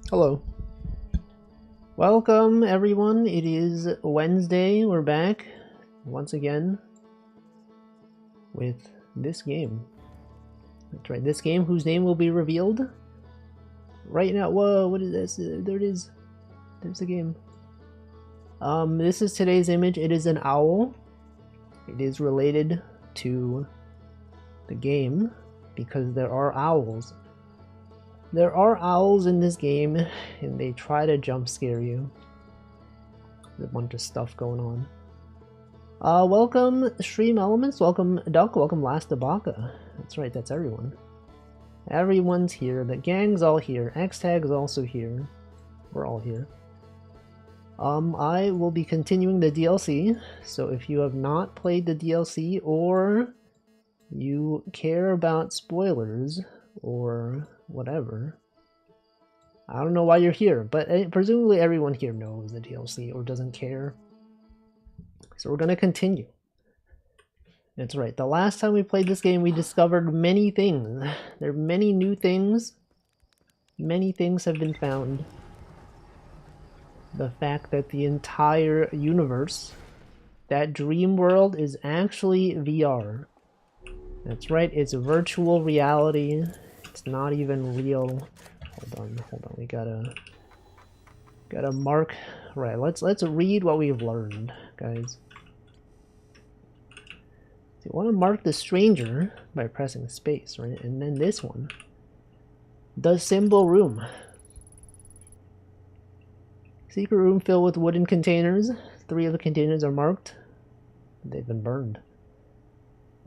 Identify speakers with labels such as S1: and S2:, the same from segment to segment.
S1: Hello. Welcome, everyone. It is Wednesday. We're back once again with this game. That's right, this game whose name will be revealed right now. Whoa, what is this? There it is. There's the game. This is today's image. It is an owl. It is related to the game because there are owls. There are owls in this game, and they try to jump scare you. There's a bunch of stuff going on. Welcome Stream Elements, welcome Duck, welcome Last Abaka. That's right, that's everyone. Everyone's here, the gang's all here, X-Tag's also here. We're all here. I will be continuing the DLC, so if you have not played the DLC or you care about spoilers or whatever, I don't know why you're here, but presumably everyone here knows the DLC or doesn't care. So we're going to continue. That's right, the last time we played this game we discovered many things. There are many new things. Many things have been found. The fact that the entire universe, that dream world, is actually VR. That's right, it's virtual reality. It's not even real. Hold on, we gotta mark. Right, let's read what we've learned, guys. You want to mark the stranger by pressing space, right? And then this one, the symbol room. Secret room filled with wooden containers. 3 of the containers are marked. They've been burned.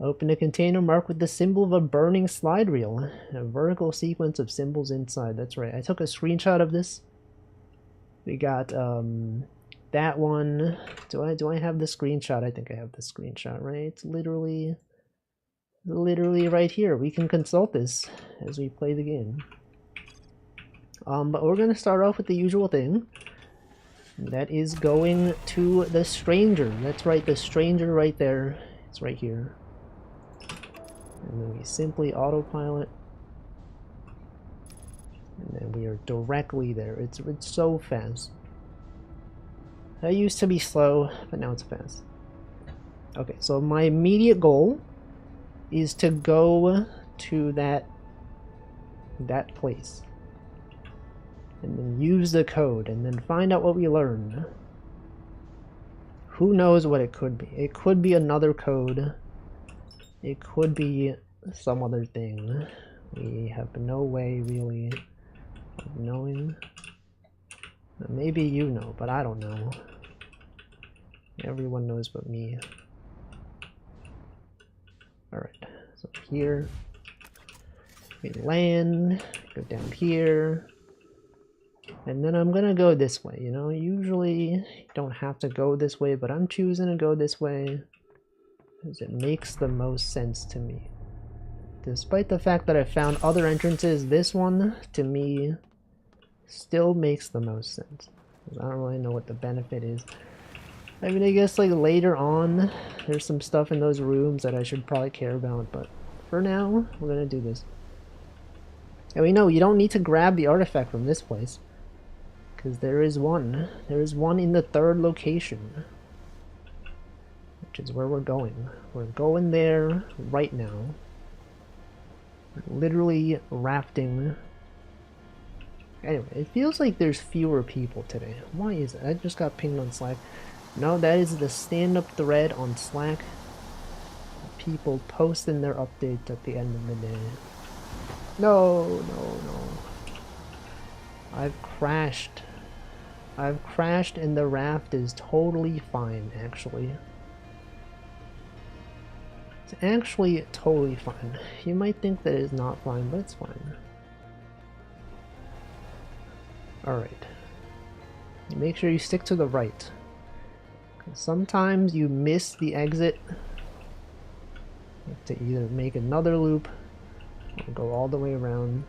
S1: Open a container marked with the symbol of a burning slide reel. A vertical sequence of symbols inside. That's right. I took a screenshot of this. We got that one. Do I have the screenshot? I think I have the screenshot, right? It's literally right here. We can consult this as we play the game. But we're gonna start off with the usual thing. That is going to the stranger. That's right, the stranger right there. It's right here. And then we simply autopilot. And then we are directly there. It's so fast. That used to be slow, but now it's fast. Okay, so my immediate goal is to go to that place. And then use the code, and then find out what we learned. Who knows what it could be? It could be another code. It could be some other thing. We have no way, really, of knowing. Maybe you know, but I don't know. Everyone knows but me. Alright, so here. We land, go down here. And then I'm gonna go this way, you know? Usually you don't have to go this way, but I'm choosing to go this way because it makes the most sense to me. Despite the fact that I found other entrances, this one, to me, still makes the most sense. I don't really know what the benefit is. I mean, I guess like later on, there's some stuff in those rooms that I should probably care about, but for now, we're gonna do this. And we know you don't need to grab the artifact from this place. Because there is one. There is one in the 3rd location. Which is where we're going. We're going there right now. We're literally rafting. Anyway, it feels like there's fewer people today. Why is it? I just got pinged on Slack. No, that is the stand-up thread on Slack. People posting their updates at the end of the day. No. I've crashed. And the raft is totally fine, actually. It's actually totally fine. You might think that it's not fine, but it's fine. Alright. Make sure you stick to the right. Sometimes you miss the exit. You have to either make another loop or go all the way around.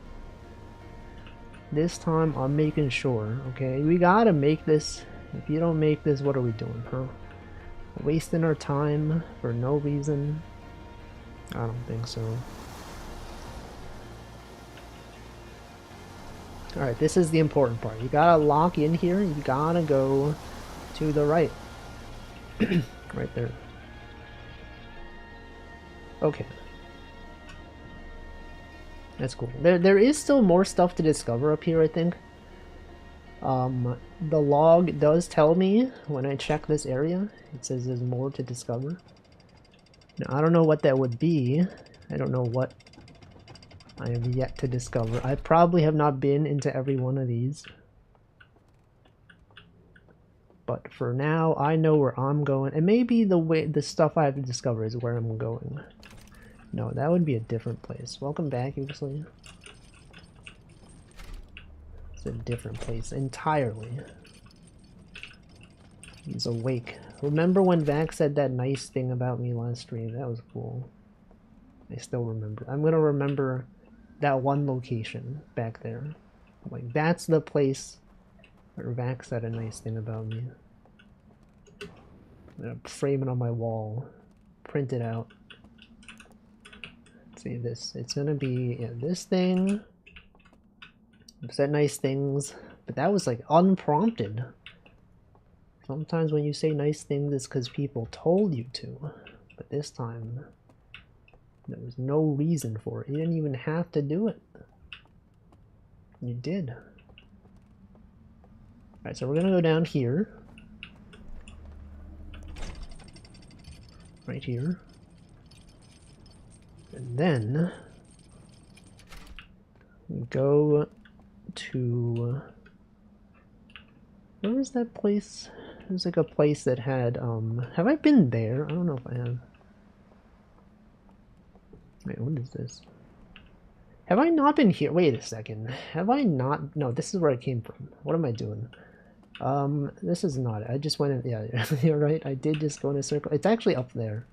S1: This time I'm making sure, okay? We gotta make this. If you don't make this, what are we doing, huh? Wasting our time for no reason? I don't think so. Alright, this is the important part. You gotta lock in here. You gotta go to the right. Right there. Okay. That's cool. There is still more stuff to discover up here, I think. The log does tell me when I check this area. It says there's more to discover. Now, I don't know what that would be. I don't know what I have yet to discover. I probably have not been into every one of these. But for now, I know where I'm going. And maybe the stuff I have to discover is where I'm going. No, that would be a different place. Welcome back, usually. It's a different place entirely. He's awake. Remember when Vax said that nice thing about me last stream? That was cool. I still remember. I'm gonna remember that one location back there. Like, that's the place where Vax said a nice thing about me. I'm gonna frame it on my wall. Print it out. Let's see this. It's gonna be this thing. Said nice things, but that was like unprompted. Sometimes when you say nice things, it's because people told you to. But this time, there was no reason for it. You didn't even have to do it. You did. Alright, so we're gonna go down here. Right here. And then we go to... where was that place? It was like a place that had, have I been there? I don't know if I have. Wait, what is this? Have I not been here? Wait a second. Have I not? No, this is where I came from. What am I doing? This is not it. I just went in, yeah, you're right. I did just go in a circle. It's actually up there.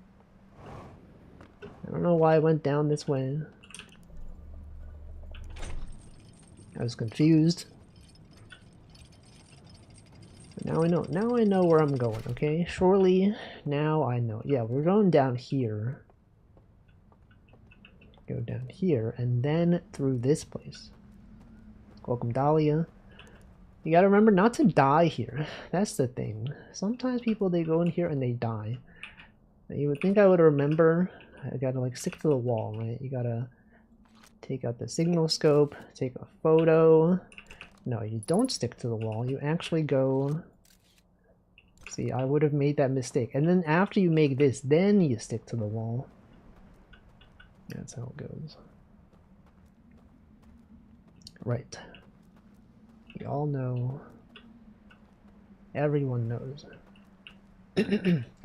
S1: I don't know why I went down this way. I was confused. But now I know. Now I know where I'm going, okay? Surely, now I know. Yeah, we're going down here. Go down here, and then through this place. Welcome, Dahlia. You gotta remember not to die here. That's the thing. Sometimes people, they go in here and they die. You would think I would remember. I gotta like stick to the wall, right? You gotta take out the signal scope, take a photo. No, you don't stick to the wall. You actually go... See, I would have made that mistake. And then after you make this, then you stick to the wall. That's how it goes. Right. We all know. Everyone knows.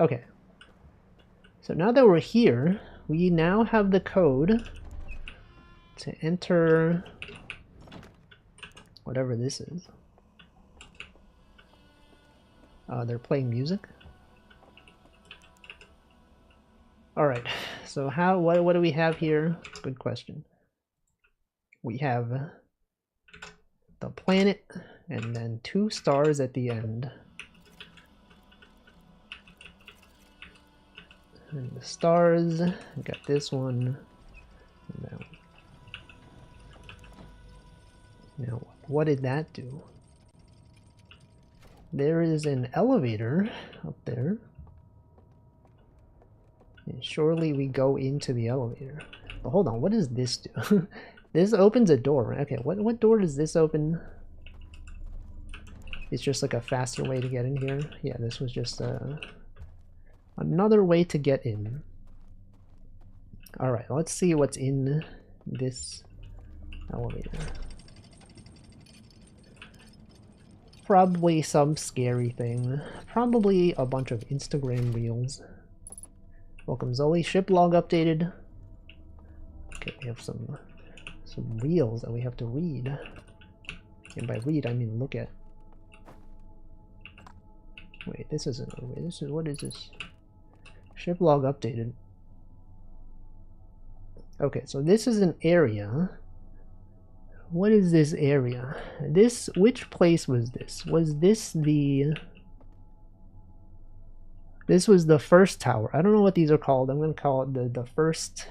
S1: Okay. So now that we're here, we now have the code to enter whatever this is. They're playing music. Alright, so what do we have here? Good question. We have the planet and then 2 stars at the end. And the stars, we got this one and that one. Now, what did that do? There is an elevator up there. And surely we go into the elevator. But hold on, what does this do? This opens a door, right? Okay, what door does this open? It's just like a faster way to get in here. Yeah, this was just another way to get in. Alright, let's see what's in this elevator. Probably some scary thing. Probably a bunch of Instagram reels. Welcome, Zoe. Ship log updated. Okay, we have some reels that we have to read. And by read, I mean look at. Wait, this isn't. Wait, this is, what is this? Ship log updated. Okay, so this is an area. What is this area? This, which place was this? Was this the... This was the first tower. I don't know what these are called. I'm going to call it the first...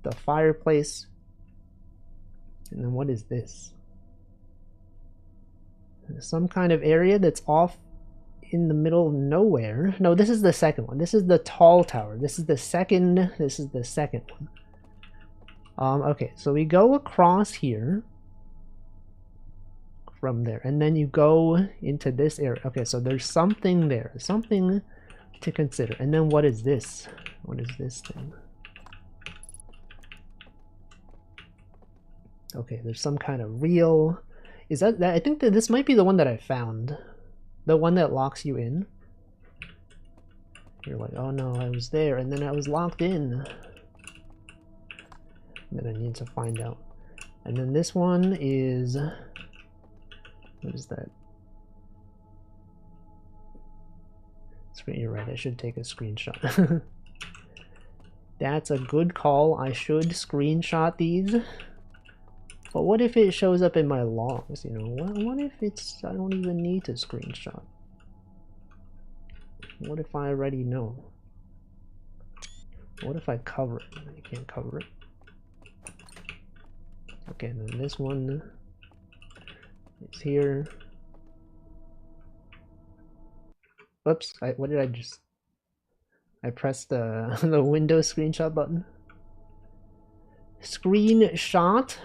S1: The fireplace. And then what is this? Some kind of area that's off in the middle of nowhere. No, this is the second one. This is the tall tower. This is the second one. Okay, so we go across here from there, and then you go into this area. Okay, so there's something there, something to consider. And then what is this? What is this thing? Okay, there's some kind of reel. Is that I think that this might be the one that I found. The one that locks you in. You're like, oh no, I was there, and then I was locked in. And then I need to find out. And then this one is... What is that? You're right, I should take a screenshot. That's a good call. I should screenshot these. But what if it shows up in my logs, you know? What if it's... I don't even need to screenshot? What if I already know? What if I cover it? I can't cover it. Okay, and then this one is here. Whoops, what did I just... I pressed the, the Windows screenshot button. Screenshot?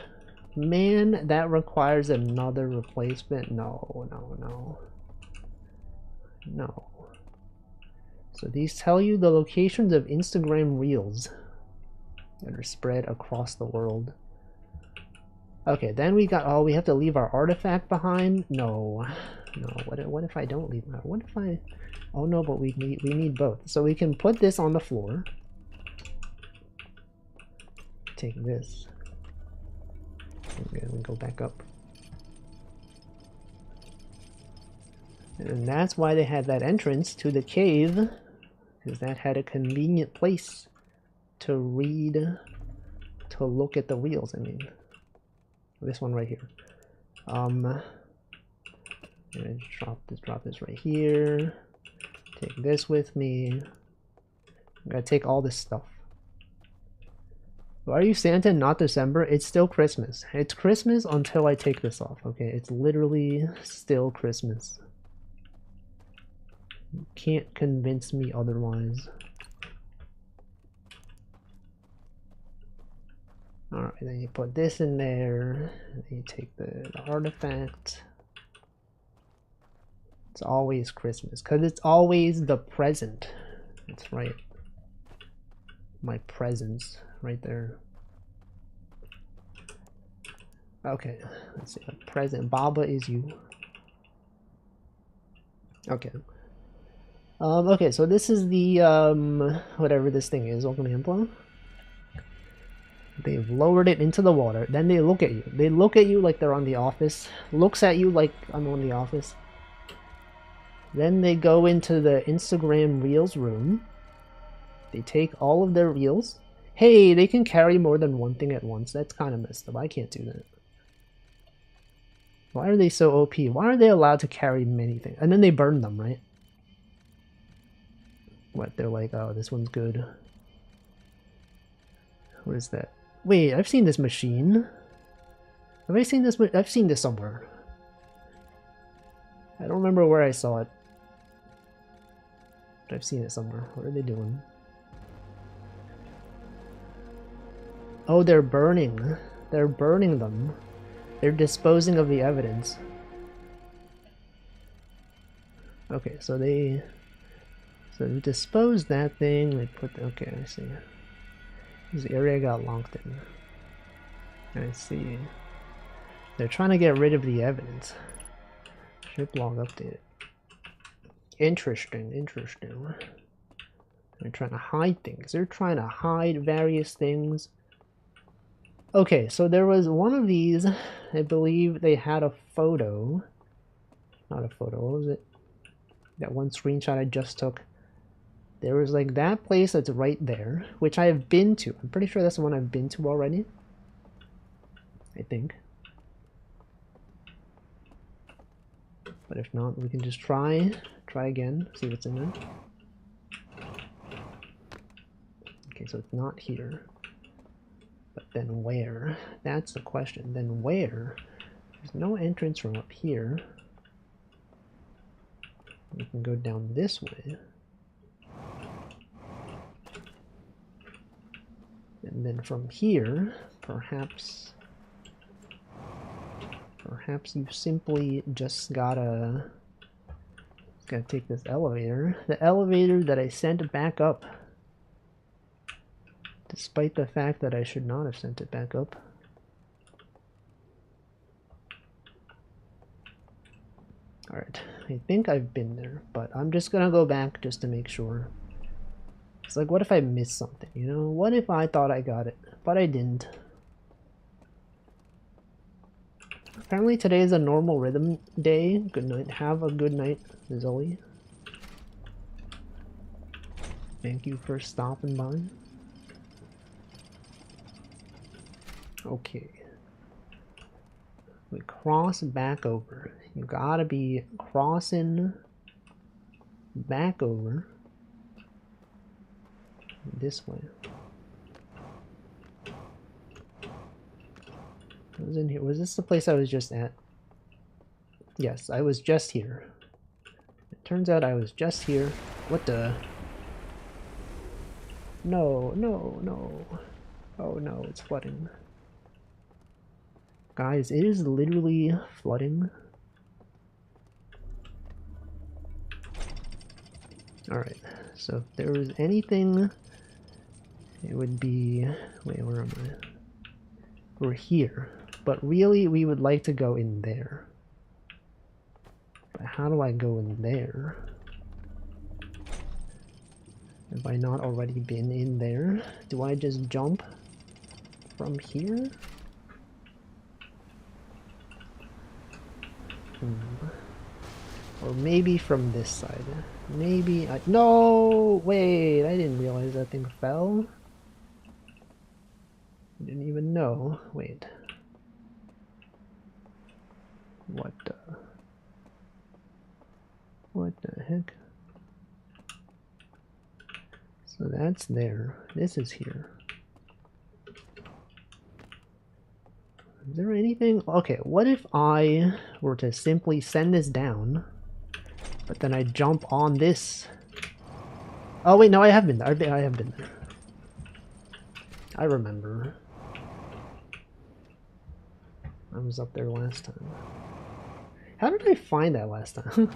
S1: Man, that requires another replacement. No. So these tell you the locations of Instagram Reels that are spread across the world. Okay, then we got, oh, we have to leave our artifact behind? No. What if I don't leave my, what if I, oh no, but we need both. So we can put this on the floor. Take this. Okay, we go back up. And that's why they had that entrance to the cave, because that had a convenient place to read, to look at the reels. I mean, this one right here. I'm gonna drop this right here. Take this with me. I'm gonna take all this stuff. Why are you Santa and not December? It's still Christmas. It's Christmas until I take this off, okay? It's literally still Christmas. You can't convince me otherwise. Alright, then you put this in there. Then you take the artifact. It's always Christmas, because it's always the present. That's right. My presents. Right there. Okay, let's see. Present Baba is you. Okay. Okay, so this is the whatever this thing is, Okanampa. They've lowered it into the water. Then they look at you. They look at you like they're on The Office. Looks at you like I'm on The Office. Then they go into the Instagram Reels room. They take all of their reels. Hey, they can carry more than one thing at once. That's kind of messed up. I can't do that. Why are they so OP? Why are they allowed to carry many things? And then they burn them, right? What, they're like, oh, this one's good. What is that? Wait, I've seen this machine. Have I seen this? I've seen this somewhere. I don't remember where I saw it. But I've seen it somewhere. What are they doing? Oh, they're burning. They're burning them. They're disposing of the evidence. Okay, so they disposed that thing. They put okay, I see. This area got locked in. I see. They're trying to get rid of the evidence. Ship log updated. Interesting. They're trying to hide things. They're trying to hide various things. Okay, so there was one of these, I believe they had a photo. Not a photo, what was it? That one screenshot I just took. There was like that place that's right there, which I have been to. I'm pretty sure that's the one I've been to already. I think. But if not, we can just try again, see what's in there. Okay, so it's not here. But then where? That's the question. Then where? There's no entrance from up here. We can go down this way. And then from here, perhaps you simply just gotta take this elevator. The elevator that I sent back up. Despite the fact that I should not have sent it back up. Alright, I think I've been there, but I'm just gonna go back just to make sure. It's like, what if I missed something, you know? What if I thought I got it, but I didn't? Apparently today is a normal rhythm day. Good night. Have a good night, Zoe. Thank you for stopping by. Okay. We cross back over. You gotta be crossing back over this way. I was in here. Was this the place I was just at? Yes, I was just here. It turns out I was just here. What the? No, no, no. Oh no, it's flooding. Guys, it is literally flooding. Alright, so if there was anything, it would be... Wait, where am I? We're here. But really, we would like to go in there. But how do I go in there? Have I not already been in there? Do I just jump from here? Or maybe from this side. Maybe I... No! Wait, I didn't realize that thing fell. I didn't even know. Wait. What the... What the heck? So that's there. This is here. Is there anything? Okay, what if I were to simply send this down, but then I jump on this? Oh wait, no, I have been there. I have been there. I remember. I was up there last time. How did I find that last time?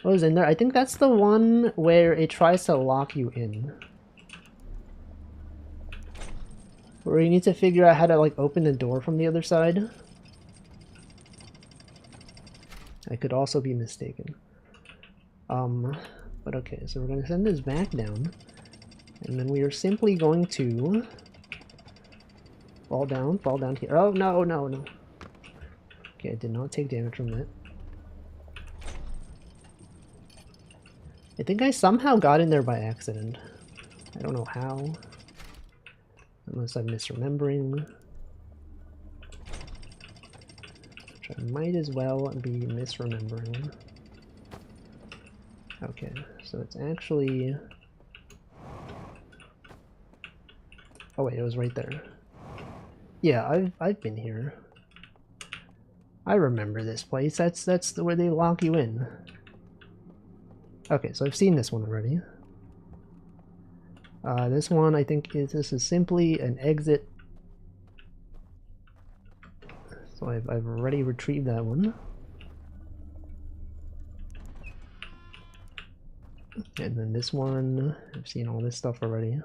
S1: I was in there. I think that's the one where it tries to lock you in. Where you need to figure out how to like open the door from the other side. I could also be mistaken. But okay, so we're going to send this back down. And then we are simply going to fall down here. Oh, no, no, no. Okay, I did not take damage from that. I think I somehow got in there by accident. I don't know how. Unless I'm misremembering. Which I might as well be misremembering. Okay, so it's actually... Oh wait, it was right there. Yeah, I've been here. I remember this place. That's where they lock you in. Okay, so I've seen this one already. This one, I think this is simply an exit. So I've already retrieved that one. And then this one, I've seen all this stuff already.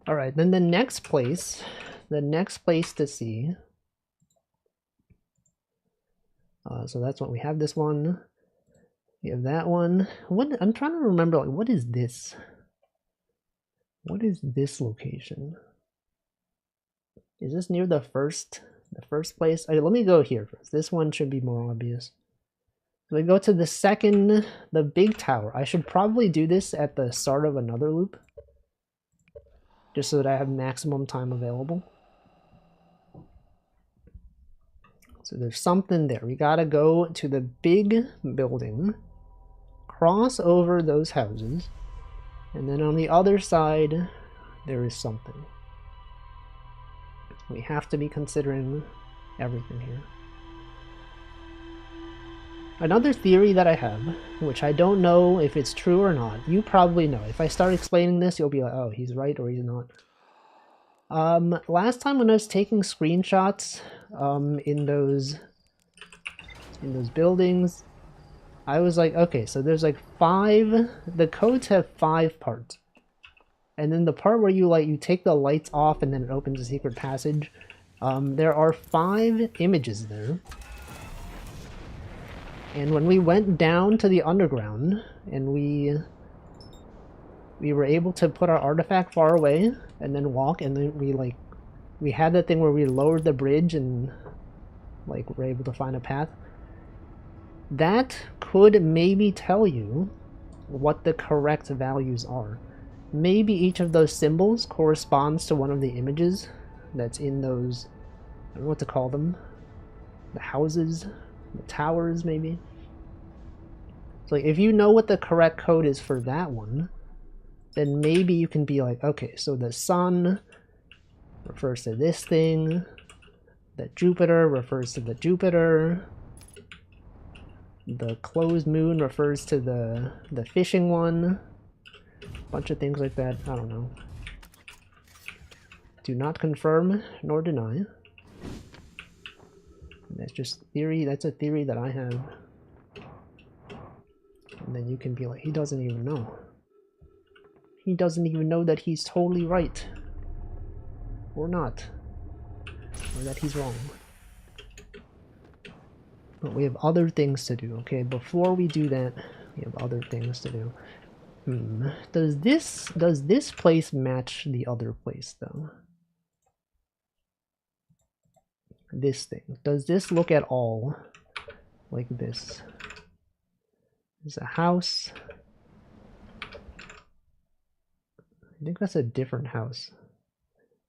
S1: Alright, then the next place to see. So that's what we have. This one. We have that one. What I'm trying to remember, like, what is this? What is this location? Is this near the first place? Okay, let me go here first. This one should be more obvious. So we go to the second, the big tower. I should probably do this at the start of another loop, just so that I have maximum time available. So there's something there. We gotta go to the big building, cross over those houses, and then on the other side there is something. We have to be considering everything here. Another theory that I have, which I don't know if it's true or not, you probably know. If I start explaining this, you'll be like, oh, he's right or he's not. Last time when I was taking screenshots in those buildings, I was like, okay, so there's like 5, the codes have 5 parts. And then the part where you take the lights off and then it opens a secret passage, there are 5 images there. And when we went down to the underground and we were able to put our artifact far away and then walk, and then we had that thing where we lowered the bridge and like were able to find a path. That could maybe tell you what the correct values are. Maybe each of those symbols corresponds to one of the images that's in those, I don't know what to call them, the houses, the towers maybe. So if you know what the correct code is for that one, then maybe you can be like, okay, so the sun refers to this thing, the Jupiter refers to the Jupiter, the closed moon refers to the fishing one, a bunch of things like that. I don't know. Do not confirm nor deny. That's just theory. That's a theory that I have. And then you can be like, he doesn't even know. He doesn't even know that he's totally right. Or not. Or that he's wrong. But we have other things to do, okay? Before we do that, we have other things to do. Does this place match the other place, though? This thing. Does this look at all like this? There's a house. I think that's a different house.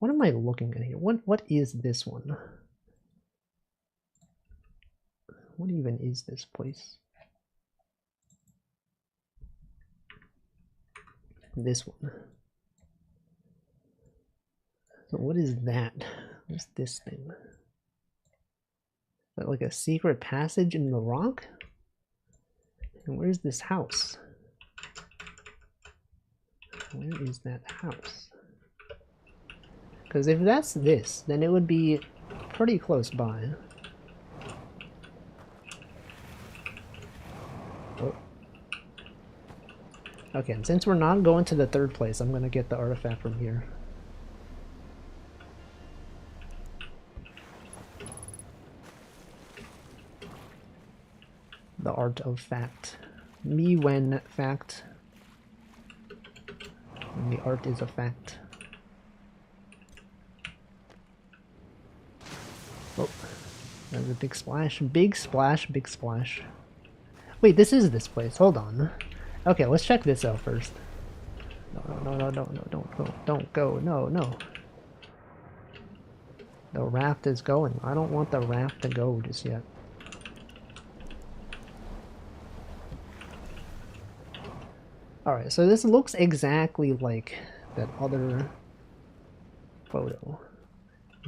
S1: What am I looking at here? What is this one? What even is this place? This one. So what is that? What's this thing? Is that like a secret passage in the rock? And where's this house? Where is that house? Because if that's this, then it would be pretty close by. Oh. Okay, and since we're not going to the third place, I'm gonna get the artifact from here. The art of fact. Me when fact. And the art is a fact. Oh, there's a big splash. Big splash, big splash. Wait, this is this place. Hold on. Okay, let's check this out first. No, don't go. No. The raft is going. I don't want the raft to go just yet. Alright, so this looks exactly like that other photo.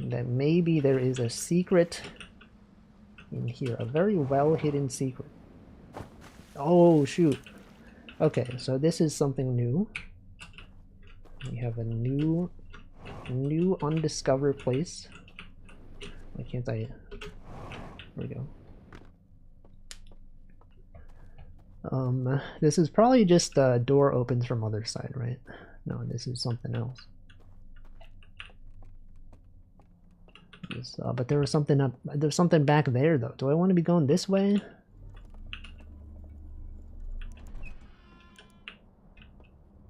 S1: That maybe there is a secret in here. A very well hidden secret. Oh, shoot. Okay, so this is something new. We have a new undiscovered place. Why can't I? There we go. This is probably just a door opens from other side, right? No, this is something else. This, but there was something up. There's something back there, though. Do I want to be going this way?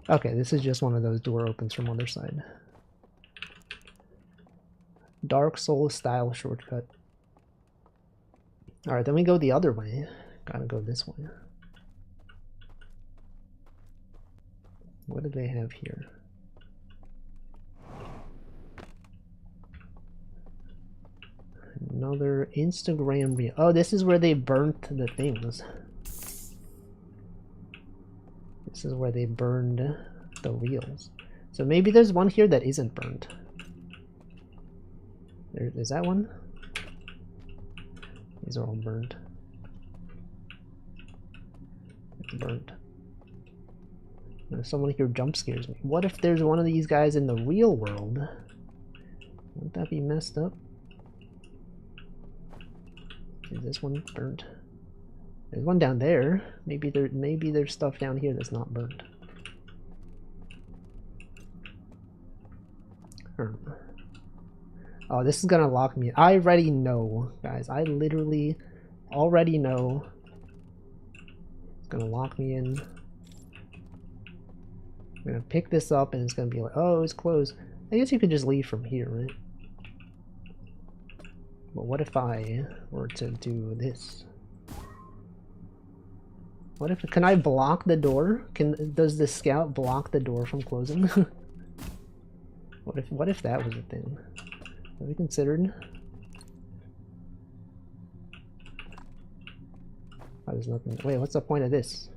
S1: Okay, this is just one of those door opens from other side. Dark Souls style shortcut. Alright, then we go the other way. Gotta go this way. What do they have here? Another Instagram reel. Oh, this is where they burnt the things. This is where they burned the reels. So maybe there's one here that isn't burned. Is that one? These are all burned. burnt. Someone here jump scares me. What if there's one of these guys in the real world? Wouldn't that be messed up? Is this one burnt? There's one down there. Maybe there's stuff down here that's not burnt. Oh, this is gonna lock me in. I already know, guys. I literally already know it's gonna lock me in. I'm gonna pick this up and it's gonna be like, oh, it's closed. I guess you could just leave from here, right? But what if I were to do this? What if, can I block the door? Does the scout block the door from closing? What if that was a thing? Have we considered? Oh, there's nothing. Wait, what's the point of this?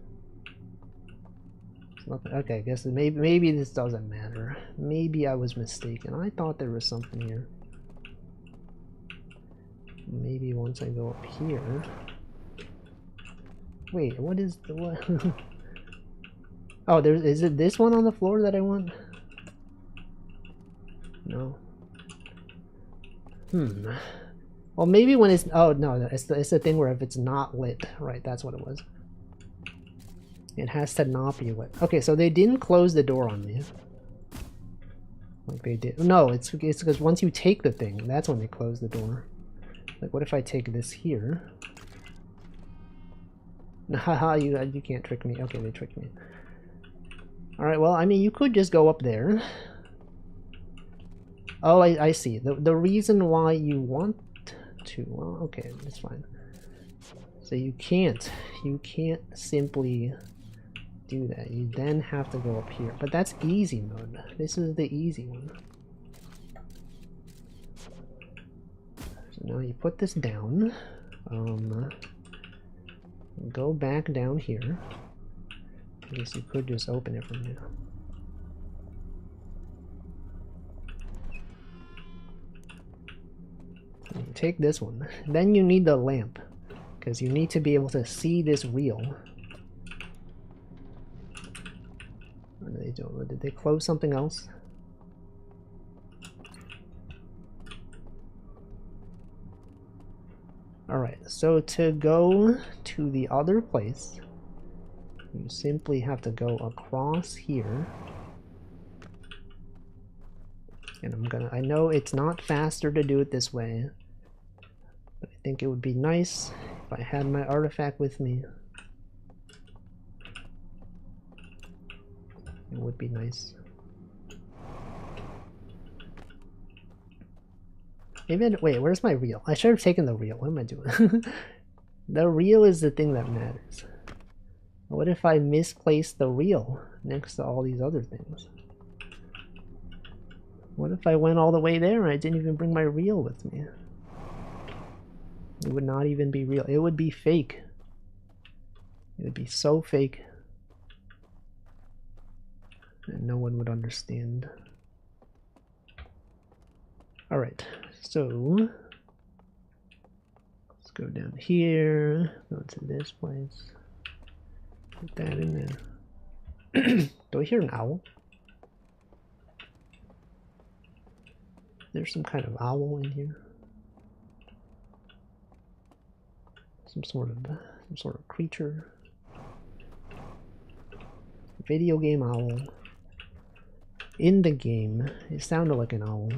S1: It's nothing. Okay, I guess maybe this doesn't matter. Maybe I was mistaken. I thought there was something here. Maybe once I go up here. Wait, what is the what? Oh, is it this one on the floor that I want? No. Well, maybe when it's, oh no, it's the thing where if it's not lit, right? That's what it was. It has to not be lit. Okay, so they didn't close the door on me, like they did. No, it's because once you take the thing, that's when they close the door. Like, what if I take this here? Haha, you can't trick me. Okay, they tricked me. All right, well, I mean, you could just go up there. Oh, I see. The reason why you want to, well, okay, that's fine. So you can't simply do that. You then have to go up here. But that's easy mode. This is the easy one. So now you put this down. Go back down here. I guess you could just open it from here. You take this one. Then you need the lamp, because you need to be able to see this reel. What are they doing? Did they close something else? Alright, so to go to the other place, you simply have to go across here. And I know it's not faster to do it this way, but I think it would be nice if I had my artifact with me. It would be nice. Maybe wait, where's my reel? I should have taken the reel. What am I doing? The reel is the thing that matters. What if I misplaced the reel next to all these other things? What if I went all the way there and I didn't even bring my reel with me? It would not even be real. It would be fake. It would be so fake. And no one would understand. Alright, so let's go down here, go to this place, put that in there. Do I hear an owl? There's some kind of owl in here. Some sort of creature. Video game owl. In the game, it sounded like an owl.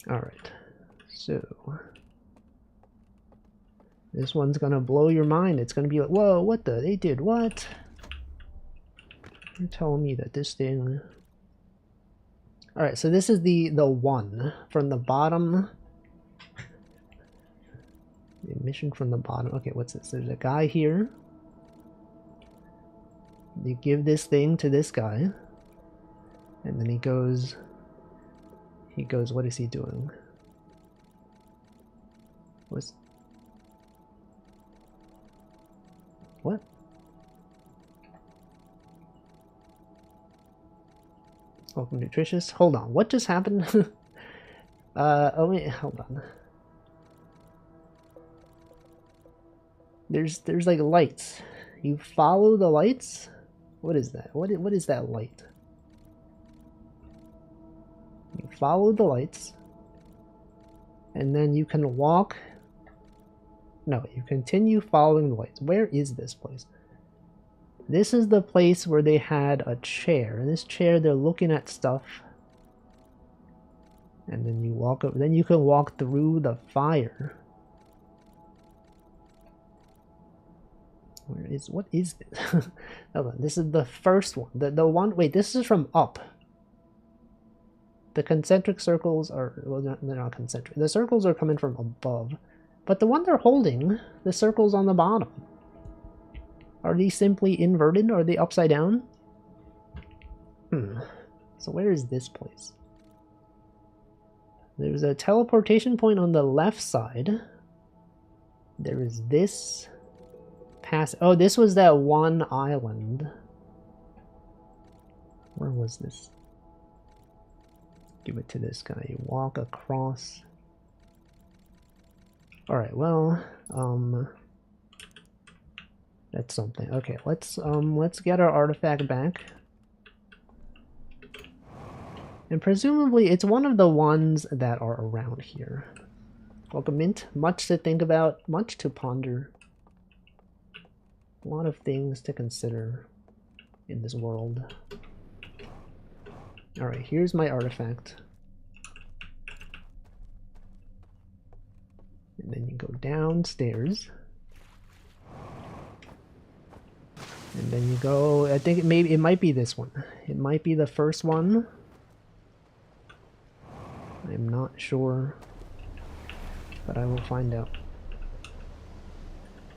S1: Alright, so this one's gonna blow your mind. It's gonna be like, whoa, what the? They did what? You're telling me that this thing... Alright, so this is the one from the bottom. The mission from the bottom. Okay, what's this? There's a guy here. You give this thing to this guy. And then he goes, what is he doing? What? Welcome, nutritious. Hold on, what just happened? Oh wait, hold on. There's like lights. You follow the lights? What is that? What is that light? You follow the lights. And then you can walk. No, you continue following the lights. Where is this place? This is the place where they had a chair. In this chair, they're looking at stuff. And then you walk up. Then you can walk through the fire. What is this? Hold on, this is the first one. The one. Wait, this is from up. The concentric circles are, well, they're not concentric. The circles are coming from above. But the one they're holding, the circle's on the bottom. Are these simply inverted? Are they upside down? So where is this place? There's a teleportation point on the left side. There is this pass. Oh, this was that one island. Where was this? Give it to this guy. You walk across. Alright, well, that's something. Okay, let's get our artifact back. And presumably it's one of the ones that are around here. Welcome, Mint. Much to think about, much to ponder. A lot of things to consider in this world. Alright, here's my artifact. And then you go downstairs. And then you go, I think it might be this one. It might be the first one. I'm not sure. But I will find out.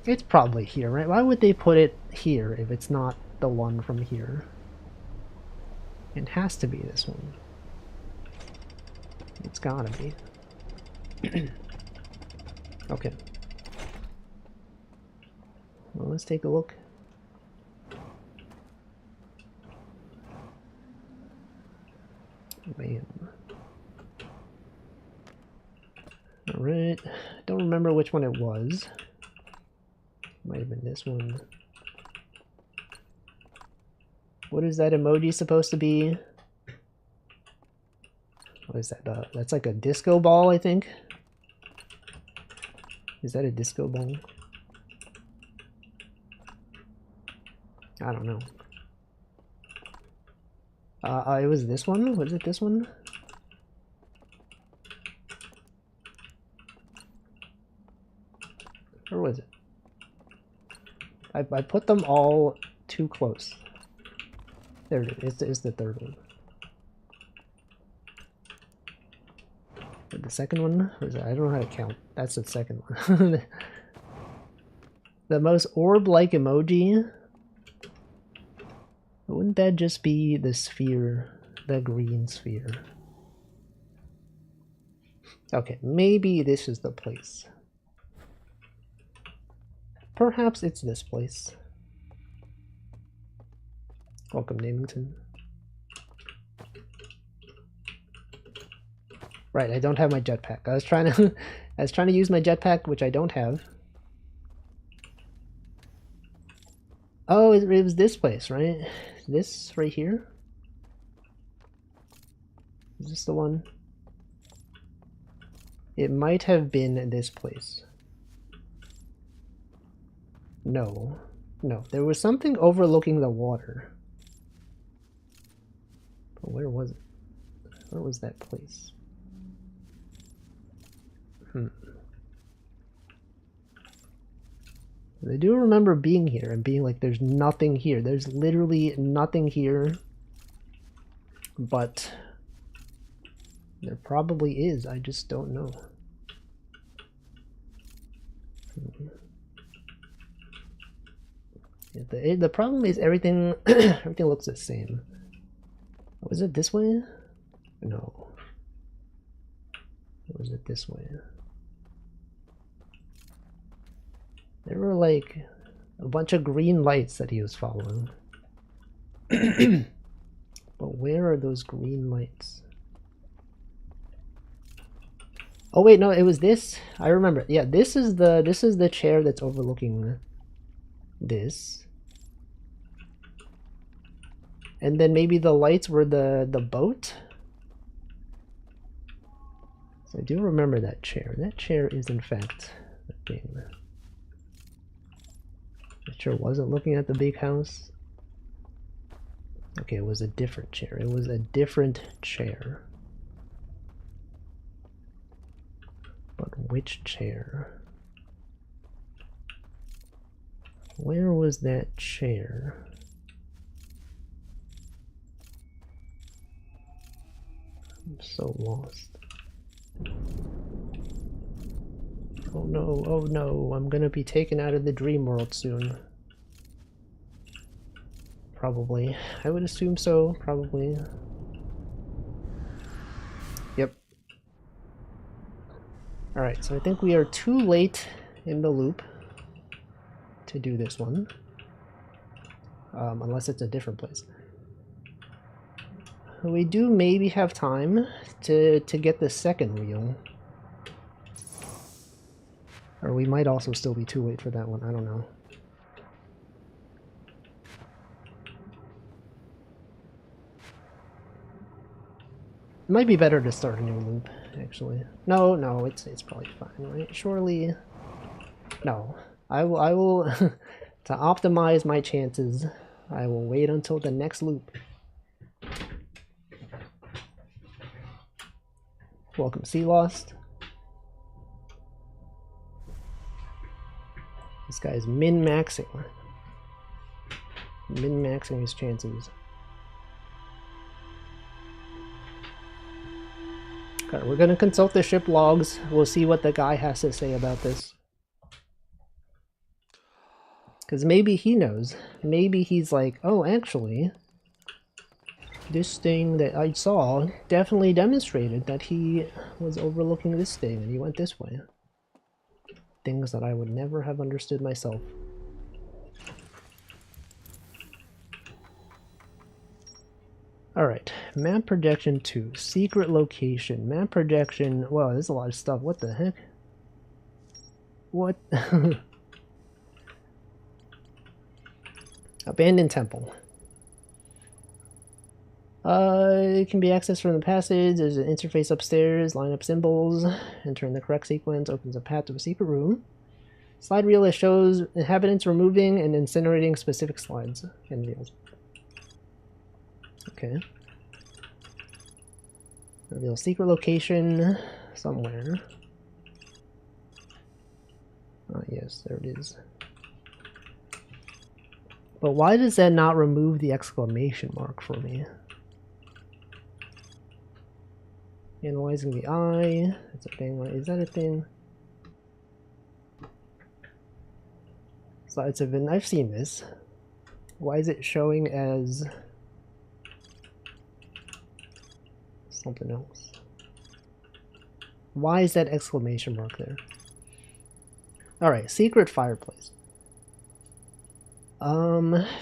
S1: It's probably here, right? Why would they put it here if it's not the one from here? It has to be this one. It's gotta be. Okay. Well, let's take a look. Man. Alright. Don't remember which one it was. Might have been this one. What is that emoji supposed to be? What is that? That's like a disco ball, I think. Is that a disco ball? I don't know. It was this one? Was it this one? Or was it? I put them all too close. There it is. It's the third one. The second one? Was it? I don't know how to count. That's the second one. The most orb-like emoji? Wouldn't that just be the sphere? The green sphere? Okay, maybe this is the place. Perhaps it's this place. Welcome, Namington. Right, I don't have my jetpack. I was trying to use my jetpack, which I don't have. Oh, it was this place, right? This right here? Is this the one? It might have been this place. No. No, there was something overlooking the water. But where was it? Where was that place? I do remember being here and being like, there's nothing here. There's literally nothing here. But there probably is. I just don't know. The problem is everything everything looks the same. Was it this way? No. Or was it this way? There were like a bunch of green lights that he was following. But where are those green lights? Oh wait, no, it was this. I remember. Yeah, this is the chair that's overlooking this. And then maybe the lights were the boat. So I do remember that chair. That chair is in fact the thing. That chair wasn't looking at the big house. Okay, it was a different chair. It was a different chair. But which chair? Where was that chair? I'm so lost. Oh no, I'm gonna be taken out of the dream world soon. Probably. I would assume so, probably. Yep. Alright, so I think we are too late in the loop to do this one. Unless it's a different place. We do maybe have time to get the second wheel. Or we might also still be too late for that one, I don't know. It might be better to start a new loop, actually. No, it's probably fine, right? Surely... No. I will to optimize my chances, I will wait until the next loop. Welcome, Sea Lost. This guy is min-maxing. Min-maxing his chances. Okay, we're gonna consult the ship logs. We'll see what the guy has to say about this. Because maybe he knows. Maybe he's like, oh, actually, this thing that I saw definitely demonstrated that he was overlooking this thing and he went this way. Things that I would never have understood myself. Alright, map projection 2. Secret location. Map projection. Wow, there's a lot of stuff. What the heck? What? Abandoned temple. It can be accessed from the passage. There's an interface upstairs. Line up symbols. Enter in the correct sequence. Opens a path to a secret room. Slide reel that shows inhabitants removing and incinerating specific slides and reels. Okay. Reveal secret location somewhere. Ah, yes, there it is. But why does that not remove the exclamation mark for me? Analyzing the eye. That's a thing, right? Is that a thing? Slides have been... I've seen this. Why is it showing as something else? Why is that exclamation mark there? Alright, secret fireplace.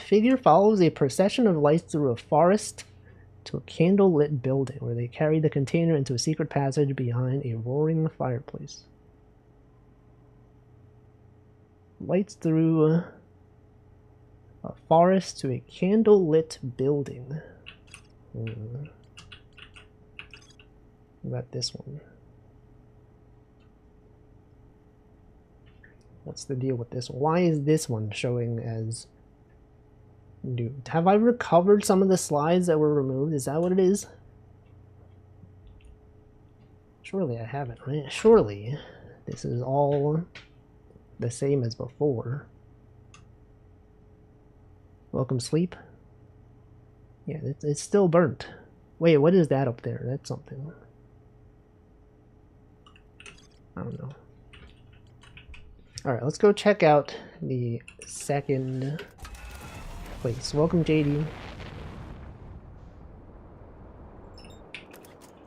S1: Figure follows a procession of lights through a forest to a candle-lit building where they carry the container into a secret passage behind a roaring fireplace. Lights through a forest to a candle-lit building. What about this one? What's the deal with this one? Why is this one showing as new? Have I recovered some of the slides that were removed? Is that what it is? Surely I haven't, right? Surely this is all the same as before. Welcome, sleep. Yeah, it's still burnt. Wait, what is that up there? That's something. I don't know. Alright, let's go check out the second place. Welcome, JD.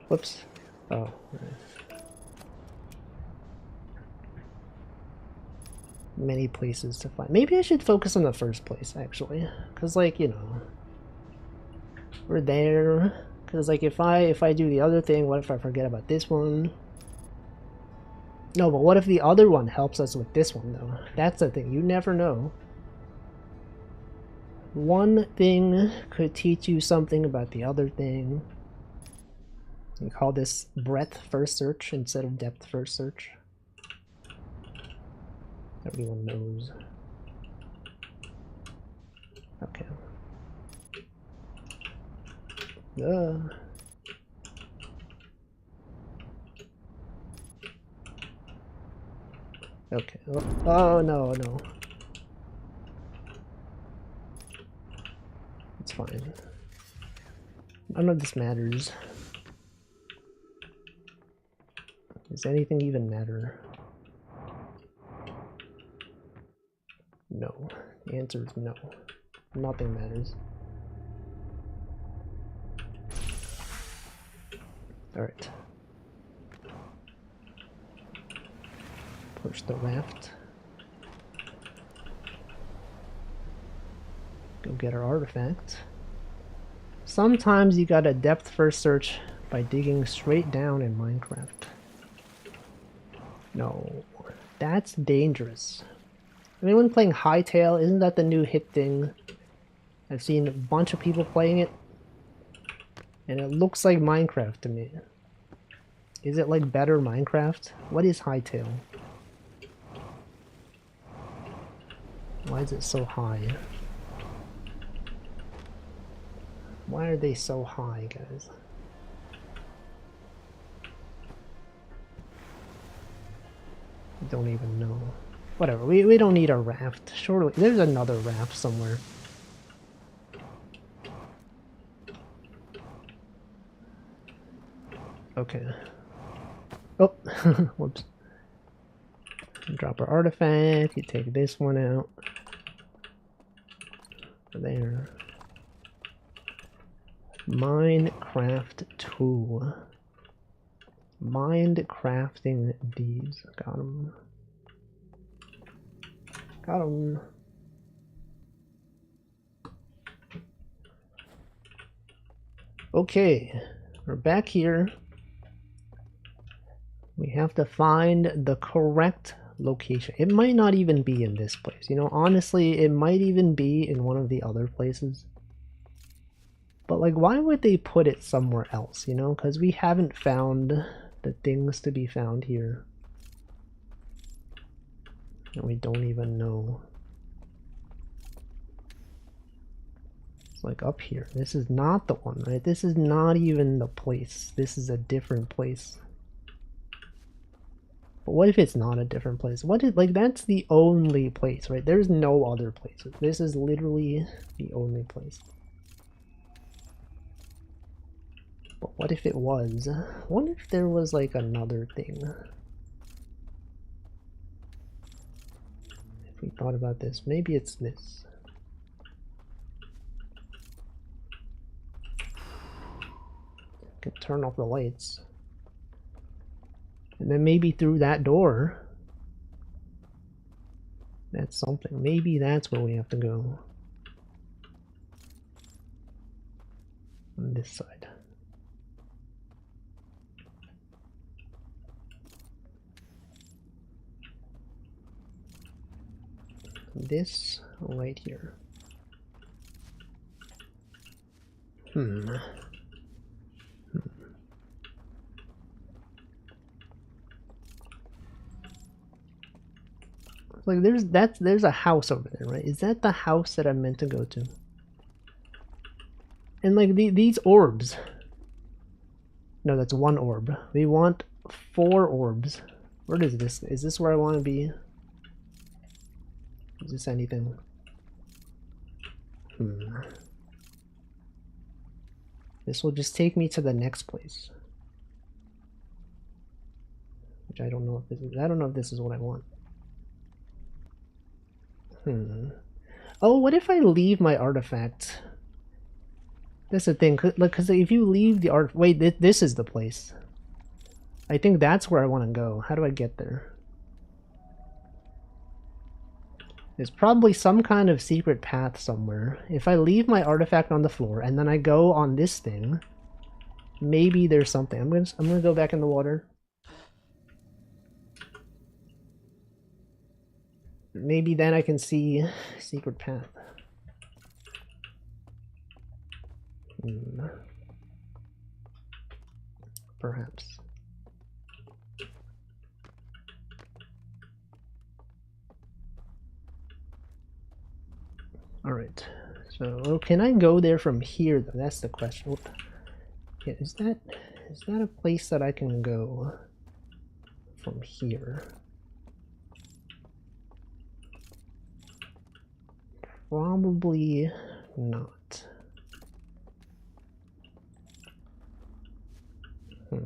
S1: Whoops. Oh. Right. Many places to find. Maybe I should focus on the first place, actually. Because, like, you know, we're there. Because, like, if I do the other thing, what if I forget about this one? No, but what if the other one helps us with this one, though? That's the thing. You never know. One thing could teach you something about the other thing. You call this breadth first search instead of depth first search. Everyone knows. Okay. Okay. Oh, no, no. It's fine. None of this matters. Does anything even matter? No. The answer is no. Nothing matters. Alright. Push the raft. Go get our artifact. Sometimes you gotta depth first search by digging straight down in Minecraft. No, that's dangerous. Anyone playing Hytale, isn't that the new hit thing? I've seen a bunch of people playing it, and it looks like Minecraft to me. Is it like better Minecraft? What is Hytale? Why is it so high? Why are they so high, guys? I don't even know. Whatever, we don't need a raft. Surely, there's another raft somewhere. Okay. Oh, whoops. Drop our artifact, you take this one out. There. Minecraft 2. Mind crafting these. Got them. Got them. Okay, we're back here. We have to find the correct location. It might not even be in this place. You know, honestly, it might even be in one of the other places. But, like, why would they put it somewhere else, you know? Because we haven't found the things to be found here. And we don't even know. It's like up here. This is not the one, right? This is not even the place. This is a different place. But what if it's not a different place? What is, like, that's the only place, right? There's no other places. This is literally the only place. But what if it was? What if there was, like, another thing? If we thought about this, maybe it's this. I can turn off the lights. And then maybe through that door, that's something. Maybe that's where we have to go. On this side. This right here. Like there's a house over there, right? Is that the house that I'm meant to go to? And like these orbs. No, that's one orb. We want 4 orbs. Where is this? Is this where I want to be? Is this anything? This will just take me to the next place. Which I don't know if this is. I don't know if this is what I want. Oh, what if I leave my artifact? That's the thing, because if you leave the art... Wait, this is the place. I think that's where I want to go. How do I get there? There's probably some kind of secret path somewhere. If I leave my artifact on the floor and then I go on this thing, maybe there's something. I'm gonna go back in the water. Maybe then I can see secret path. Perhaps. Alright. So can I go there from here though? That's the question. Oop. Yeah, is that a place that I can go from here? Probably not. Or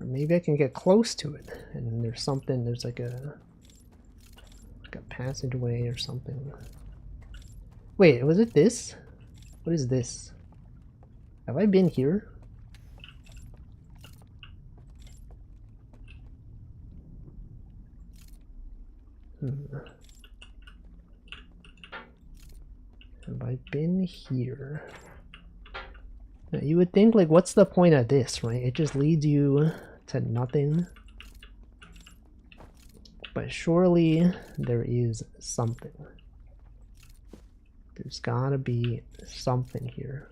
S1: maybe I can get close to it and there's something, there's like a passageway or something. Wait, was it this? What is this? Have I been here? Have I been here? Now, you would think, like, what's the point of this, right? It just leads you to nothing. But surely there is something. There's gotta be something here.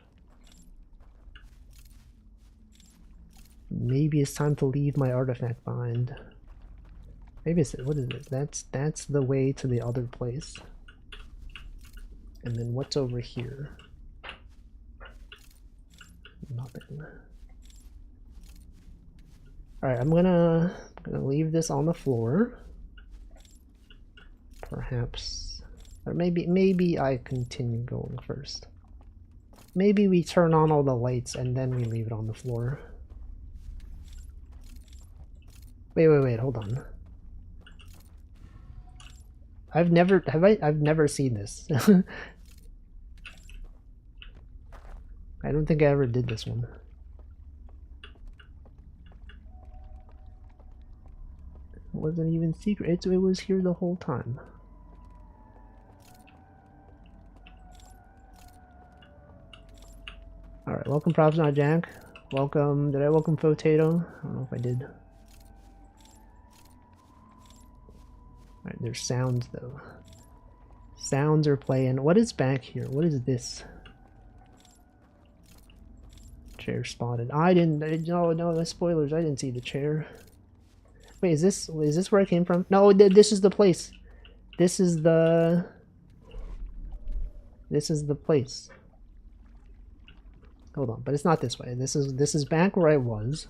S1: Maybe it's time to leave my artifact behind. Maybe it's, what is it? That's the way to the other place. And then what's over here? Nothing. Alright, I'm gonna leave this on the floor. Perhaps, or maybe I continue going first. Maybe we turn on all the lights and then we leave it on the floor. Wait, hold on. I've never seen this. I don't think I ever did this one. It wasn't even secret. It was here the whole time. Alright, welcome Props Not Jack. Welcome, did I welcome Potato? I don't know if I did. Alright, there's sounds though. Sounds are playing. What is back here? What is this? Chair spotted. No, spoilers. I didn't see the chair. Wait, is this where I came from? No, this is the place. This is the place. Hold on, but it's not this way. This is back where I was.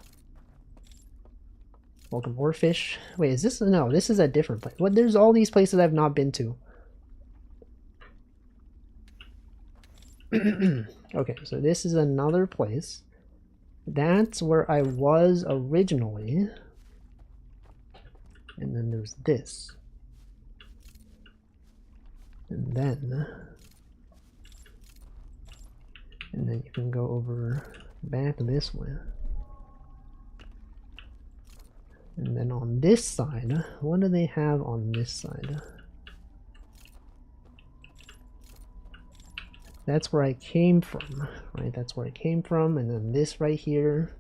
S1: Welcome, Oarfish. Wait, is this? No, this is a different place. What? There's all these places I've not been to. Okay, so this is another place. That's where I was originally. And then there's this. And then you can go over back this way. And then on this side, what do they have on this side? That's where I came from, right? That's where I came from, and then this right here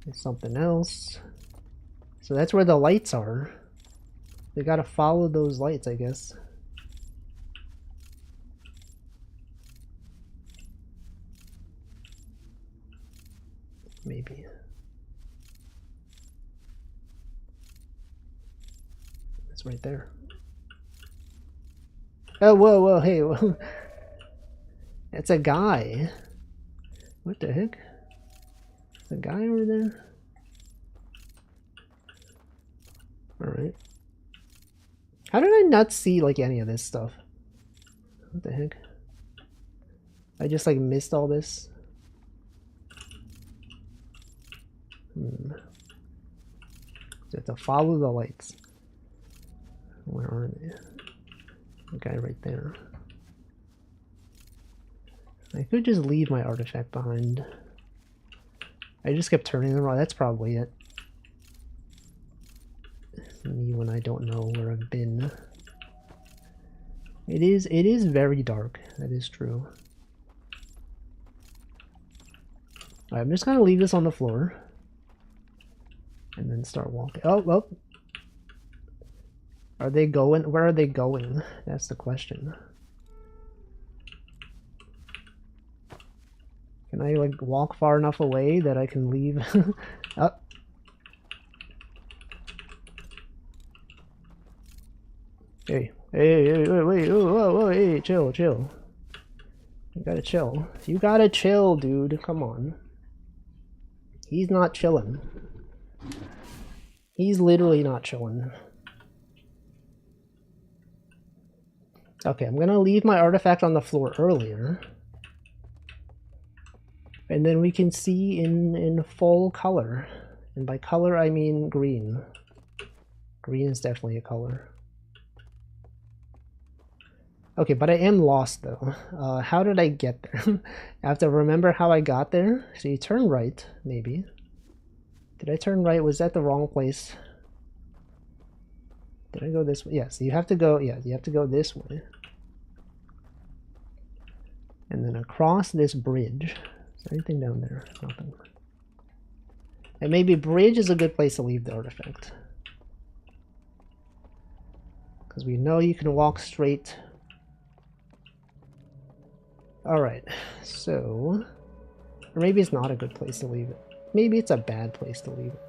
S1: is something else. So that's where the lights are. They gotta follow those lights, I guess. Maybe. It's right there. Oh, whoa, hey, whoa. It's a guy. What the heck? The guy over there? Alright. How did I not see, like, any of this stuff? What the heck? I just, like, missed all this? So I have to follow the lights. Where are they? The guy right there. I could just leave my artifact behind. I just kept turning them around. That's probably it. Me when I don't know where I've been. It is very dark. That is true. Alright, I'm just gonna leave this on the floor. And then start walking. Oh, well. Are they going? Where are they going? That's the question. Can I, like, walk far enough away that I can leave? Oh. Hey, wait, whoa, hey, chill. You gotta chill. You gotta chill, dude. Come on. He's not chilling. He's literally not chilling. Okay, I'm gonna leave my artifact on the floor earlier. And then we can see in full color. And by color, I mean green. Green is definitely a color. Okay, but I am lost though. How did I get there? I have to remember how I got there. So you turn right, maybe. Did I turn right? Was that the wrong place? Did I go this way? Yeah, so you have to go, yeah, you have to go this way. And then across this bridge. Is there anything down there? Nothing. And maybe bridge is a good place to leave the artifact. Because we know you can walk straight. Alright, so... Or maybe it's not a good place to leave it. Maybe it's a bad place to leave it.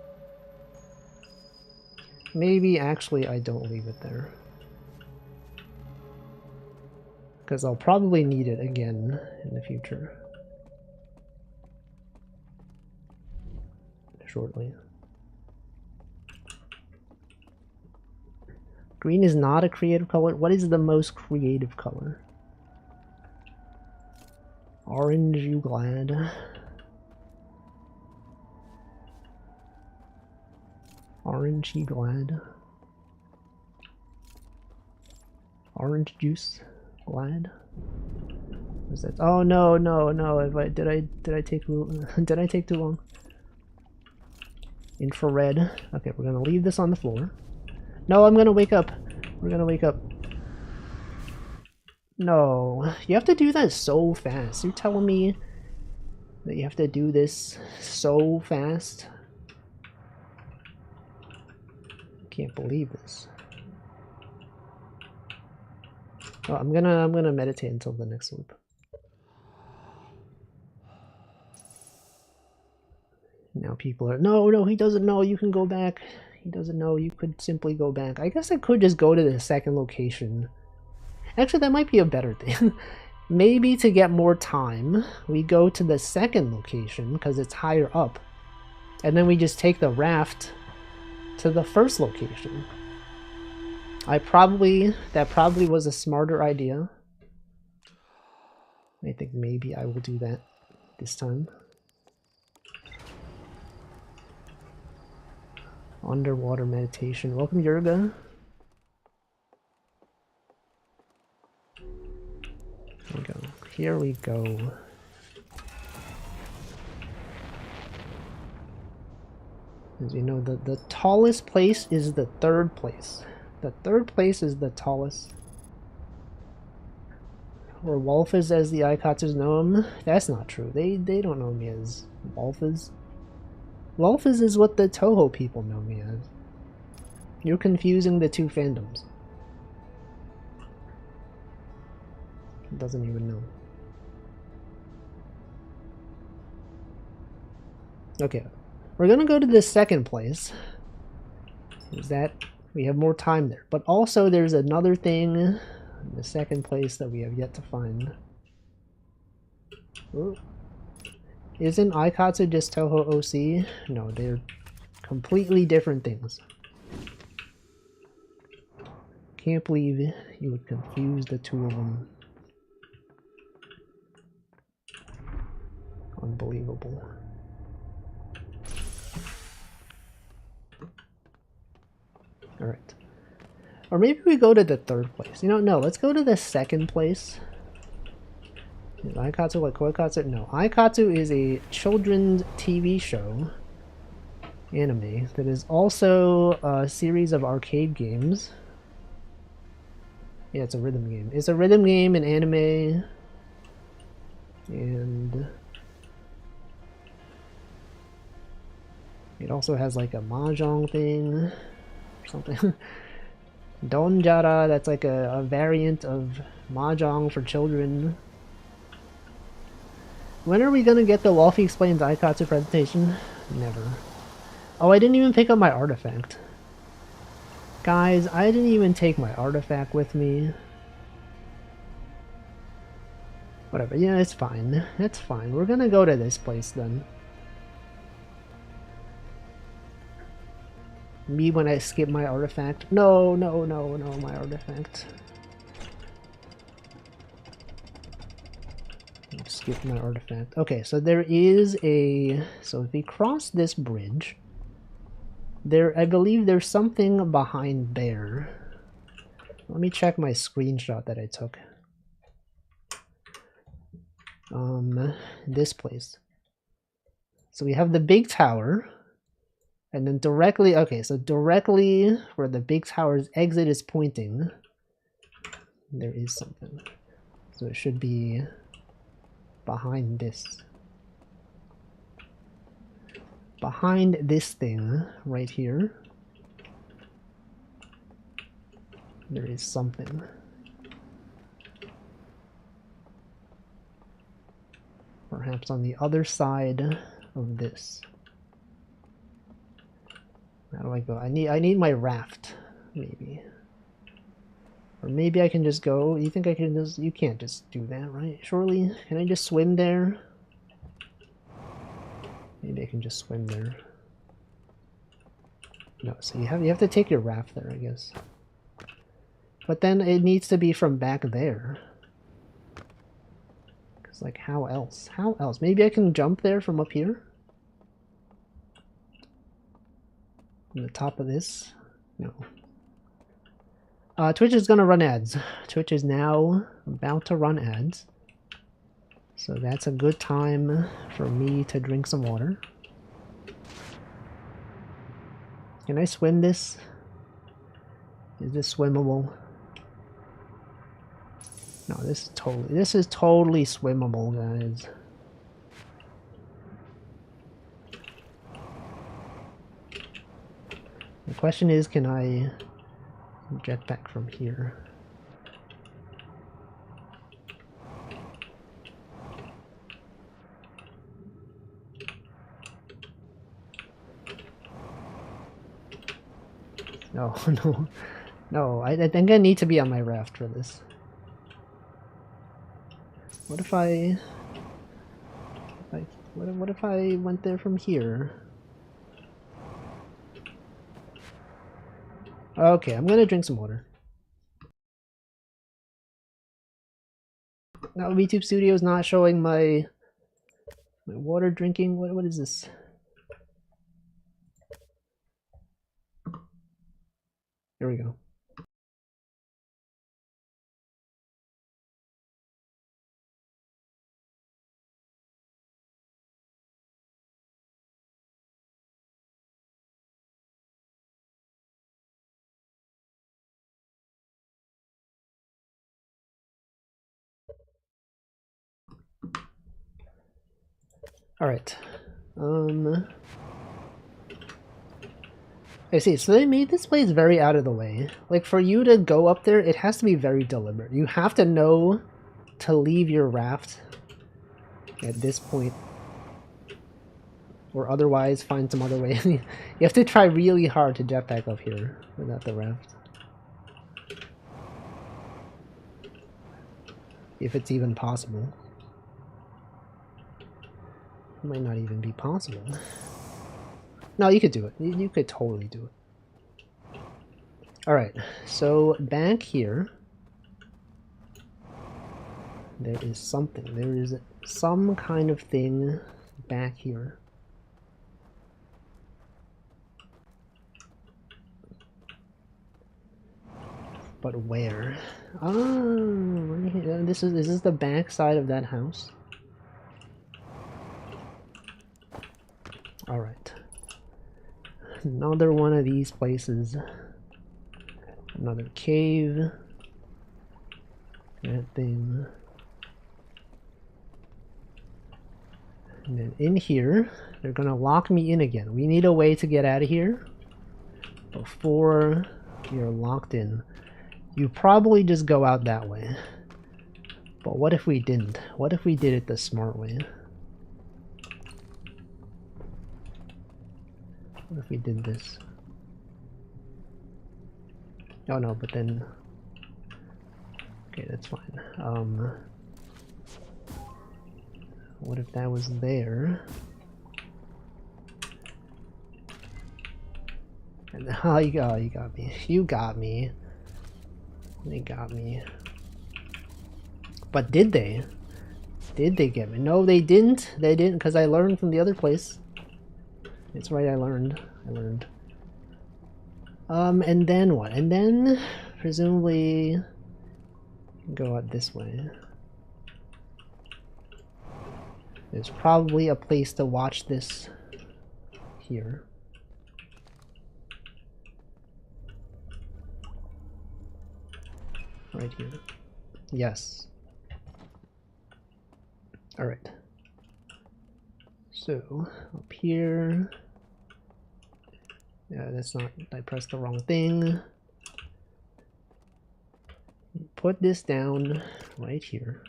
S1: Maybe actually I don't leave it there. Because I'll probably need it again in the future. Shortly. Green is not a creative color. What is the most creative color? Orange, you glad? Orange, you glad? Orange juice, glad? Was that? Oh no! Did I take too long? Infrared. Okay, we're gonna leave this on the floor. No, I'm gonna wake up. We're gonna wake up. No, you have to do that so fast. You're telling me that you have to do this so fast? Can't believe this. Oh, I'm gonna meditate until the next loop. Now people are, no, he doesn't know, you can go back. He doesn't know, you could simply go back. I guess I could just go to the second location. Actually, that might be a better thing. Maybe to get more time, we go to the second location because it's higher up. And then we just take the raft to the first location. That probably was a smarter idea. I think maybe I will do that this time. Underwater meditation. Welcome, Yurga. Here we go. Here we go. As you know, the tallest place is the third place. The third place is the tallest. Or Wolfes, as the Aikatsus know him. That's not true. They don't know me as Wolfes. Wolfes is what the Toho people know me as. You're confusing the two fandoms. Doesn't even know. Okay, we're gonna go to the second place. Is that we have more time there, but also there's another thing in the second place that we have yet to find. Ooh. Isn't Aikatsu just Toho OC? No, they're completely different things. Can't believe you would confuse the two of them. Unbelievable. Alright. Or maybe we go to the third place. You know, no, let's go to the second place. Is Aikatsu like Koikatsu? No. Aikatsu is a children's TV show, anime, that is also a series of arcade games. Yeah, it's a rhythm game. It's a rhythm game, an anime, and It also has like a mahjong thing or something. Donjara, that's like a variant of mahjong for children. When are we gonna get the Wolfie Explains Aikatsu presentation? Never. Oh, I didn't even pick up my artifact. Guys, I didn't even take my artifact with me. Whatever, yeah, it's fine. It's fine. We're gonna go to this place then. Me when I skip my artifact. No, no, no, no, my artifact. Skip my artifact. Okay, so there is a... So if we cross this bridge, there, I believe there's something behind there. Let me check my screenshot that I took. This place. So we have the big tower, and then directly, okay, so directly where the big tower's exit is pointing, there is something. So it should be behind this. Behind this thing right here, there is something. Perhaps on the other side of this. How do I go? I need my raft, maybe. Or maybe I can just go. You think I can just... You can't just do that, right? Surely? Can I just swim there? Maybe I can just swim there. No, so you have to take your raft there, I guess. But then it needs to be from back there. Because, like, how else? How else? Maybe I can jump there from up here? On the top of this? No. Twitch is gonna run ads. Twitch is now about to run ads. So that's a good time for me to drink some water. Can I swim this? Is this swimmable? No, this is totally swimmable, guys. The question is, can I jetpack from here? No, no, no, I think I need to be on my raft for this. What if what if I went there from here? Okay, I'm gonna drink some water. Now VTube Studio is not showing my water drinking. What is this? Here we go. All right. I see. So they made this place very out of the way. Like, for you to go up there, it has to be very deliberate. You have to know to leave your raft at this point, or otherwise find some other way. You have to try really hard to jetpack up here without the raft. If it's even possible. It might not even be possible. No, you could do it. You could totally do it. Alright, so back here, there is something. There is some kind of thing back here. But where? Oh, is this the back side of that house? Alright. Another one of these places. Another cave. That thing. And then in here, they're gonna lock me in again. We need a way to get out of here before you're locked in. You probably just go out that way. But what if we didn't? What if we did it the smart way? What if we did this? Oh no, but then... Okay, that's fine. What if that was there? And oh, you got me. You got me. They got me. But did they? Did they get me? No, they didn't. They didn't, because I learned from the other place. That's right, I learned. And then what? And then, presumably, go out this way. There's probably a place to watch this here. Right here. Yes. Alright. So, up here... Yeah, that's not... I pressed the wrong thing. Put this down right here.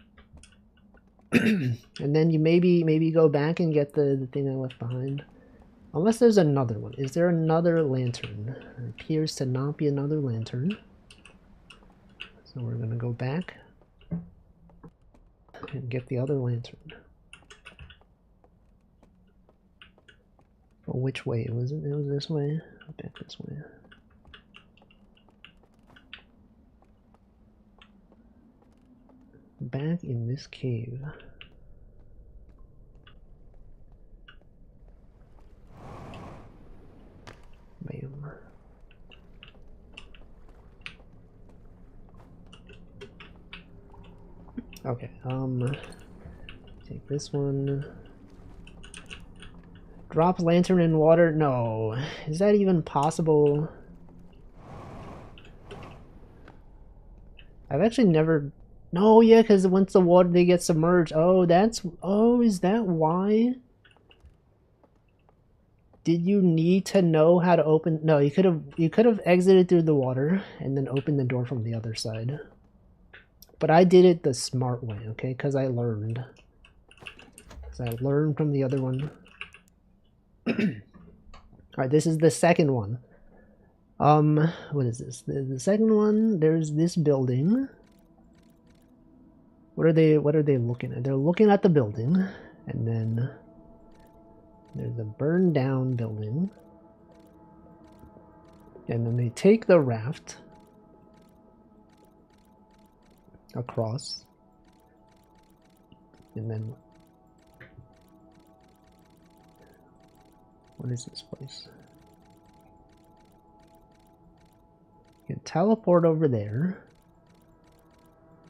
S1: And then you maybe go back and get the thing I left behind. Unless there's another one. Is there another lantern? There appears to not be another lantern. So we're gonna go back and get the other lantern. But which way was it? It was this way? Back this way. Back in this cave. Bam. Okay, take this one. Drop lantern in water? No. Is that even possible? I've actually never... No, yeah, because once the water, they get submerged. Oh, that's... Oh, is that why? Did you need to know how to open... No, you could have exited through the water and then opened the door from the other side. But I did it the smart way, okay? Because I learned. Because I learned from the other one. Alright, this is the second one. What is this? The second one, there's this building. What are they looking at? They're looking at the building, and then there's a burned down building. And then they take the raft across. And then what is this place? You can teleport over there.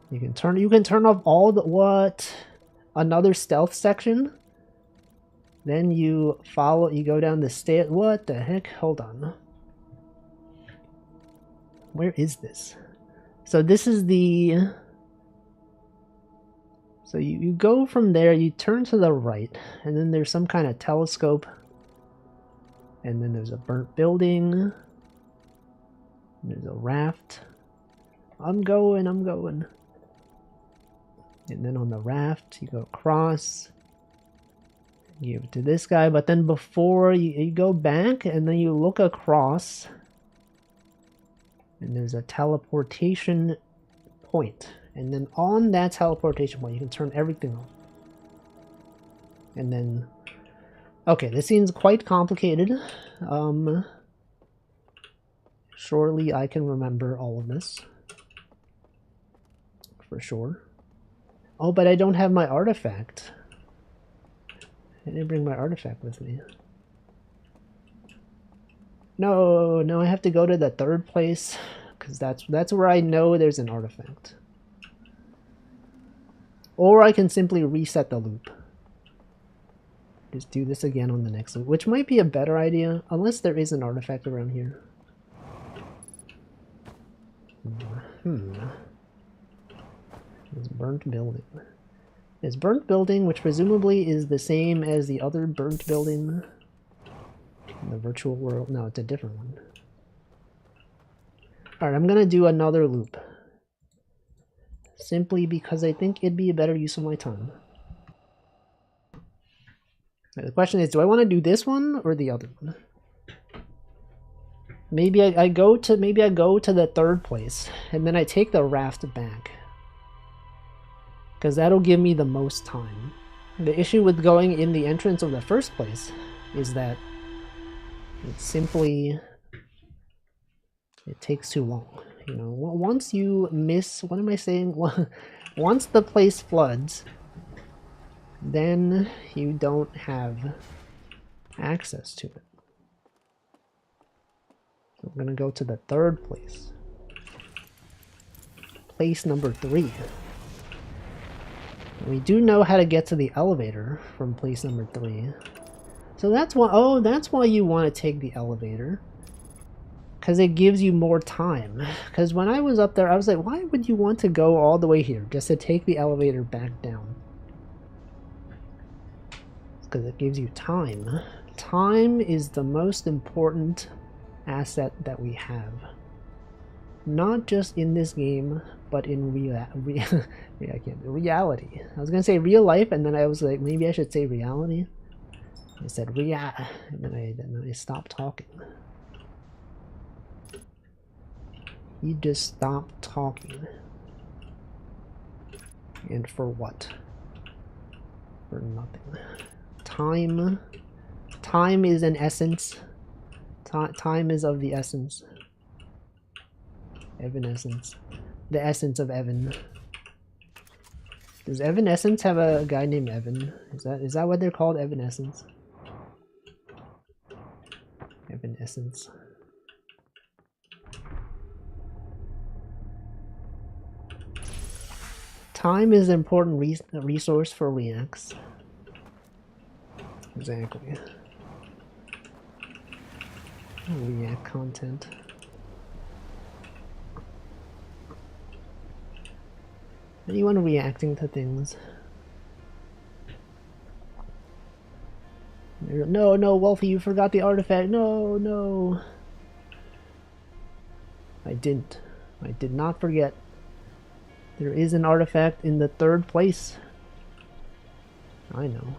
S1: You can turn off all the what? Another stealth section? Then you go down the stairs. What the heck? Hold on. Where is this? So this is the... So you go from there, you turn to the right, and then there's some kind of telescope. And then there's a burnt building. There's a raft. I'm going. And then on the raft, you go across. You give it to this guy, but then before you go back, and then you look across. And there's a teleportation point. And then on that teleportation point, you can turn everything off. And then... Okay, this seems quite complicated. Surely I can remember all of this. For sure. Oh, but I don't have my artifact. I didn't bring my artifact with me. No, I have to go to the third place, because that's where I know there's an artifact. Or I can simply reset the loop. Just do this again on the next loop, which might be a better idea, unless there is an artifact around here. This burnt building. Is burnt building, which presumably is the same as the other burnt building in the virtual world. No, it's a different one. Alright, I'm gonna do another loop. Simply because I think it'd be a better use of my time. The question is, do I want to do this one or the other one? Maybe I go to the third place and then I take the raft back, because that'll give me the most time. The issue with going in the entrance of the first place is that it takes too long. You know, once you miss, what am I saying? Once the place floods, then you don't have access to it. So we're gonna go to the third place. Place number 3. We do know how to get to the elevator from place number 3. So that's why, oh, that's why you want to take the elevator. Because it gives you more time. Because when I was up there, I was like, why would you want to go all the way here just to take the elevator back down? Because it gives you time. Time is the most important asset that we have. Not just in this game, but in reality. I was gonna say real life, and then I was like, maybe I should say reality. I said and then I stopped talking. You just stopped talking. And for what? For nothing. Time is an essence. Time is of the essence. Evanescence. The essence of Evan. Does Evanescence have a guy named Evan? Is that what they're called? Evanescence? Evanescence. Time is an important resource for Reacts. Exactly. React content. Anyone reacting to things? No, Wolfie, you forgot the artifact. No. I didn't. I did not forget. There is an artifact in the third place. I know.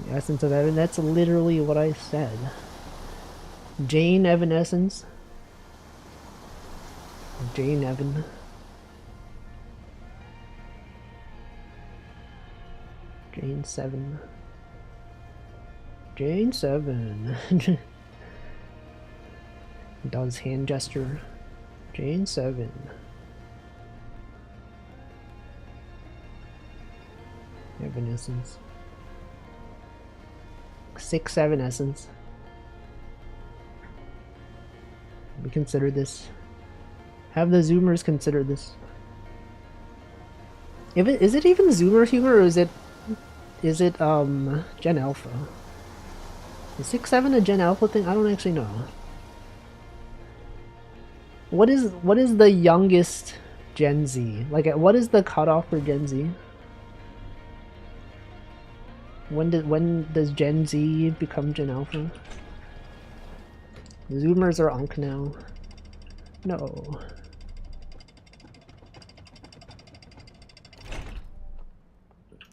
S1: The essence of Evan, that's literally what I said. Jane Evanescence. Jane Evan. Jane 7. Jane 7. Does hand gesture. Jane 7. Evanescence. 6 Evanescence. We consider this. Have the Zoomers consider this. Is it even Zoomer humor, or is it Gen Alpha? Is 6-7 a Gen Alpha thing? I don't actually know. What is the youngest Gen Z? Like, what is the cutoff for Gen Z? When does Gen Z become Gen Alpha? Zoomers are Unk now. No.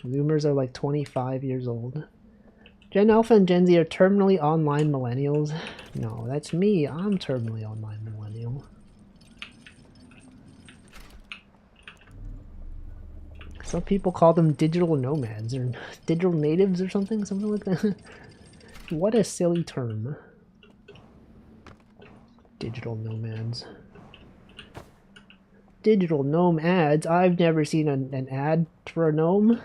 S1: Zoomers are like 25 years old. Gen Alpha and Gen Z are terminally online millennials. No, that's me. I'm terminally online millennial. Some people call them digital nomads or digital natives or something like that. What a silly term. Digital nomads. Digital gnome ads? I've never seen an ad for a gnome.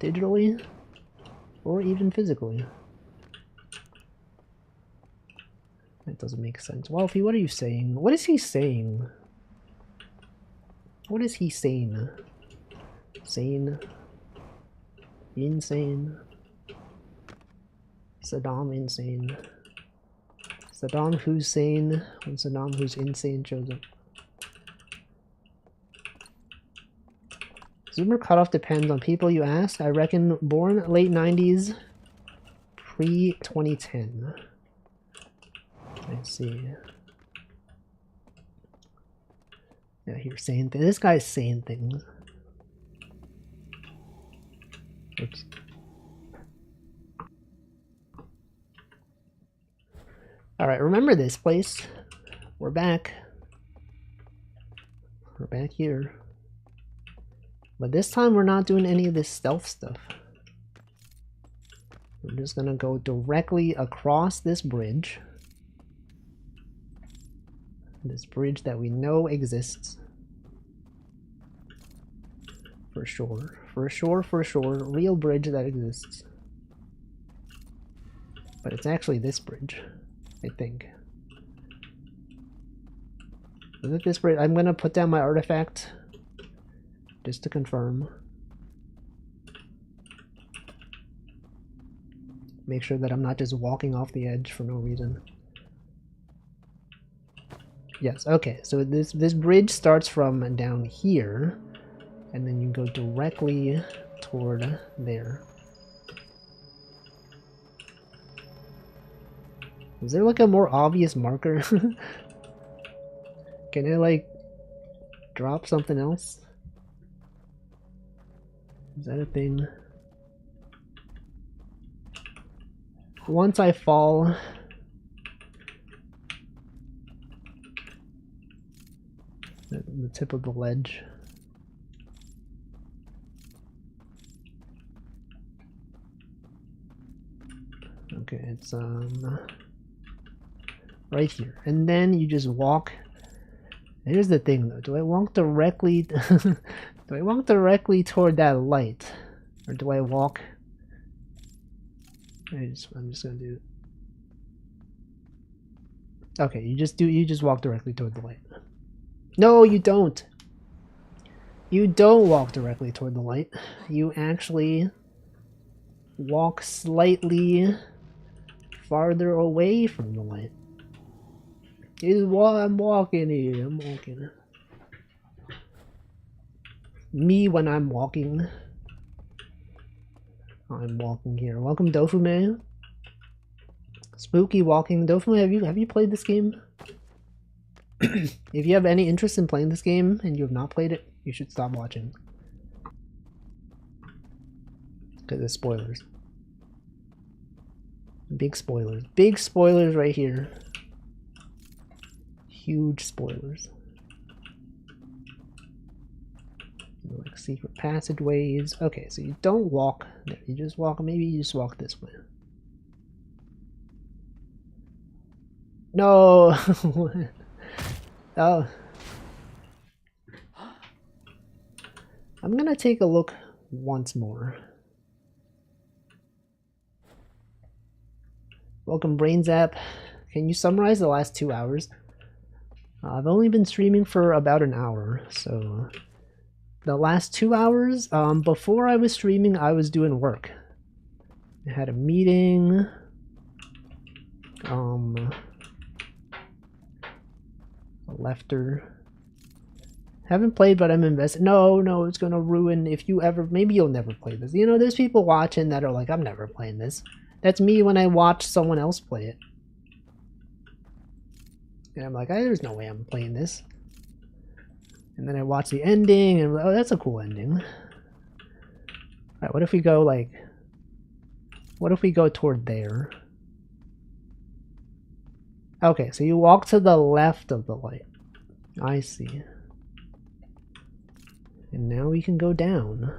S1: Digitally. Or even physically. That doesn't make sense. Wolfie, what are you saying? What is he saying? What is he saying? Sane? Insane? Saddam insane? Saddam Hussein when Saddam who's insane shows up. Zoomer cutoff depends on people you ask. I reckon born late 90s, pre-2010. Let's see. Yeah, he's saying things. This guy's saying things. Oops. Alright, remember this place. We're back. We're back here. But this time we're not doing any of this stealth stuff. We're just gonna go directly across this bridge. This bridge that we know exists. For sure. For sure, for sure. Real bridge that exists. But it's actually this bridge, I think. Is it this bridge? I'm gonna put down my artifact just to confirm. Make sure that I'm not just walking off the edge for no reason. Yes, okay, so this bridge starts from down here, and then you go directly toward there. Is there like a more obvious marker? Can I like drop something else? Is that a thing? Once I fall, the tip of the ledge. Okay, it's right here, and then you just walk. Here's the thing though, do I walk directly do I walk directly toward that light, or do I walk? I'm just gonna do it. Okay, you just walk directly toward the light. No, you don't. You don't walk directly toward the light. You actually walk slightly farther away from the light. Is what I'm walking here. I'm walking. Me when I'm walking. I'm walking here. Welcome, Dofume. Spooky walking. Dofume, have you played this game? If you have any interest in playing this game and you have not played it, you should stop watching. Because it's spoilers. Big spoilers. Big spoilers right here. Huge spoilers. Like secret passageways. Okay, so you don't walk there. You just walk, maybe you just walk this way. No! Oh. I'm gonna take a look once more. Welcome, BrainZap. Can you summarize the last 2 hours? I've only been streaming for about an hour, so the last 2 hours, before I was streaming, I was doing work. I had a meeting, a lefter. Haven't played, but I'm invested. No, it's gonna ruin if you ever, maybe you'll never play this. You know, there's people watching that are like, I'm never playing this. That's me when I watch someone else play it. And I'm like, there's no way I'm playing this. And then I watch the ending, and oh, that's a cool ending. Alright, what if we go like... What if we go toward there? Okay, so you walk to the left of the light. I see. And now we can go down.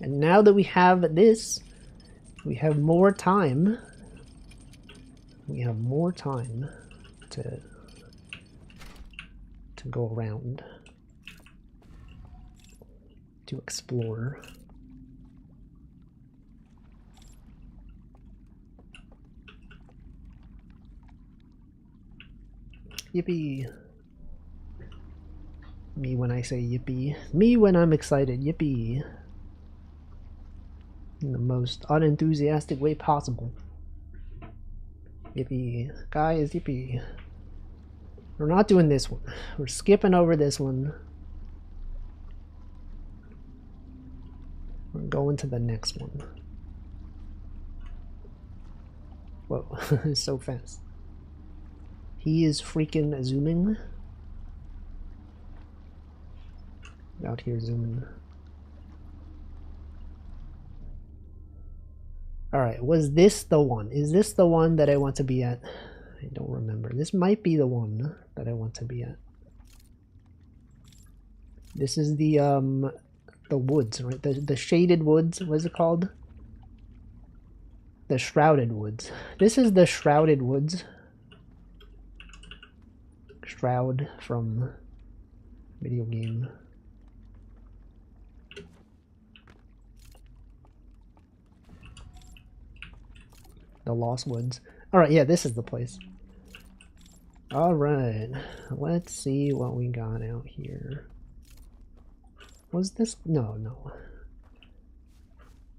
S1: And now that we have this, we have more time. We have more time to go around, to explore. Yippee! Me when I say yippee. Me when I'm excited. Yippee! In the most unenthusiastic way possible. Yippee. Guys, yippee. We're not doing this one. We're skipping over this one. We're going to the next one. Whoa, so fast. He is freaking zooming. Out here zooming. Alright, was this the one? Is this the one that I want to be at? I don't remember. This might be the one that I want to be at. This is the woods, right? The shaded woods, what is it called? The Shrouded Woods. This is the Shrouded Woods. Shroud from video game. The Lost Woods. Alright, yeah, this is the place. Alright, let's see what we got out here. Was this? No, no.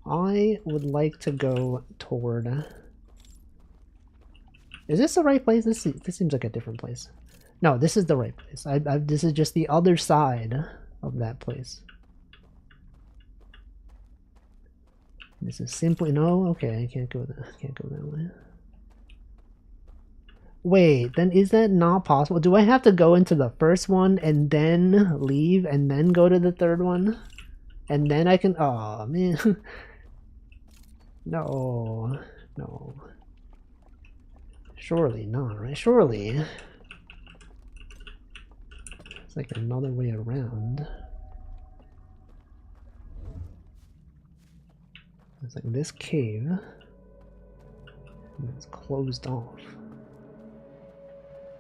S1: I would like to go toward... Is this the right place? This seems like a different place. No, this is the right place. This is just the other side of that place. This is simply... No? Okay, I can't go that way. Wait, then is that not possible? Do I have to go into the first one and then leave and then go to the third one? And then I can... Oh, man. No. No. Surely not, right? Surely. It's like another way around. It's like this cave. It's closed off.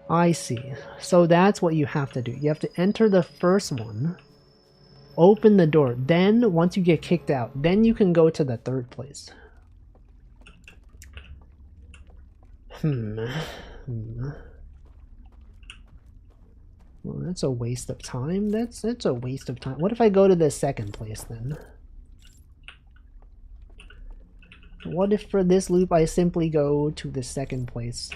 S1: I see. So that's what you have to do. You have to enter the first one, open the door, then once you get kicked out, then you can go to the third place. Well, that's a waste of time. That's a waste of time. What if I go to the second place then? What if for this loop I simply go to the second place?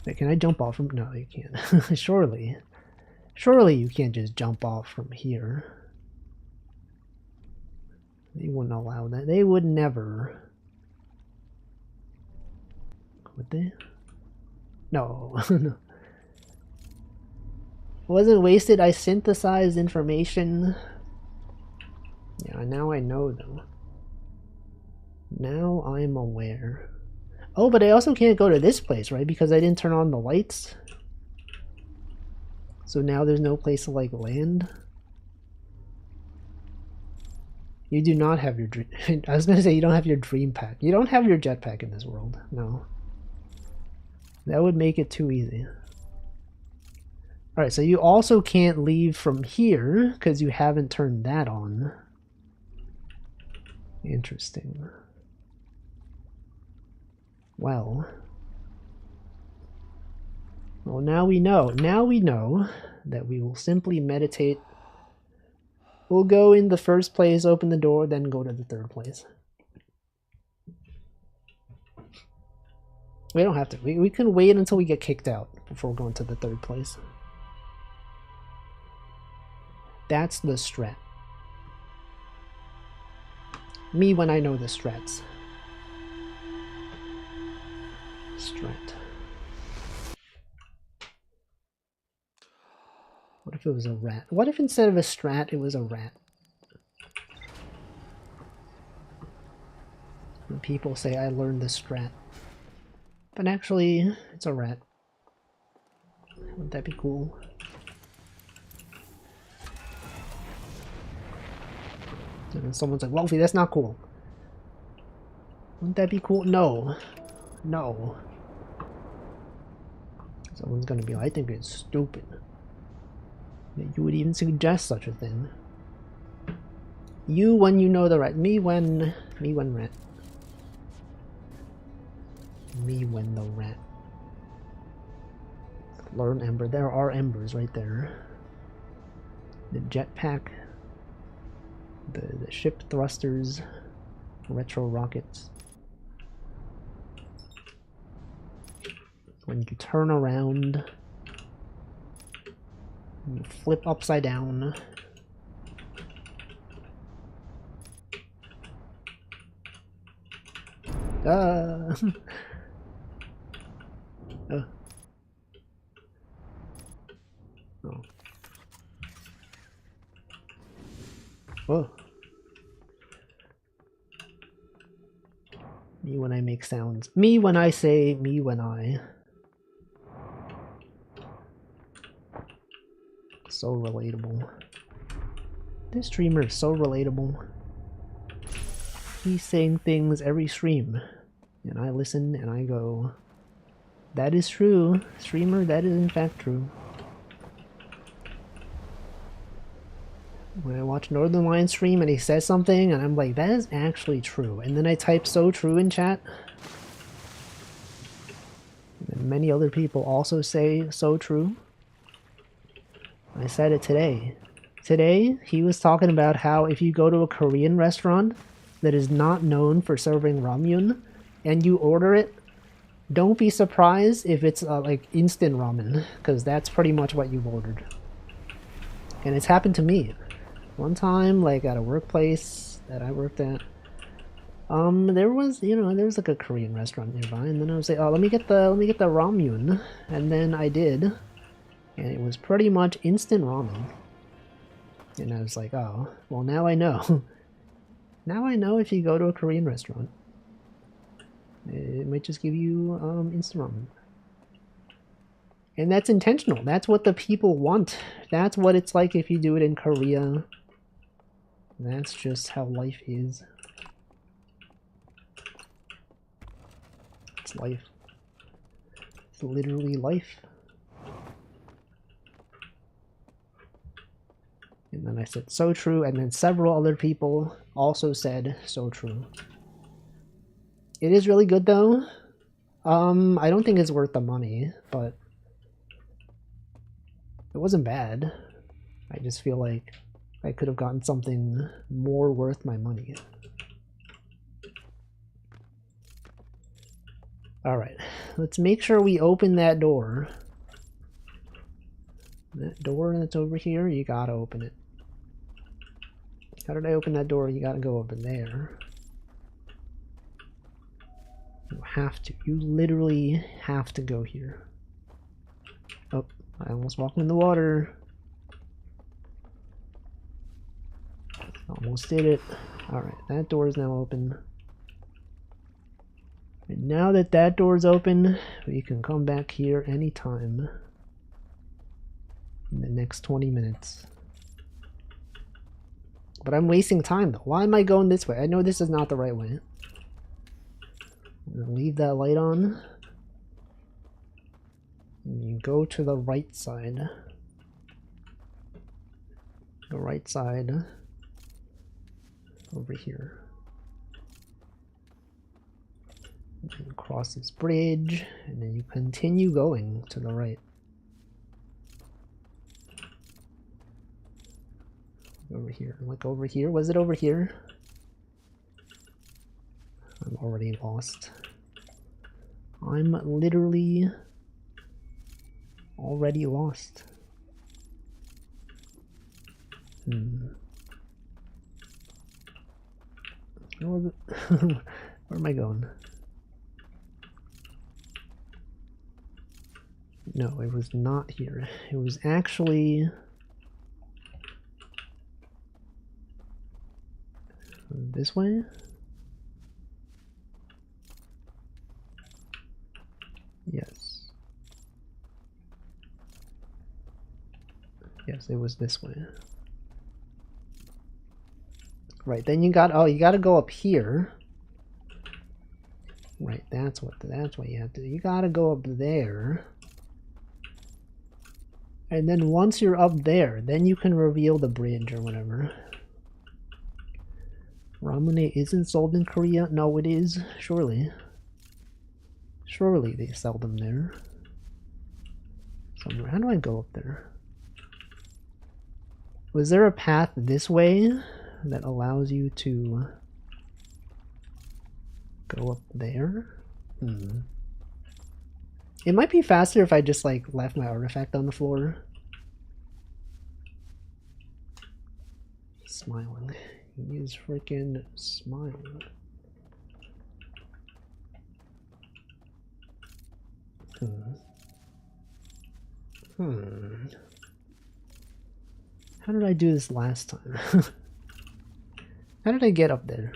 S1: Wait, can I jump off from... No, you can't. Surely. Surely you can't just jump off from here. They wouldn't allow that. They would never. Would they? No. No. Wasn't wasted. I synthesized information. Yeah, now I know though. Now I'm aware. Oh, but I also can't go to this place, right? Because I didn't turn on the lights. So now there's no place to like land. You do not have your dream... I was gonna say you don't have your dream pack. You don't have your jetpack in this world. No. That would make it too easy. Alright, so you also can't leave from here because you haven't turned that on. Interesting. Well, now we know. Now we know that we will simply meditate. We'll go in the first place, open the door, then go to the third place. We don't have to. We can wait until we get kicked out before going to the third place. That's the strat. Me when I know the strats. Strat. What if it was a rat? What if instead of a strat, it was a rat? When people say I learned the strat. But actually, it's a rat. Wouldn't that be cool? And then someone's like, Wolfie, that's not cool. Wouldn't that be cool? No. No. Someone's gonna be like, I think it's stupid that you would even suggest such a thing. You when you know the right. Me when rat. Me when the rat. Learn Ember. There are embers right there. The jetpack. The ship thrusters. Retro rockets. When you turn around, You flip upside down. Oh. Oh. Whoa. Me when I make sounds. Me when I say me when I. So relatable. This streamer is so relatable. He's saying things every stream. And I listen and I go, that is true. Streamer, that is in fact true. When I watch Northern Lion stream and he says something and I'm like, that is actually true. And then I type so true in chat. And many other people also say so true. I said it today. Today, he was talking about how if you go to a Korean restaurant that is not known for serving ramyun and you order it, don't be surprised if it's like instant ramen, because that's pretty much what you've ordered. And it's happened to me. One time, like at a workplace that I worked at, there was, you know, there was like a Korean restaurant nearby, and then I was like, oh, let me get the ramyun, and then I did, and it was pretty much instant ramen. And I was like, oh, well, now I know. Now I know if you go to a Korean restaurant, it might just give you instant ramen. And that's intentional. That's what the people want. That's what it's like if you do it in Korea. That's just how life is. It's life. It's literally life. And then I said so true, and then several other people also said so true. It is really good though. I don't think it's worth the money, but it wasn't bad. I just feel like I could have gotten something more worth my money. Alright, let's make sure we open that door. That door that's over here, you gotta open it. How did I open that door? You gotta go over there. You have to. You literally have to go here. Oh, I almost walked in the water. Almost did it. Alright, that door is now open. And now that that door is open, we can come back here anytime in the next 20 minutes. But I'm wasting time though. Why am I going this way? I know this is not the right way. I'm gonna leave that light on. And you go to the right side. The right side. Over here. And cross this bridge, and then you continue going to the right. Over here. Like over here? Was it over here? I'm already lost. I'm literally already lost. Where am I going? No, it was not here. It was actually this way? Yes. Yes, it was this way. Right, then you gotta go up here. Right, that's what you have to do. You gotta go up there. And then once you're up there, then you can reveal the bridge or whatever. Ramune isn't sold in Korea? No, it is. Surely. Surely they sell them there. Somewhere. How do I go up there? Was there a path this way that allows you to go up there? It might be faster if I just like left my artifact on the floor. Smiling. He is freaking smiling. How did I do this last time? How did I get up there?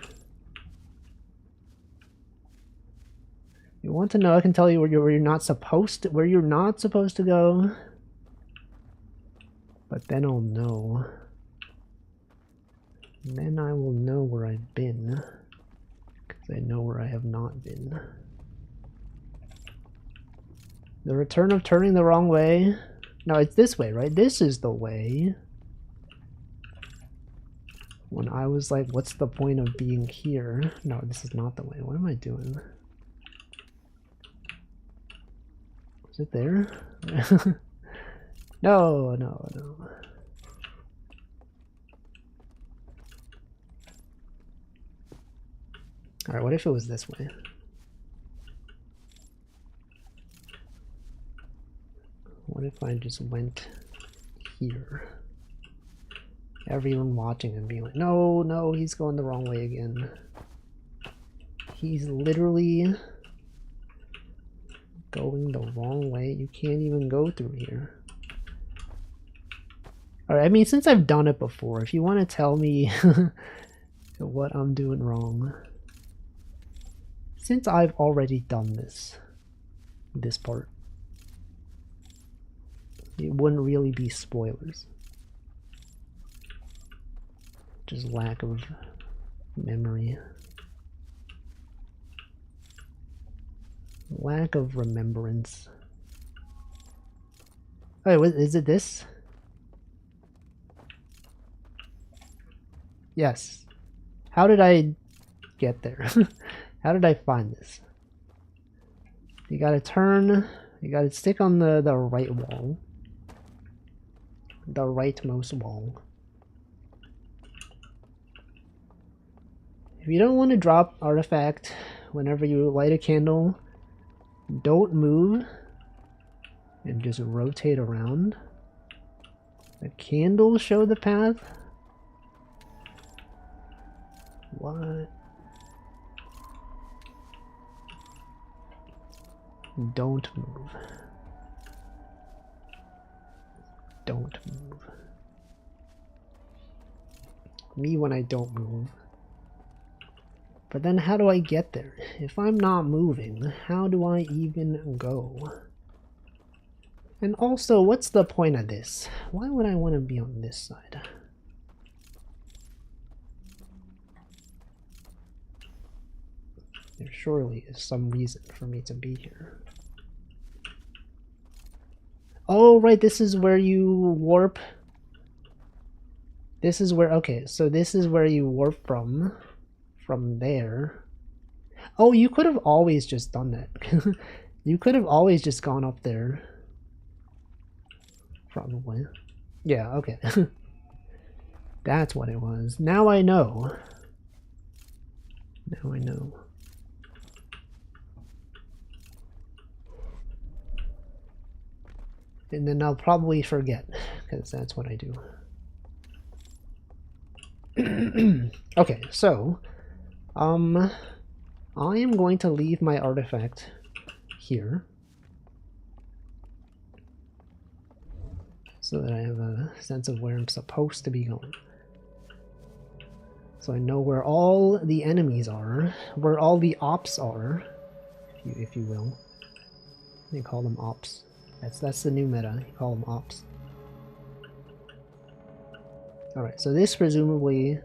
S1: You want to know? I can tell you where you're not supposed to go. But then I'll know. And then I will know where I've been. Because I know where I have not been. The return of turning the wrong way. No, it's this way, right? This is the way. When I was like, what's the point of being here? No, this is not the way. What am I doing? Is it there? No. Alright, what if it was this way? What if I just went here? Everyone watching and being like, no, he's going the wrong way again. He's literally going the wrong way. You can't even go through here. Alright, I mean, since I've done it before, if you want to tell me what I'm doing wrong. Since I've already done this part, it wouldn't really be spoilers. Just lack of memory. Lack of remembrance. Oh, wait, is it this? Yes. How did I get there? How did I find this? You gotta turn, you gotta stick on the right wall. The rightmost wall. If you don't want to drop artifact whenever you light a candle, don't move and just rotate around. The candles show the path? What? Don't move. Don't move. Me when I don't move. But then how do I get there? If I'm not moving, how do I even go? And also, what's the point of this? Why would I want to be on this side? There surely is some reason for me to be here. Oh, right, this is where you warp. This is where, okay, so this is where you warp from there. Oh, you could have always just done that. You could have always just gone up there. Probably. Yeah, okay. That's what it was. Now I know. Now I know. And then I'll probably forget, because that's what I do. Okay, so I am going to leave my artifact here so that I have a sense of where I'm supposed to be going. So I know where all the enemies are, where all the ops are, if you will. They call them ops. That's the new meta. You call them ops. Alright, so this presumably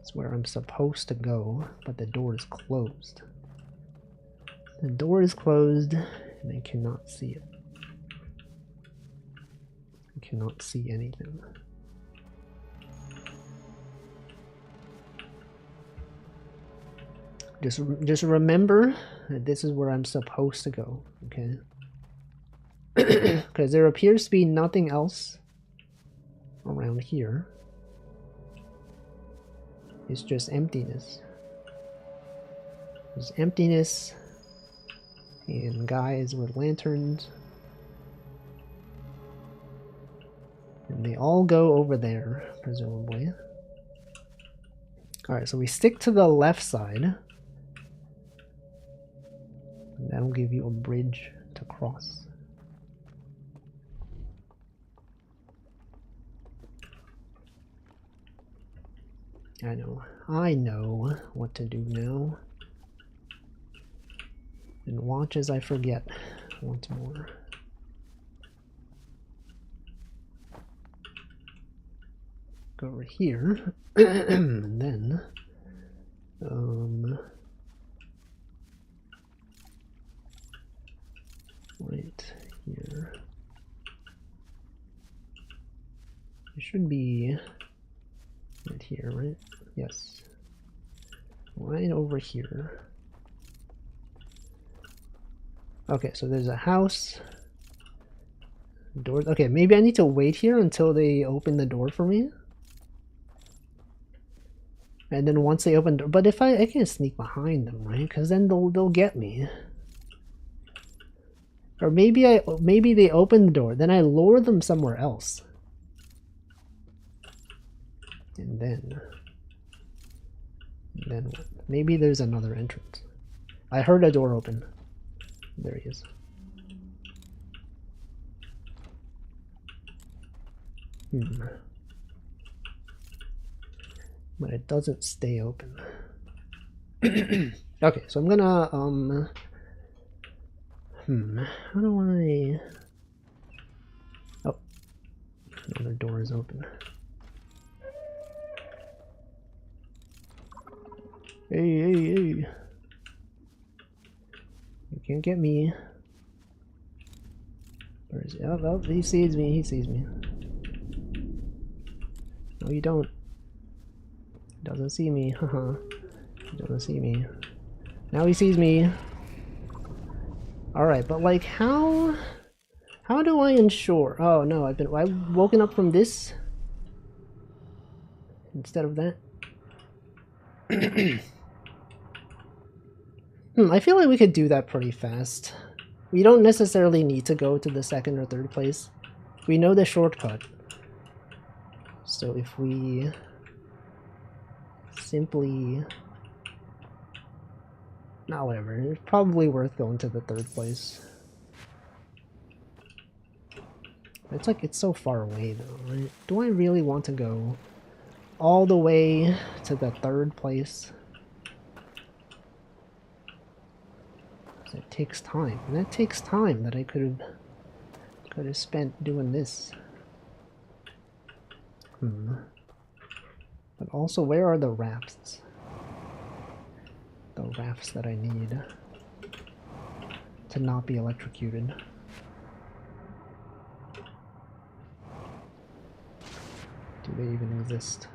S1: is where I'm supposed to go, but the door is closed. The door is closed, and I cannot see it. I cannot see anything. Just remember that this is where I'm supposed to go, okay? Because there appears to be nothing else around here. It's just emptiness. There's emptiness and guys with lanterns. And they all go over there, presumably. Alright, so we stick to the left side. And that'll give you a bridge to cross. I know what to do now. And watch as I forget once more. Go over here, and then, right here. It should be right here, right? Yes. Right over here. Okay, so there's a house. Doors. Okay, maybe I need to wait here until they open the door for me. And then once they open, but if I can't sneak behind them, right? Because then they'll get me. Or maybe they open the door, then I lure them somewhere else. And then what? Maybe there's another entrance. I heard a door open. There he is. But it doesn't stay open. Okay, so I'm gonna how do I... Oh, another door is open. Hey, you can't get me. Where is he? Oh, he sees me, No, you don't. Doesn't see me, haha. He doesn't see me. Now he sees me. Alright, but like how do I ensure? Oh no, I've woken up from this instead of that. I feel like we could do that pretty fast. We don't necessarily need to go to the second or third place. We know the shortcut. So if we simply... Nah, whatever. It's probably worth going to the third place. It's like, it's so far away though, right? Do I really want to go all the way to the third place? It takes time, and that takes time that I could have spent doing this. But also, where are the rafts? The rafts that I need to not be electrocuted. Do they even exist?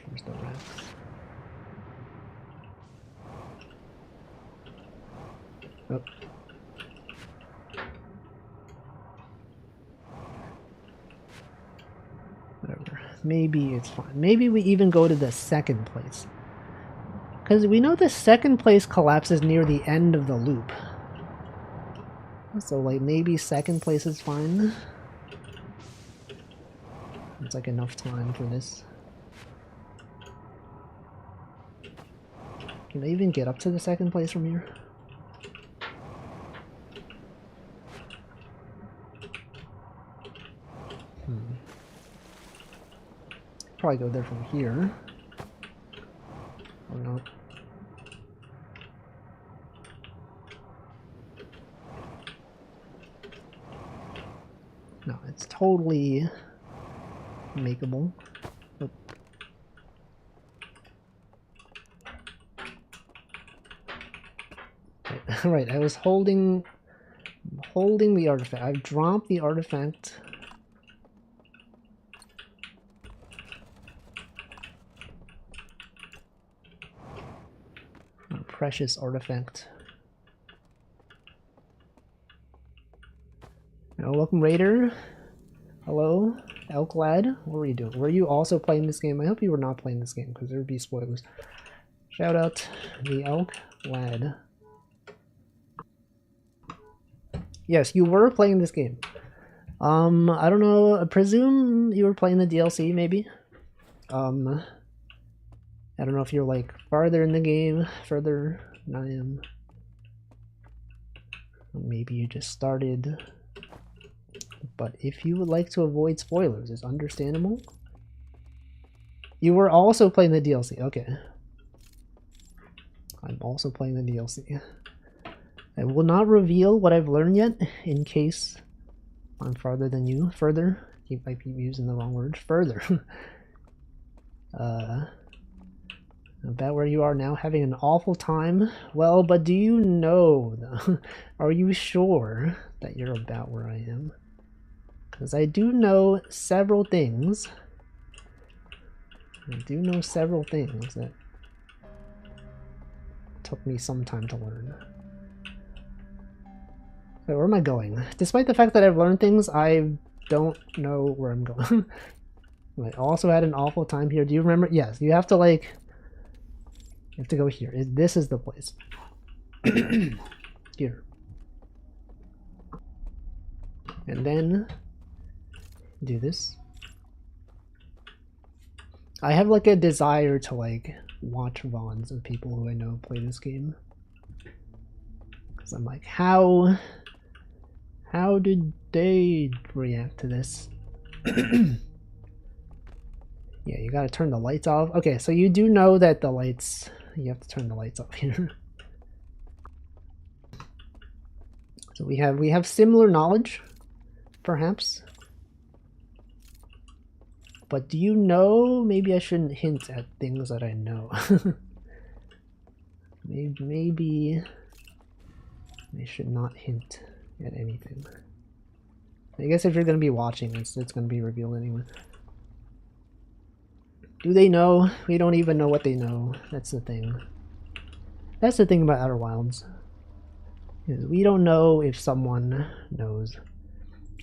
S1: Where's the rafts? Oh. Whatever. Maybe it's fine. Maybe we even go to the second place. Because we know the second place collapses near the end of the loop. So, like, maybe second place is fine. It's like enough time for this. Can I even get up to the second place from here? Probably go there from here. Or not. No, it's totally makeable. Oh. Right, I was holding the artifact. I've dropped the artifact. Precious artifact. Oh, welcome Raider. Hello, Elk Lad. What were you doing? Were you also playing this game? I hope you were not playing this game because there would be spoilers. Shout out the Elk Lad. Yes, you were playing this game. I don't know. I presume you were playing the DLC, maybe. I don't know if you're like farther in the game, further than I am. Maybe you just started. But if you would like to avoid spoilers, it's understandable. You were also playing the DLC. Okay. I'm also playing the DLC. I will not reveal what I've learned yet, in case I'm farther than you. Further. I might be using the wrong word. Further. About where you are now, having an awful time. Well, but do you know, are you sure that you're about where I am? Because I do know several things. I do know several things that took me some time to learn. Wait, where am I going? Despite the fact that I've learned things, I don't know where I'm going. I also had an awful time here. Do you remember? Yes, you have to like... You have to go here. This is the place. Here. And then... do this. I have like a desire to like watch VODs of people who I know play this game. Because I'm like, how did they react to this? Yeah, you gotta turn the lights off. Okay, so you do know that the lights, you have to turn the lights off here. So we have similar knowledge, perhaps. But do you know? Maybe I shouldn't hint at things that I know. maybe I should not hint at anything. I guess if you're gonna be watching, it's gonna be revealed anyway. Do they know? We don't even know what they know. That's the thing. That's the thing about Outer Wilds. We don't know if someone knows.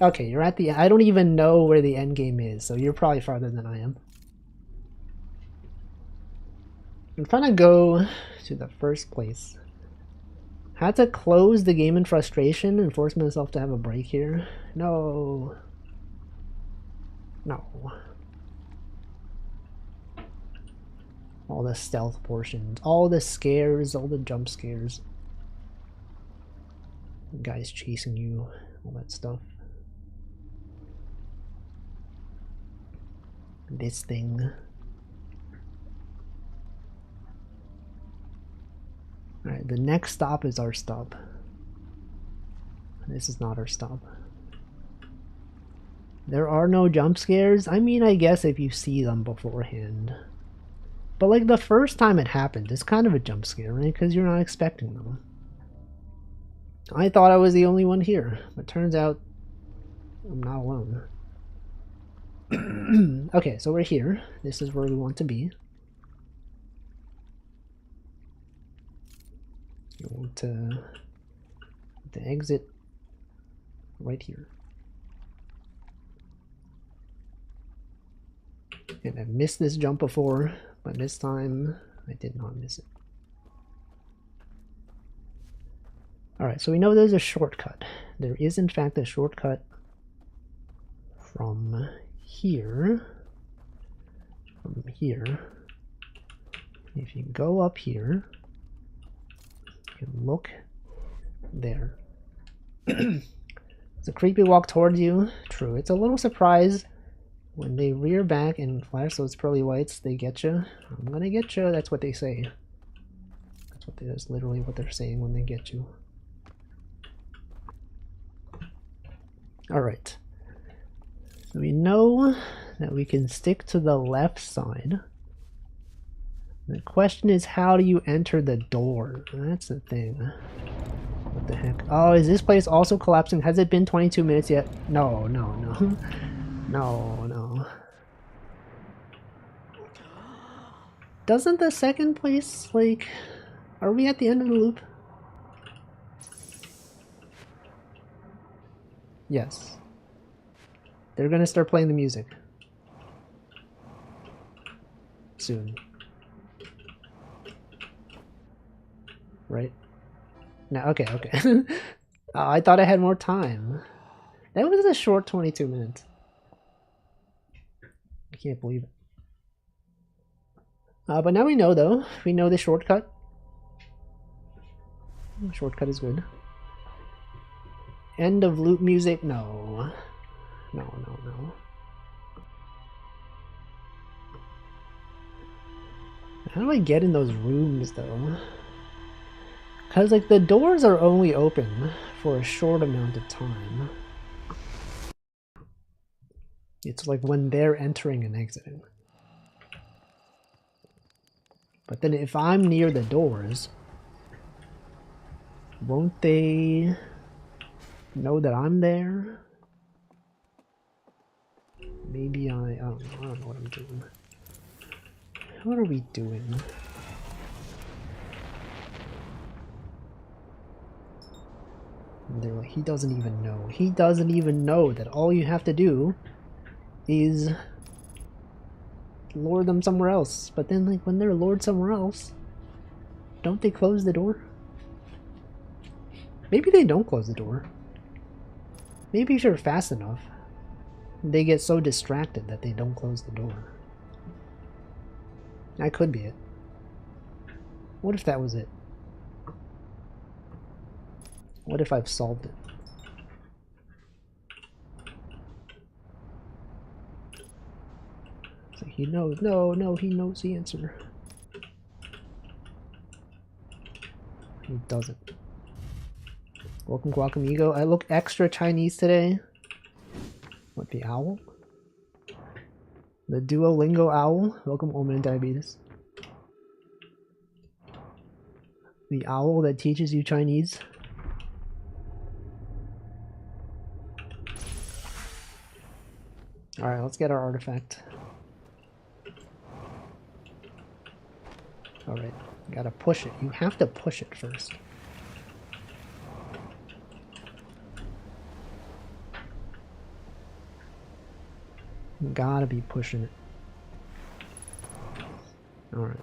S1: Okay, you're at the... I don't even know where the end game is, so you're probably farther than I am. I'm trying to go to the first place. Had to close the game in frustration and force myself to have a break here. No. No. All the stealth portions, all the scares, all the jump scares. The guys chasing you, all that stuff. This thing. Alright, the next stop is our stop. This is not our stop. There are no jump scares. I mean, I guess if you see them beforehand. But like the first time it happened, it's kind of a jump scare, right? Because you're not expecting them. I thought I was the only one here, but turns out I'm not alone. Okay, so we're here. This is where we want to be. You want to exit right here. And I've missed this jump before, but this time I did not miss it. Alright, so we know there's a shortcut. There is in fact a shortcut from here. From here. If you go up here, you can look there. It's a creepy walk towards you. True, it's a little surprise when they rear back and flash those pearly whites. They get you. I'm gonna get you. That's what they say. That's literally what they're saying when they get you. Alright. So we know that we can stick to the left side. The question is, how do you enter the door? That's the thing. What the heck? Oh, is this place also collapsing? Has it been 22 minutes yet? No, no, no. No, no. Doesn't the second place, like... Are we at the end of the loop? Yes. They're gonna start playing the music. Soon. Right? No, okay, okay. I thought I had more time. That was a short 22 minutes. I can't believe it. But now we know, though. We know the shortcut. The shortcut is good. End of loop music? No. No. How do I get in those rooms, though? Because, like, the doors are only open for a short amount of time. It's like when they're entering and exiting. But then if I'm near the doors, won't they know that I'm there? Maybe I don't know what I'm doing. What are we doing? And they're like, he doesn't even know. He doesn't even know that all you have to do is lure them somewhere else. But then, like, when they're lured somewhere else, don't they close the door? Maybe they don't close the door. Maybe if you're fast enough, they get so distracted that they don't close the door. That could be it. What if that was it? What if I've solved it? So he knows. No, he knows the answer. He doesn't. Welcome, Guacamigo. I look extra Chinese today. What, the owl? The Duolingo owl? Welcome, Omen and Diabetes. The owl that teaches you Chinese. Alright, let's get our artifact. Alright, gotta push it. You have to push it first. You gotta be pushing it. Alright.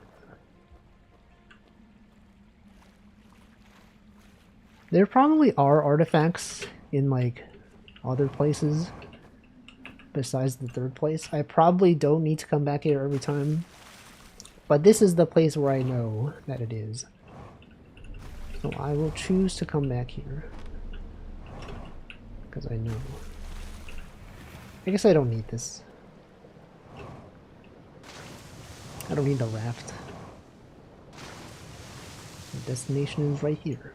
S1: There probably are artifacts in, like, other places besides the third place. I probably don't need to come back here every time, but this is the place where I know that it is. So I will choose to come back here because I know. I guess I don't need this. I don't need the raft. The destination is right here.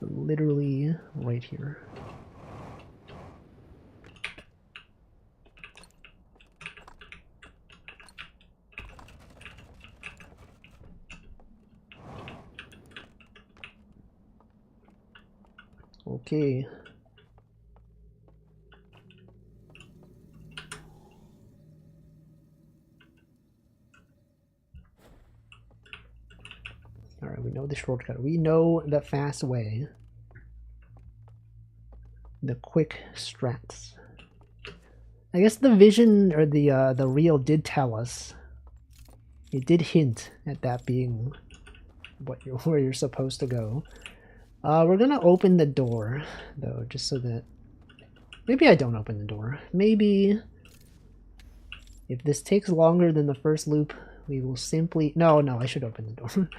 S1: Literally right here. Okay. Alright, we know the shortcut. We know the fast way. The quick strats. I guess the vision or the reel did tell us. It did hint at that being where you're supposed to go. We're gonna open the door though, just so that maybe I don't open the door. Maybe if this takes longer than the first loop, we will simply no, I should open the door.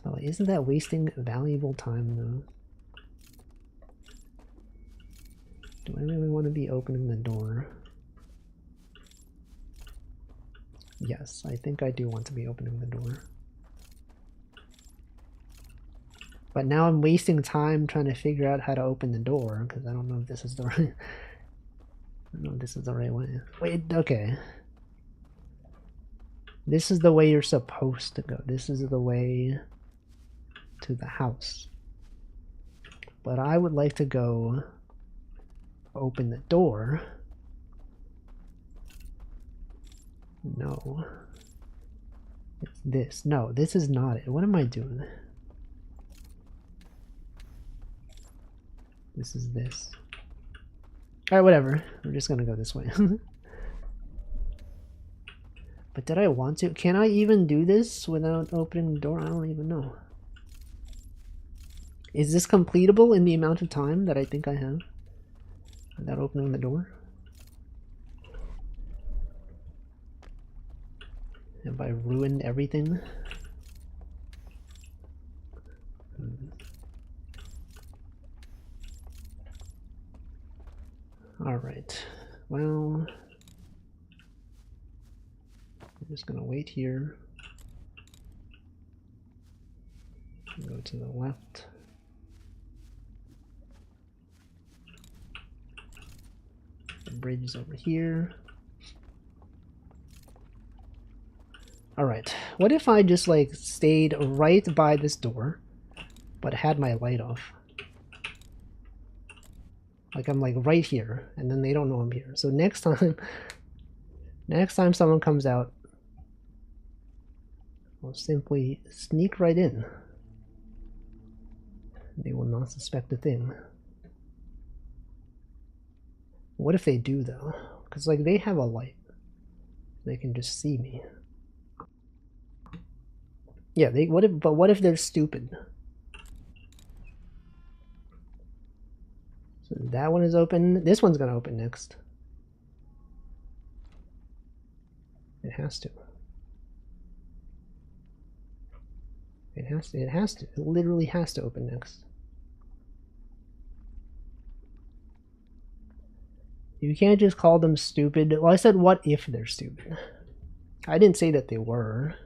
S1: So isn't that wasting valuable time though? Do I really want to be opening the door? Yes, I think I do want to be opening the door. But now I'm wasting time trying to figure out how to open the door because I don't know if this is the right. I don't know if this is the right way. Wait, okay. This is the way you're supposed to go. This is the way to the house. But I would like to go open the door. No. It's this. No, this is not it. What am I doing? This is this. Alright, whatever. We're just gonna go this way. But did I want to? Can I even do this without opening the door? I don't even know. Is this completable in the amount of time that I think I have without opening the door? Have I ruined everything? Alright, well, I'm just gonna wait here. Go to the left. The bridge is over here. Alright, what if I just like stayed right by this door, but had my light off? Like I'm like right here, and then they don't know I'm here. So next time someone comes out, I'll simply sneak right in. They will not suspect a thing. What if they do though? Because like they have a light. They can just see me. Yeah, but what if they're stupid? So that one is open. This one's gonna open next. It has to. It has to. It has to. It literally has to open next. You can't just call them stupid. Well, I said what if they're stupid. I didn't say that they were.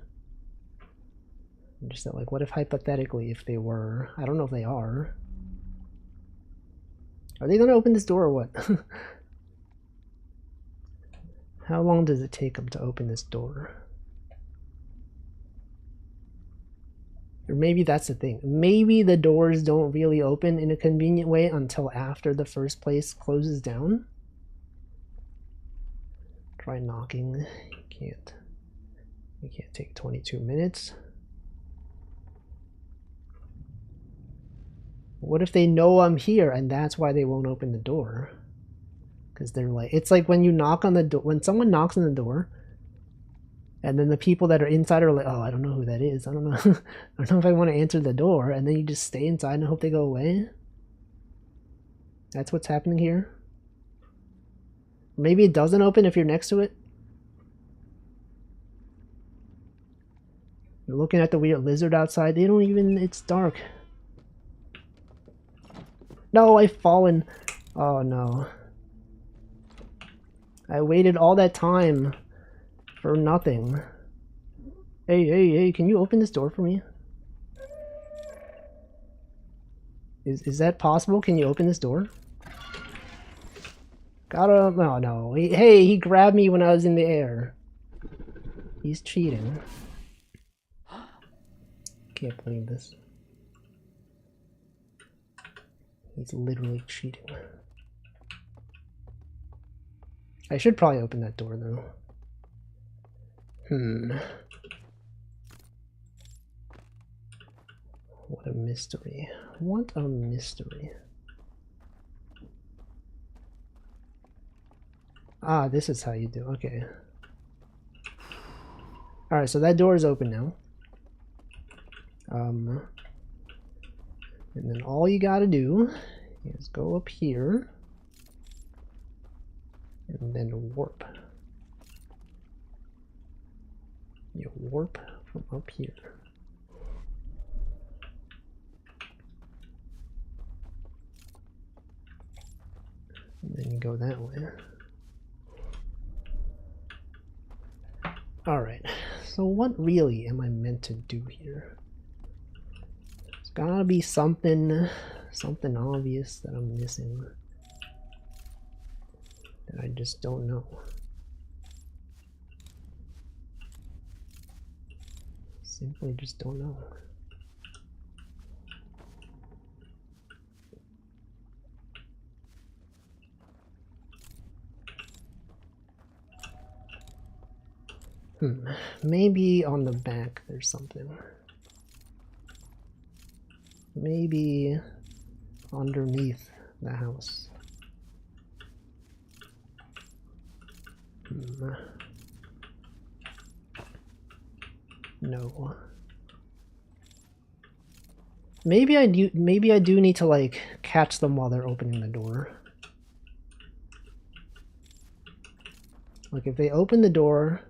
S1: I just said like what if hypothetically if they were. I don't know if they are. Are they gonna open this door or what? How long does it take them to open this door? Or maybe that's the thing. Maybe the doors don't really open in a convenient way until after the first place closes down. Try knocking. You can't. You can't take 22 minutes. What if they know I'm here and that's why they won't open the door? Because they're like, it's like when you knock on the door, when someone knocks on the door, and then the people that are inside are like, oh, I don't know who that is. I don't know. I don't know if I want to answer the door. And then you just stay inside and hope they go away. That's what's happening here. Maybe it doesn't open if you're next to it. You're looking at the weird lizard outside. They don't even, it's dark. No, I've fallen. Oh no. I waited all that time for nothing. Hey, can you open this door for me? Is that possible? Can you open this door? Gotta, oh no. Hey, he grabbed me when I was in the air. He's cheating. Can't believe this. He's literally cheating. I should probably open that door though. What a mystery. What a mystery. Ah, this is how you do. Okay. Alright, so that door is open now. And then all you gotta do is go up here and then warp. You warp from up here. And then you go that way. Alright, so what really am I meant to do here? There's gotta be something obvious that I'm missing. That I just don't know. Simply just don't know. Maybe on the back there's something. Maybe underneath the house. No. Maybe I do need to like catch them while they're opening the door. Like if they open the door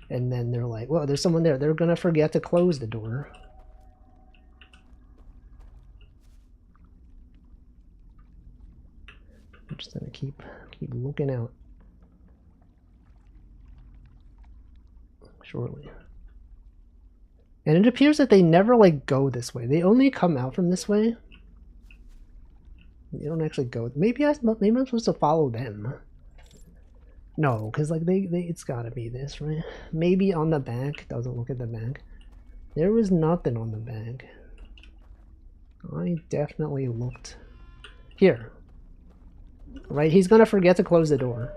S1: and then they're like, "Whoa, there's someone there." They're gonna forget to close the door. I'm just gonna keep looking out. Surely. And it appears that they never like go this way. They only come out from this way. They don't actually go. Maybe I'm supposed to follow them. No, because like it's gotta be this, right? Maybe on the back. Doesn't look at the back. There was nothing on the back. I definitely looked. Here. Right, he's gonna forget to close the door.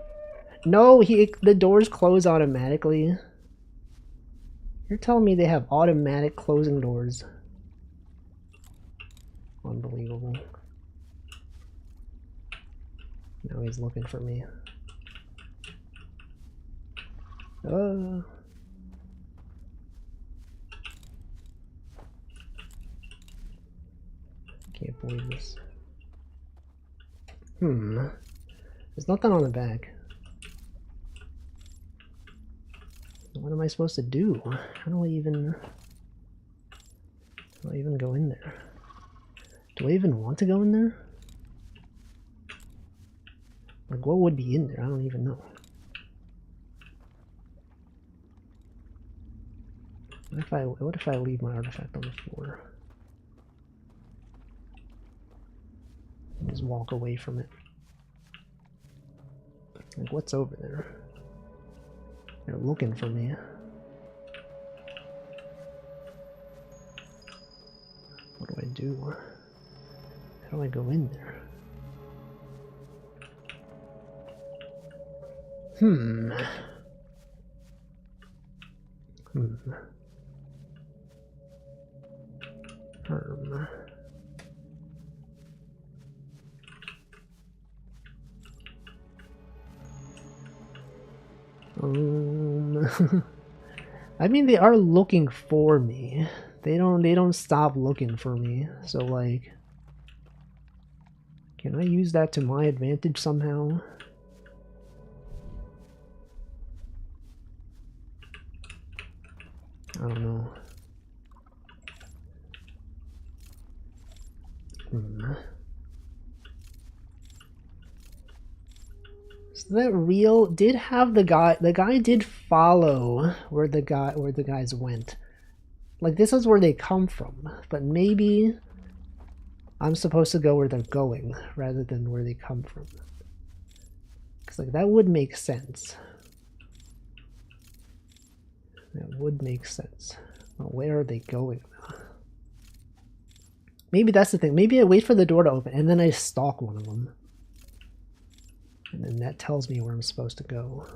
S1: No, the doors close automatically. You're telling me they have automatic closing doors. Unbelievable. Now he's looking for me. Can't believe this. There's nothing on the back. What am I supposed to do? How do I even go in there? Do I even want to go in there? Like, what would be in there? I don't even know. What if I leave my artifact on the floor? And just walk away from it. Like, what's over there? They're looking for me. What do I do? How do I go in there? I mean, they are looking for me. They don't stop looking for me. So like, can I use that to my advantage somehow? I don't know. Is that real? Did have the guy did follow where the guys went. Like, this is where they come from, but maybe I'm supposed to go where they're going rather than where they come from. Because like that would make sense. That would make sense. Well, where are they going now? Maybe that's the thing. Maybe I wait for the door to open and then I stalk one of them. And then that tells me where I'm supposed to go.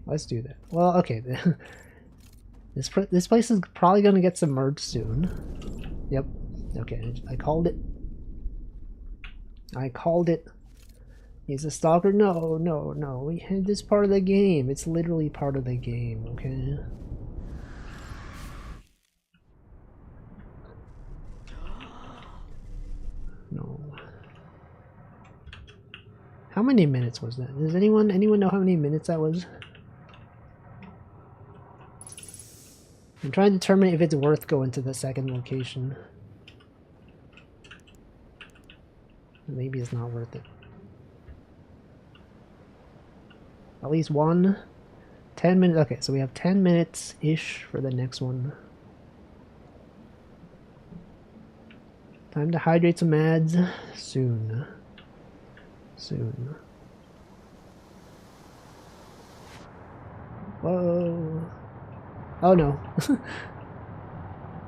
S1: Let's do that. Well, okay. This place is probably going to get submerged soon. Yep. Okay, I called it. I called it. He's a stalker? No, no, no. We had this part of the game. It's literally part of the game, okay? No. How many minutes was that? Does anyone know how many minutes that was? I'm trying to determine if it's worth going to the second location. Maybe it's not worth it. At least one. 10 minutes. Okay, so we have 10 minutes-ish for the next one. Time to hydrate some ads. Soon. Soon. Whoa. Oh no.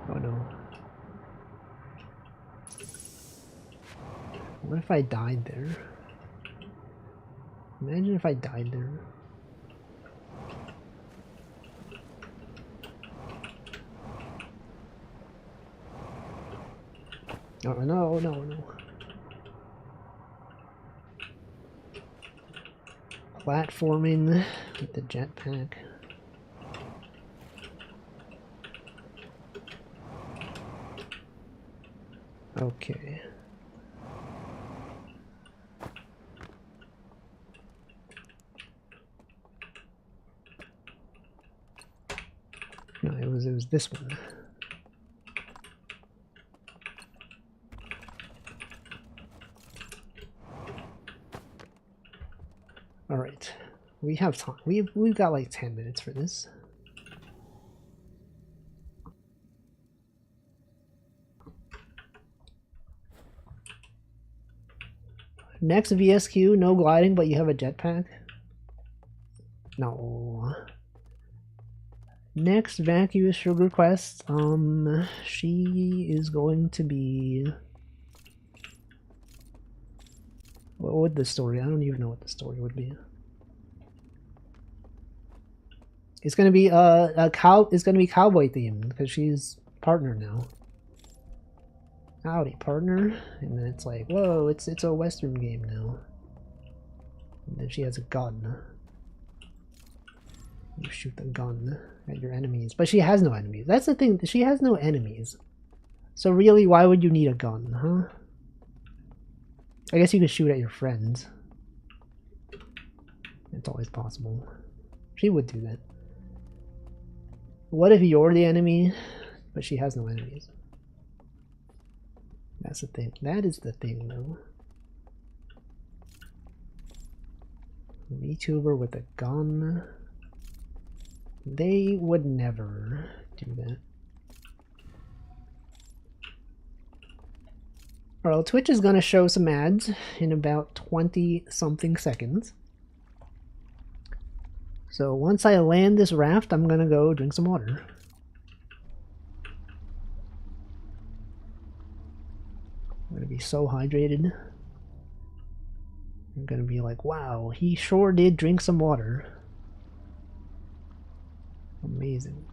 S1: Oh no. What if I died there? Imagine if I died there. Oh, no, no, no. platforming with the jetpack. Okay. No, it was this one. All right, we have time. We've got like 10 minutes for this. Next VSQ, no gliding, but you have a jetpack. No. Next vacuous sugar quest. She is going to be. What would the story? I don't even know what the story would be. It's gonna be It's gonna be cowboy themed because she's partner now. Howdy, partner. And then it's like, whoa, it's a Western game now. And then she has a gun. You shoot the gun at your enemies, but she has no enemies. That's the thing. She has no enemies. So really, why would you need a gun, huh? I guess you could shoot at your friends. It's always possible. She would do that. What if you're the enemy, but she has no enemies? That's the thing. That is the thing, though. VTuber with a gun. They would never do that. Alright, Twitch is going to show some ads in about 20-something seconds. So once I land this raft, I'm going to go drink some water. I'm going to be so hydrated. I'm going to be like, wow, he sure did drink some water. Amazing.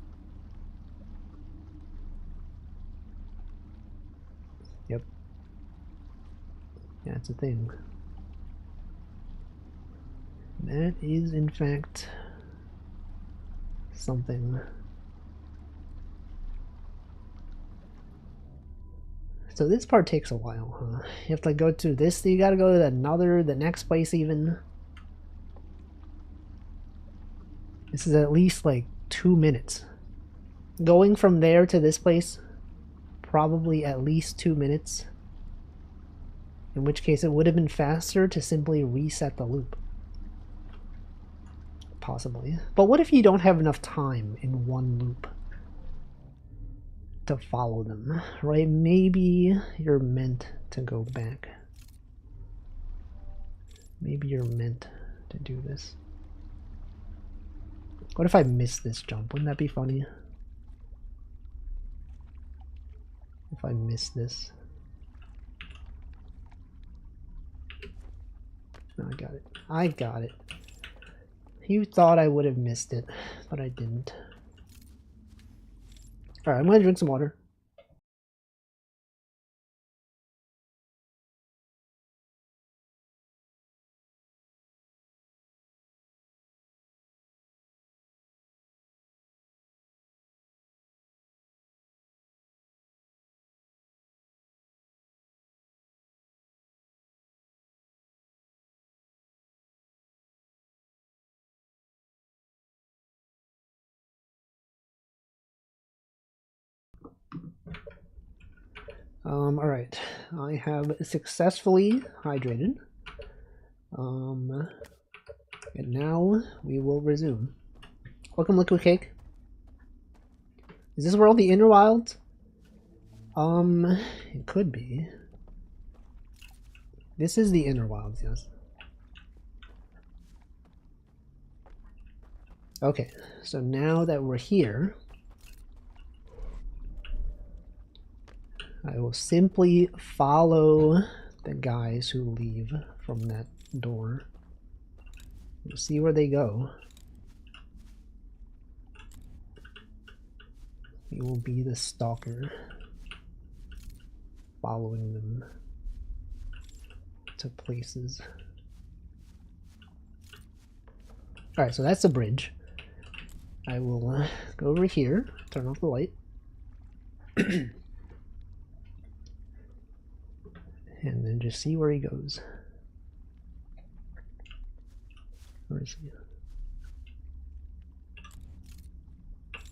S1: Yep. That's a thing. That is, in fact, something. So this part takes a while, huh? You have to go to this, you gotta go to the next place even. This is at least like 2 minutes. Going from there to this place, probably at least 2 minutes. In which case it would have been faster to simply reset the loop. Possibly. But what if you don't have enough time in one loop to follow them, right? Maybe you're meant to go back. Maybe you're meant to do this. What if I miss this jump? Wouldn't that be funny? If I miss this. No, I got it. I got it. You thought I would have missed it, but I didn't. Alright, I'm gonna drink some water. Alright. I have successfully hydrated. And now we will resume. Welcome, Liquid Cake. Is this world the Inner Wilds? It could be. This is the Inner Wilds, yes. Okay, so now that we're here, I will simply follow the guys who leave from that door. We'll see where they go. We will be the stalker, following them to places. Alright, so that's the bridge. I will go over here, turn off the light. And then just see where he goes. Where is he?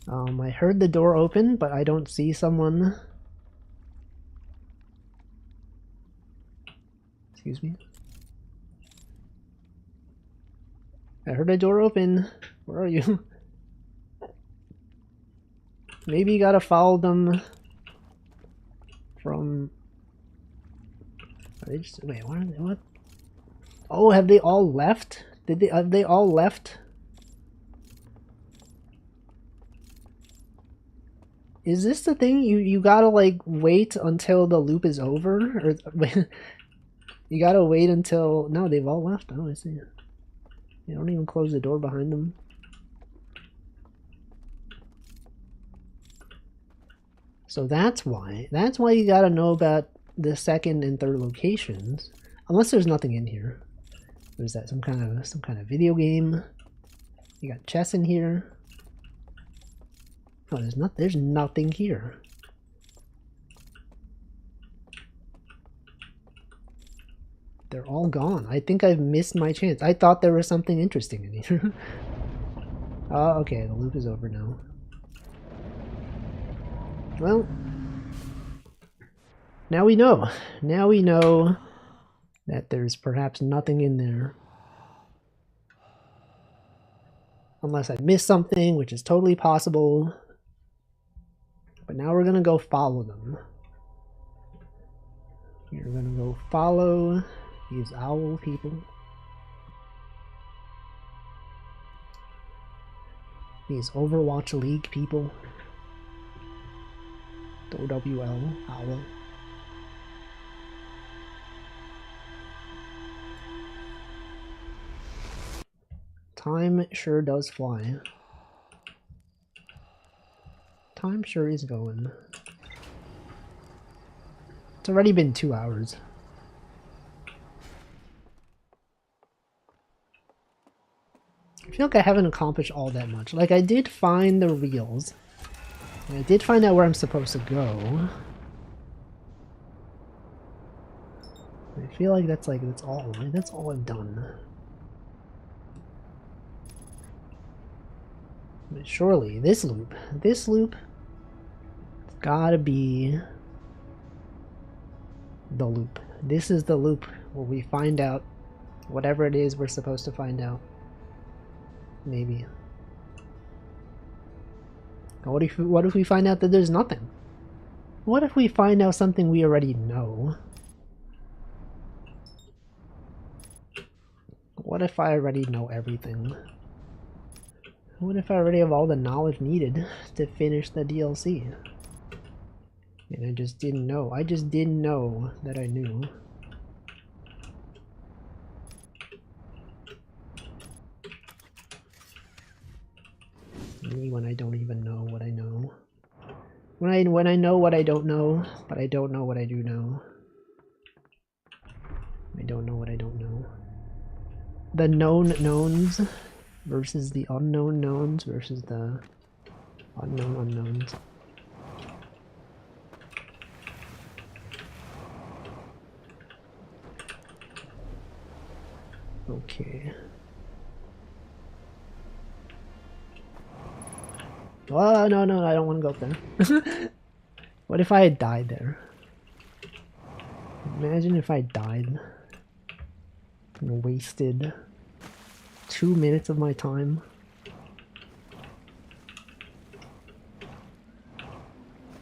S1: I heard the door open, but I don't see someone. Excuse me. I heard a door open. Where are you? Maybe you gotta follow them from... Are they just... Wait, what are they? What? Oh, have they all left? Have they all left? Is this the thing? You gotta like wait until the loop is over? Or you gotta wait until... No, they've all left. Oh, I see. They don't even close the door behind them. So that's why. That's why you gotta know about the second and third locations. Unless there's nothing in here. There's that some kind of video game. You got chess in here. Oh, there's nothing here. They're all gone. I think I've missed my chance. I thought there was something interesting in here. Oh, okay, the loop is over now. Well, now we know. Now we know that there's perhaps nothing in there. Unless I missed something, which is totally possible. But now we're gonna go follow them. We're gonna go follow these owl people. These Overwatch League people. The OWL, owl. Time sure does fly. Time sure is going. It's already been 2 hours. I feel like I haven't accomplished all that much. Like, I did find the reels. And I did find out where I'm supposed to go. I feel like that's all I've done. But surely this loop's gotta be the loop. This is the loop where we find out whatever it is we're supposed to find out. Maybe. What if we find out that there's nothing? What if we find out something we already know? What if I already know everything? What if I already have all the knowledge needed to finish the DLC? And I just didn't know. I just didn't know that I knew. Me when I don't even know what I know. When I know what I don't know, but I don't know what I do know. I don't know what I don't know. The known knowns versus the unknown knowns versus the unknown unknowns. Okay. Oh, no, I don't want to go up there. What if I had died there? Imagine if I died and wasted 2 minutes of my time.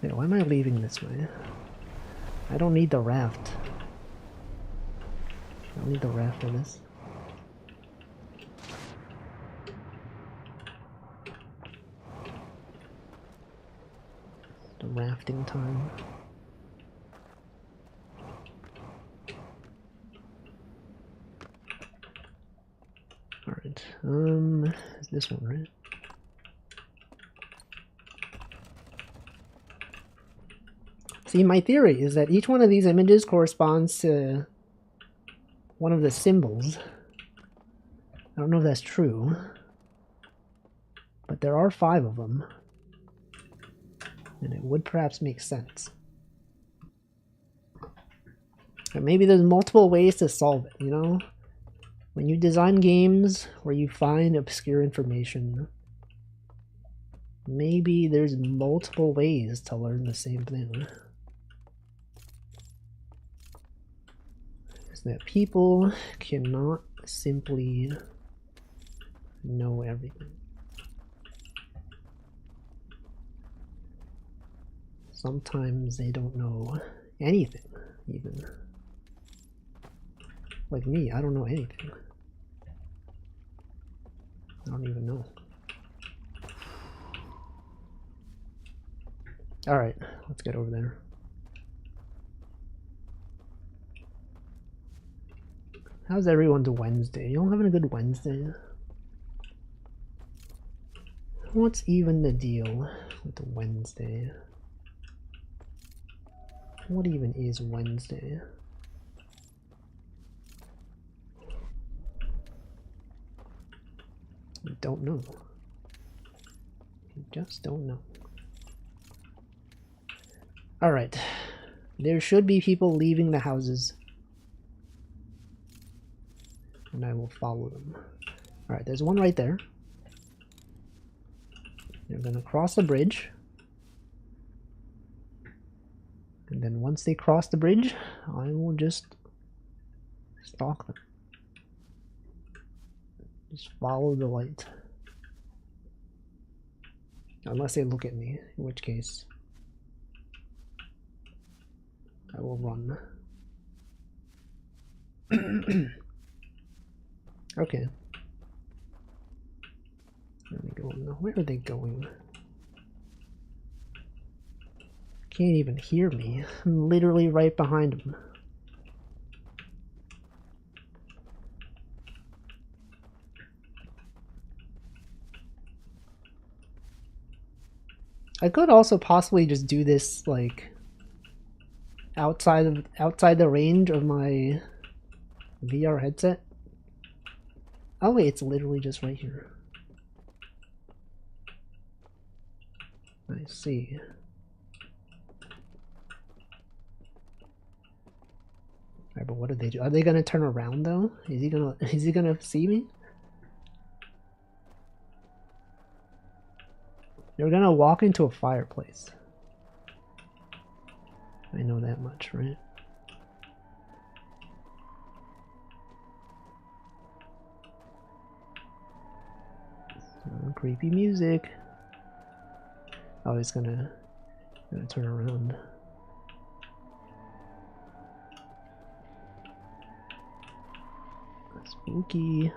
S1: Wait, why am I leaving this way? I don't need the raft. I don't need the raft for this. The rafting time. Alright, it's this one, right? See, my theory is that each one of these images corresponds to one of the symbols. I don't know if that's true, But there are 5 of them. And it would perhaps make sense. But maybe there's multiple ways to solve it, you know? When you design games where you find obscure information, maybe there's multiple ways to learn the same thing. Is that people cannot simply know everything. Sometimes they don't know anything, even. Like me, I don't know anything. I don't even know. Alright, let's get over there. How's everyone's Wednesday? You all having a good Wednesday? What's even the deal with the Wednesday? What even is Wednesday? You don't know. You just don't know. Alright. There should be people leaving the houses. And I will follow them. Alright, there's one right there. They're gonna cross the bridge. And then once they cross the bridge, I will just stalk them. Just follow the light. Unless they look at me, in which case I will run. Okay. Where are they going? Where are they going? Can't even hear me. I'm literally right behind them. I could also possibly just do this like outside the range of my VR headset. Oh wait, it's literally just right here. I see. Alright, but what do they do? Are they gonna turn around though? Is he gonna see me? They're gonna walk into a fireplace. I know that much, right? Oh, creepy music. Oh, he's gonna turn around. Spooky.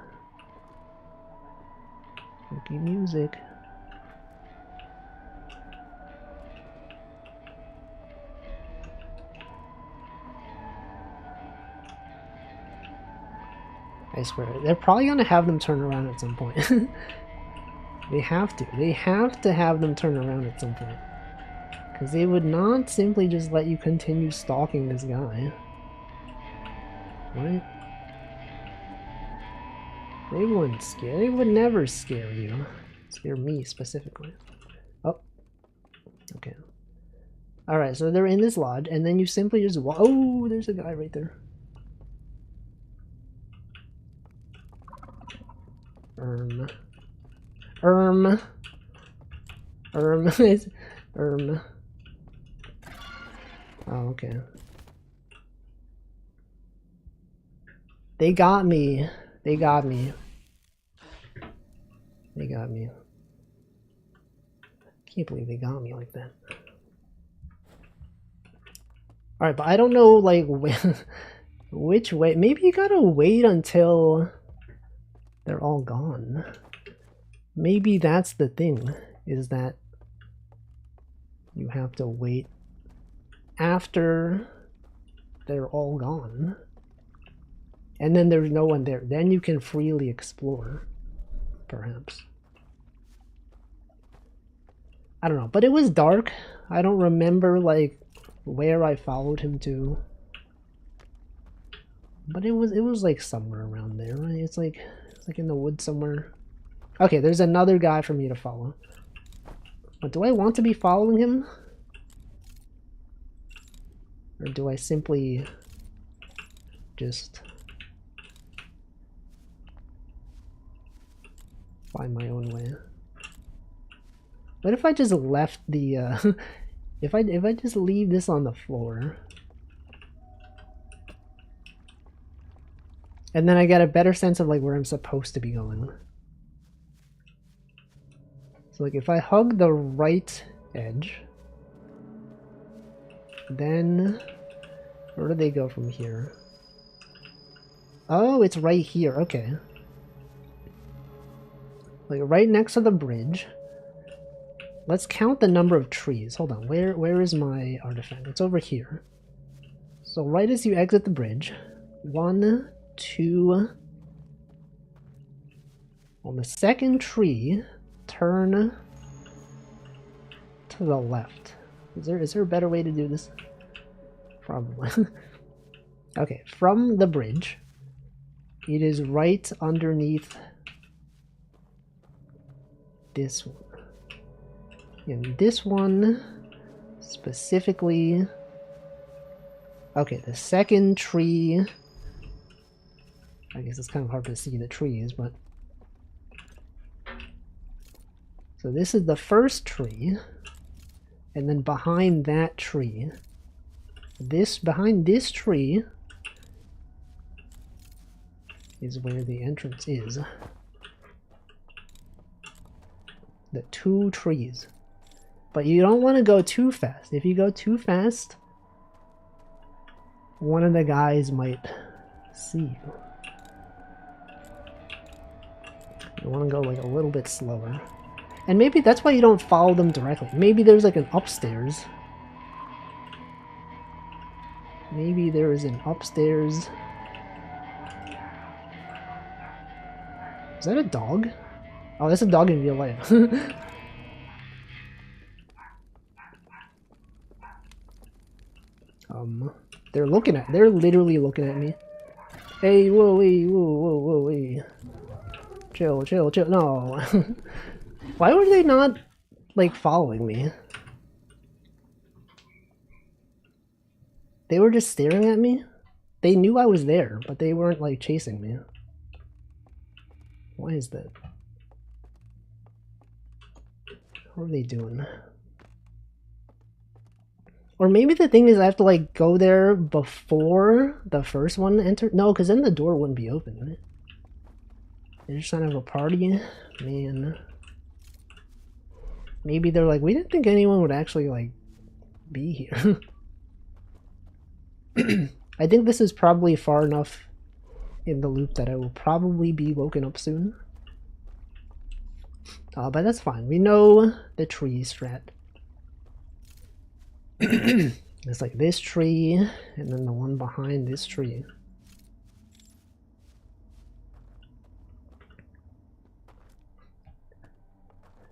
S1: Spooky music. I swear, they're probably gonna have them turn around at some point. They have to. They have to have them turn around at some point. Because they would not simply just let you continue stalking this guy. Right? They wouldn't scare. They would never scare you. Scare me specifically. Oh. Okay. Alright, so they're in this lodge, and then you simply just walk. Oh, there's a guy right there. Oh, okay. They got me. They got me. They got me. Can't believe they got me like that. Alright, but I don't know, like, which way. Maybe you gotta wait until they're all gone. Maybe that's the thing, is that you have to wait after they're all gone. And then there's no one there. Then you can freely explore, perhaps. I don't know, but it was dark. I don't remember, like, where I followed him to. But it was like somewhere around there, right? It's like in the woods somewhere. Okay, there's another guy for me to follow. But do I want to be following him? Or do I simply just find my own way? What if I just left the if I just leave this on the floor? And then I get a better sense of like where I'm supposed to be going. So like if I hug the right edge, then where do they go from here? Oh, it's right here. Okay. Like right next to the bridge. Let's count the number of trees. Hold on. Where is my artifact? It's over here. So right as you exit the bridge, 1, 2. On the second tree, turn to the left. Is there a better way to do this? Probably. Okay, from the bridge, it is right underneath this one. And this one specifically. Okay, the second tree. I guess it's kind of hard to see the trees, but. So this is the first tree. And then behind that tree. Behind this tree is where the entrance is. The 2 trees. But you don't want to go too fast. If you go too fast, one of the guys might see you. You want to go like a little bit slower. And maybe that's why you don't follow them directly. Maybe there's like an upstairs. Maybe there is an upstairs. Is that a dog? Oh, that's a dog in real life. They're literally looking at me. Hey, whoa, wee, whoa, whoa, whoa, wee. Chill, chill, chill. No. Why were they not, like, following me? They were just staring at me? They knew I was there, but they weren't, like, chasing me. Why is that? What are they doing? Or maybe the thing is I have to like go there before the first one entered? No, because then the door wouldn't be open, right? They're just trying to have a party? Man. Maybe they're like, we didn't think anyone would actually like be here. I think this is probably far enough in the loop that I will probably be woken up soon. But that's fine. We know the tree strat. It's like this tree, and then the one behind this tree.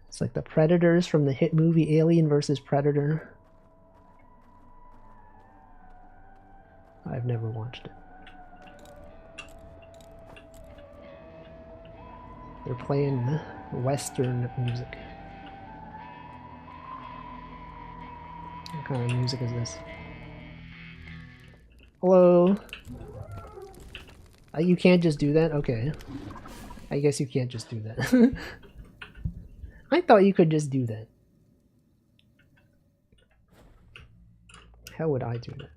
S1: It's like the predators from the hit movie Alien vs. Predator. I've never watched it. They're playing Western music. What kind of music is this? Hello? You can't just do that? Okay. I guess you can't just do that. I thought you could just do that. How would I do that?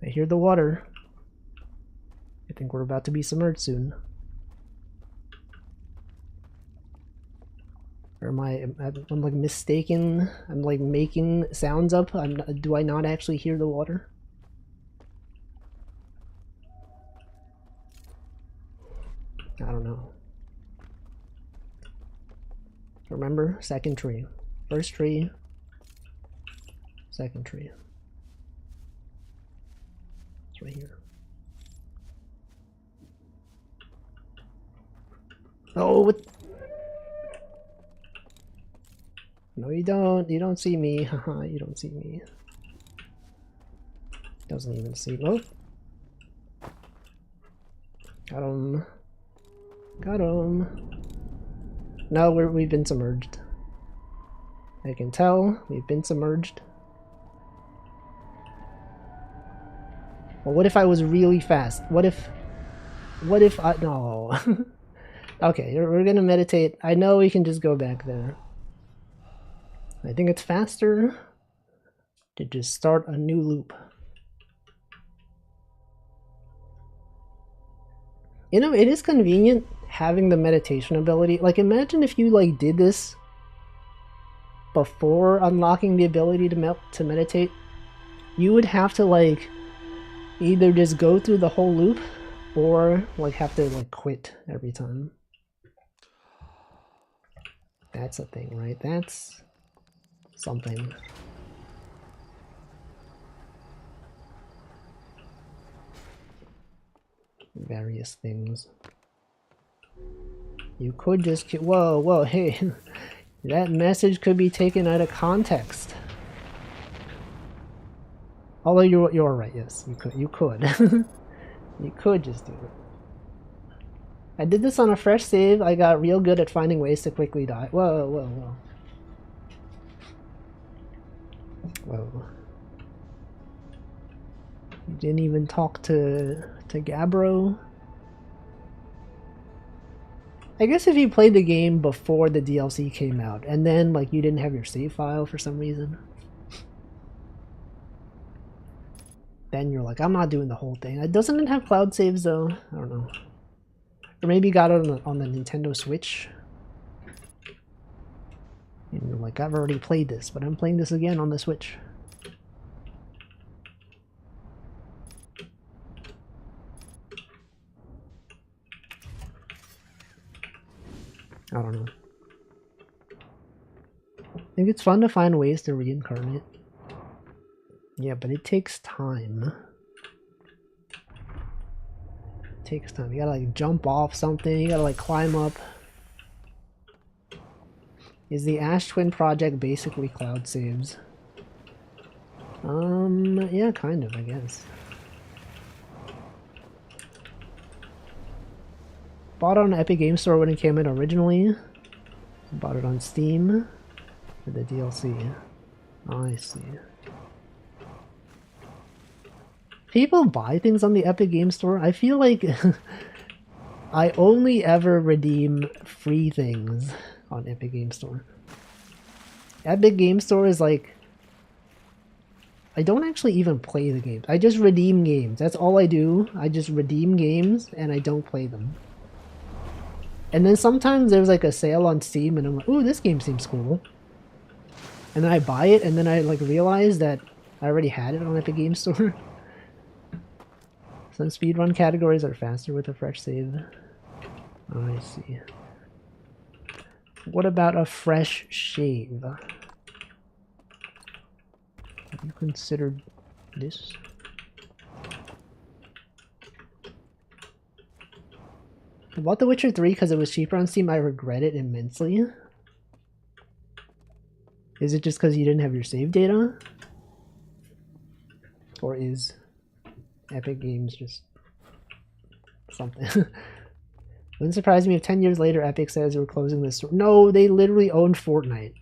S1: I hear the water. I think we're about to be submerged soon. Or am I'm like mistaken? I'm like making sounds up? Do I not actually hear the water? I don't know. Remember, second tree. First tree. Second tree. It's right here. Oh, what? No, you You don't see me. Haha, you don't see me. Doesn't even see. Oh. Got him. Got him. No, we've been submerged. I can tell we've been submerged. Well, what if I was really fast? What if I... No. Okay, we're gonna meditate. I know we can just go back there. I think it's faster to just start a new loop. You know, it is convenient having the meditation ability. Like, imagine if you, like, did this before unlocking the ability to meditate. You would have to, like, either just go through the whole loop or, like, have to, like, quit every time. That's a thing, right? That's something. Various things. You could just... Whoa, hey. That message could be taken out of context. Although you're right, yes. You could. You could just do it. I did this on a fresh save. I got real good at finding ways to quickly die. Whoa. You didn't even talk to Gabbro. I guess if you played the game before the DLC came out, and then like you didn't have your save file for some reason, then you're like, I'm not doing the whole thing. Doesn't it have cloud saves though? I don't know. Or maybe you got it on the Nintendo Switch. And you're like, I've already played this, but I'm playing this again on the Switch. I don't know. I think it's fun to find ways to reincarnate. Yeah, but it takes time. It takes time. You gotta like jump off something, you gotta like climb up. Is the Ash Twin project basically cloud saves? Yeah, kind of, I guess. Bought it on the Epic Games Store when it came in originally. Bought it on Steam for the DLC. Oh, I see. People buy things on the Epic Games Store. I feel like I only ever redeem free things on Epic Games Store. Epic Games Store is like... I don't actually even play the games. I just redeem games. That's all I do. I just redeem games and I don't play them. And then sometimes there's like a sale on Steam and I'm like, ooh, this game seems cool. And then I buy it and then I like realize that I already had it on Epic Games Store. Some speedrun categories are faster with a fresh save. Oh, I see. What about a fresh shave? Have you considered this? I bought The Witcher 3 because it was cheaper on Steam. I regret it immensely. Is it just because you didn't have your save data? Or is Epic Games just something? Wouldn't surprise me if 10 years later Epic says we're closing this store. No, they literally own Fortnite.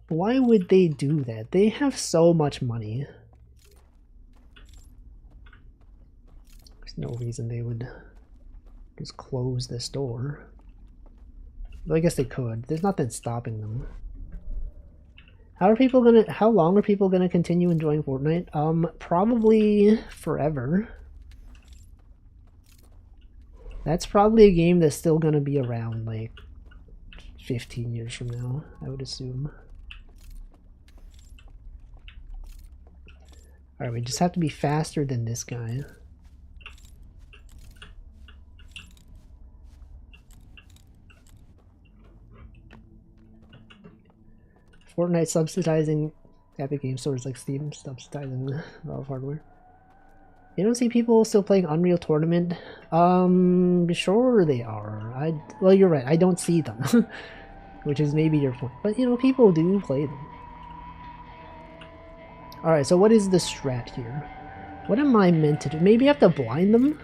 S1: Why would they do that? They have so much money. There's no reason they would just close the store. Well, I guess they could. There's nothing stopping them. How long are people gonna continue enjoying Fortnite? Probably forever. That's probably a game that's still gonna be around like 15 years from now, I would assume. Alright, we just have to be faster than this guy. Fortnite subsidizing Epic Games Stores like Steam subsidizing Valve hardware. You don't see people still playing Unreal Tournament? Sure they are. Well, you're right. I don't see them. which is maybe your point. But, you know, people do play them. Alright, so what is the strat here? What am I meant to do? Maybe I have to blind them?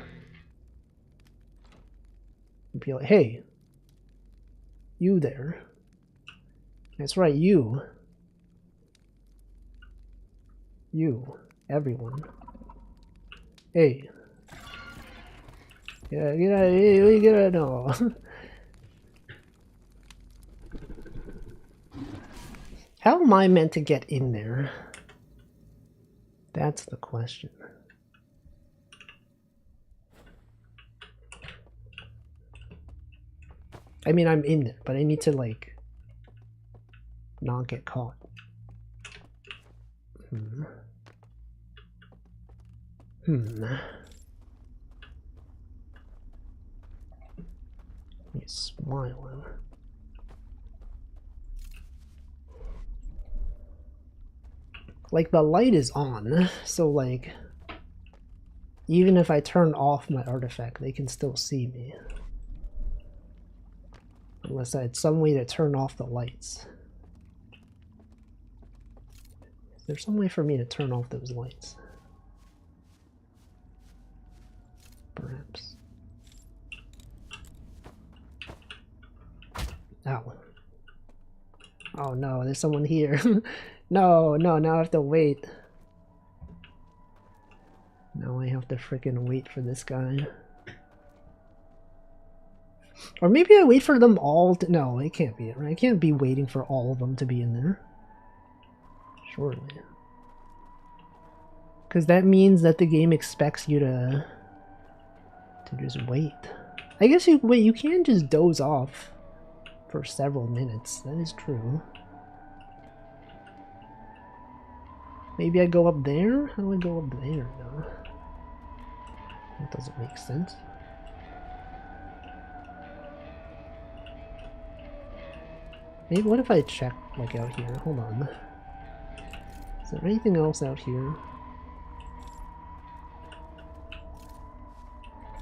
S1: Be like, hey, you there. That's right, you. You. Everyone. Hey. Yeah, get out of here, get out of no. How am I meant to get in there? That's the question. I mean, I'm in there, but I need to, like, not get caught. He's smiling. Like, the light is on, so, like, even if I turn off my artifact, they can still see me. Unless I had some way to turn off the lights. Is there some way for me to turn off those lights? Perhaps. Ow. Oh no, there's someone here. No, now I have to wait. Now I have to freaking wait for this guy. Or maybe I wait for them all to... No, it can't be it, right? I can't be waiting for all of them to be in there. Surely. Because that means that the game expects you to just wait. I guess you can just doze off for several minutes. That is true. Maybe I go up there? How do I go up there now? That doesn't make sense. Maybe what if I check like out here? Hold on. Is there anything else out here?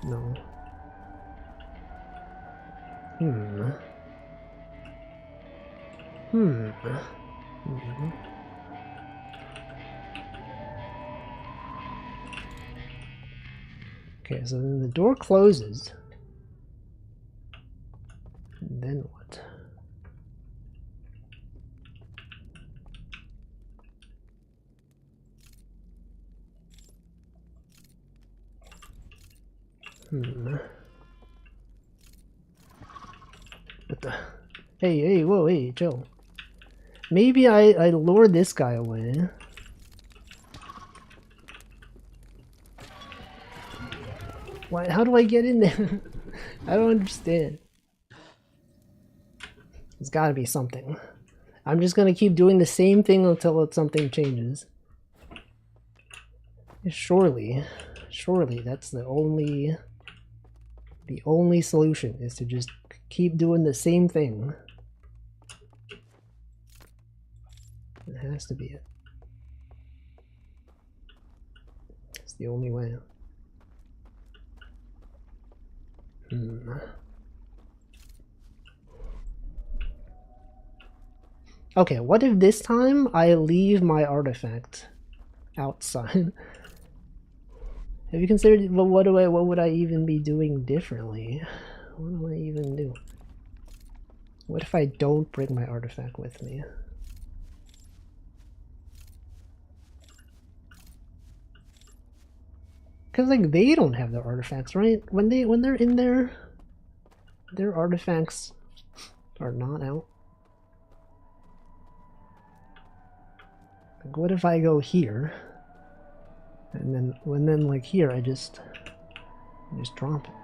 S1: No. Okay, so then the door closes. And then what? What the? Hey, whoa, hey, chill. Maybe I lure this guy away. Why? How do I get in there? I don't understand. There's gotta be something. I'm just gonna keep doing the same thing until something changes. Surely that's the only solution is to just keep doing the same thing. It has to be it. It's the only way. Okay, what if this time I leave my artifact outside? Have you considered, well, what would I even be doing differently? What do I even do? What if I don't bring my artifact with me? Because, like, they don't have their artifacts, right? When they're in there, their artifacts are not out. Like, what if I go here, and then like here I just drop it.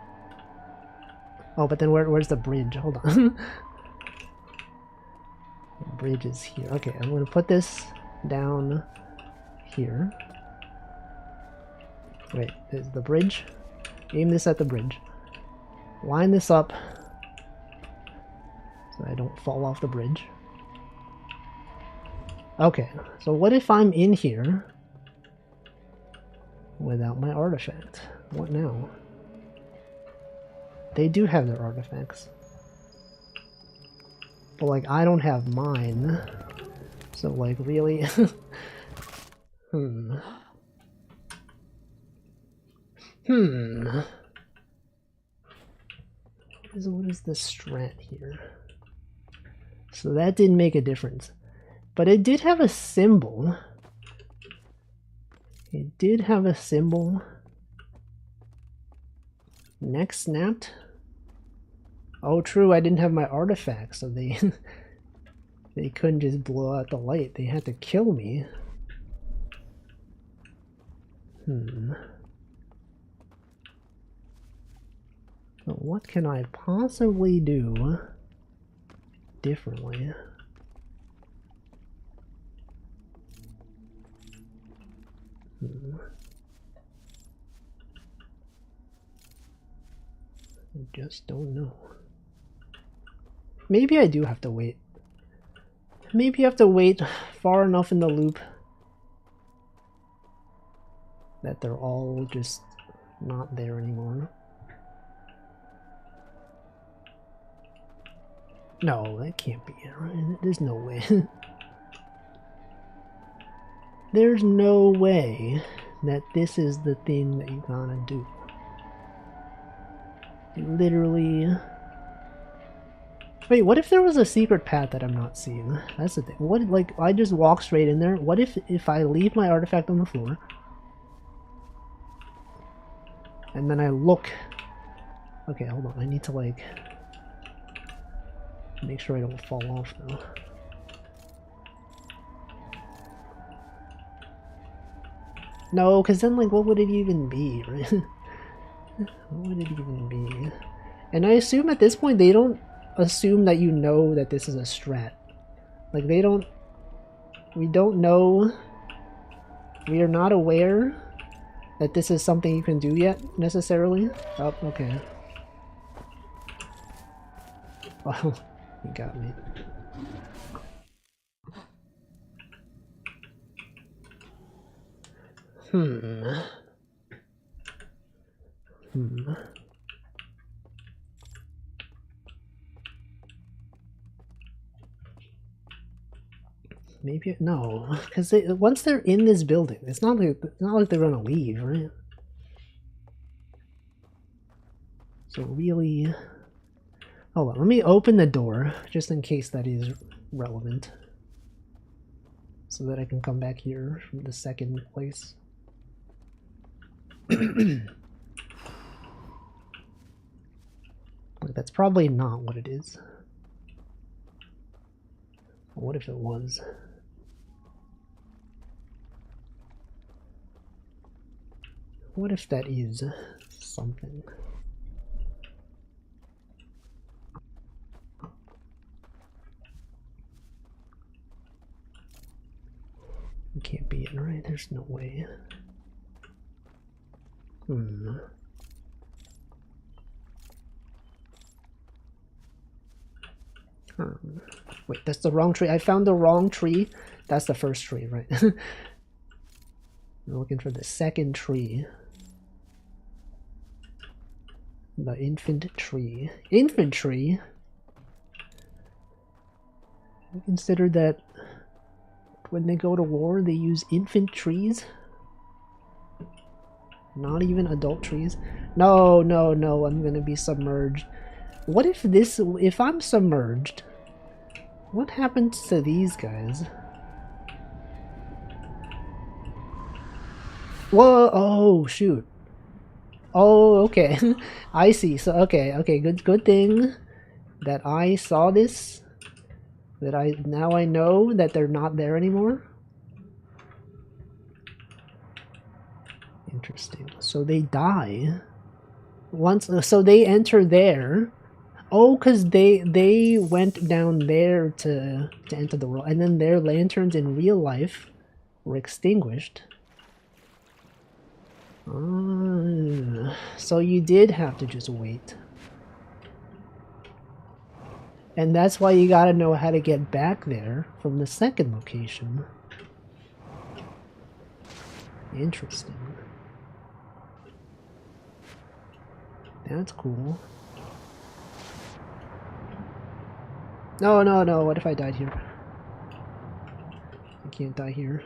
S1: Oh, but then where's the bridge? Hold on. The bridge is here. Okay, I'm gonna put this down here. Wait, is the bridge? Aim this at the bridge. Line this up so I don't fall off the bridge. Okay, so what if I'm in here without my artifact? What now? They do have their artifacts. But like, I don't have mine. So like, really? Hmm. What is the strat here? So that didn't make a difference. But it did have a symbol. It did have a symbol. Neck snapped. Oh, true, I didn't have my artifact, so they they couldn't just blow out the light. They had to kill me. So what can I possibly do differently? I just don't know. Maybe I do have to wait. Maybe you have to wait far enough in the loop that they're all just not there anymore. No, that can't be it, right? There's no way. There's no way that this is the thing that you gotta do. You literally... Wait, what if there was a secret path that I'm not seeing? That's the thing. What, like, I just walk straight in there? What if I leave my artifact on the floor and then I look... Okay, hold on. I need to, like, make sure I don't fall off though. No, because then, like, what would it even be, right? What would it even be? And I assume at this point they don't assume that you know that this is a strat. Like, they don't... We don't know... We are not aware that this is something you can do yet, necessarily. Oh, okay. Oh, you got me. Maybe no, because once they're in this building, it's not like they're gonna leave, right? So really, hold on. Let me open the door just in case that is relevant, so that I can come back here from the second place. That's probably not what it is. What if it was? What if that is something? It can't be it, right? There's no way. Wait, that's the wrong tree. I found the wrong tree. That's the first tree, right? I'm looking for the second tree. The infant tree. Infantry? I consider that when they go to war, they use infant trees? Not even adult trees? No, no, no, I'm gonna be submerged. What if this... If I'm submerged, what happens to these guys? Whoa! Oh, shoot. Oh, okay. I see. So, okay, good thing that I saw this. That now I know that they're not there anymore. Interesting. So they die. Once, so they enter there. Oh, because they went down there to enter the world, and then their lanterns in real life were extinguished. So you did have to just wait. And that's why you gotta know how to get back there from the second location. Interesting. That's cool. No, no, no. What if I died here? I can't die here.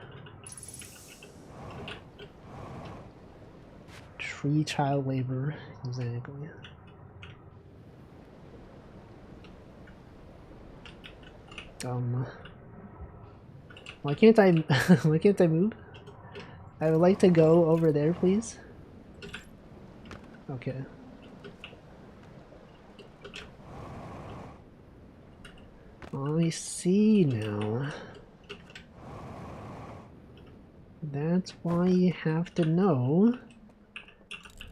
S1: Tree child labor. Exactly. Why can't I why can't I move? I would like to go over there, please. Okay. I see now. That's why you have to know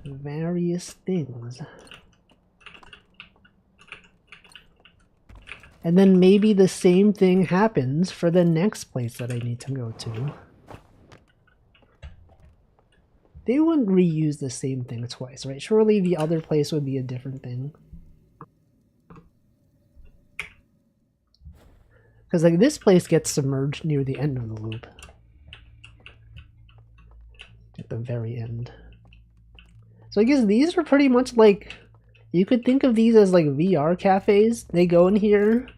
S1: various things. And then maybe the same thing happens for the next place that I need to go to. They wouldn't reuse the same thing twice, right? Surely the other place would be a different thing. Because like this place gets submerged near the end of the loop. At the very end. So I guess these are pretty much like, you could think of these as like VR cafes. They go in here,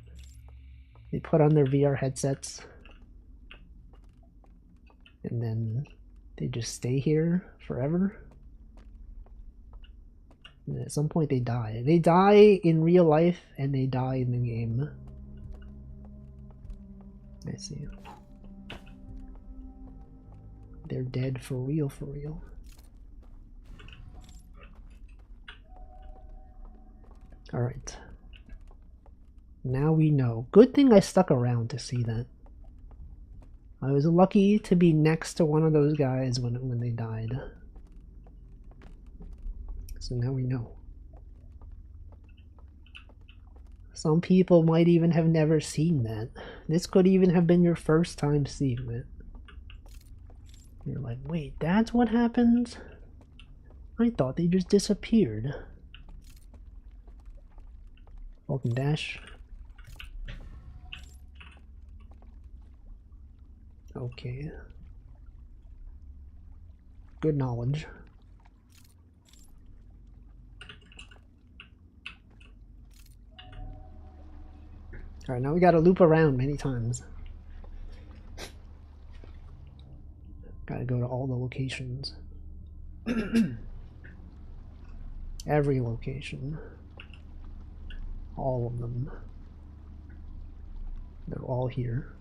S1: they put on their VR headsets, and then they just stay here forever. And at some point they die. They die in real life and they die in the game. I see. They're dead for real, for real. Alright. Now we know. Good thing I stuck around to see that. I was lucky to be next to one of those guys when they died. So now we know. Some people might even have never seen that. This could even have been your first time seeing that. You're like, wait, that's what happens? I thought they just disappeared. Welcome, Dash. Okay. Good knowledge. Alright, now we gotta loop around many times. Gotta go to all the locations. Every location. All of them. They're all here.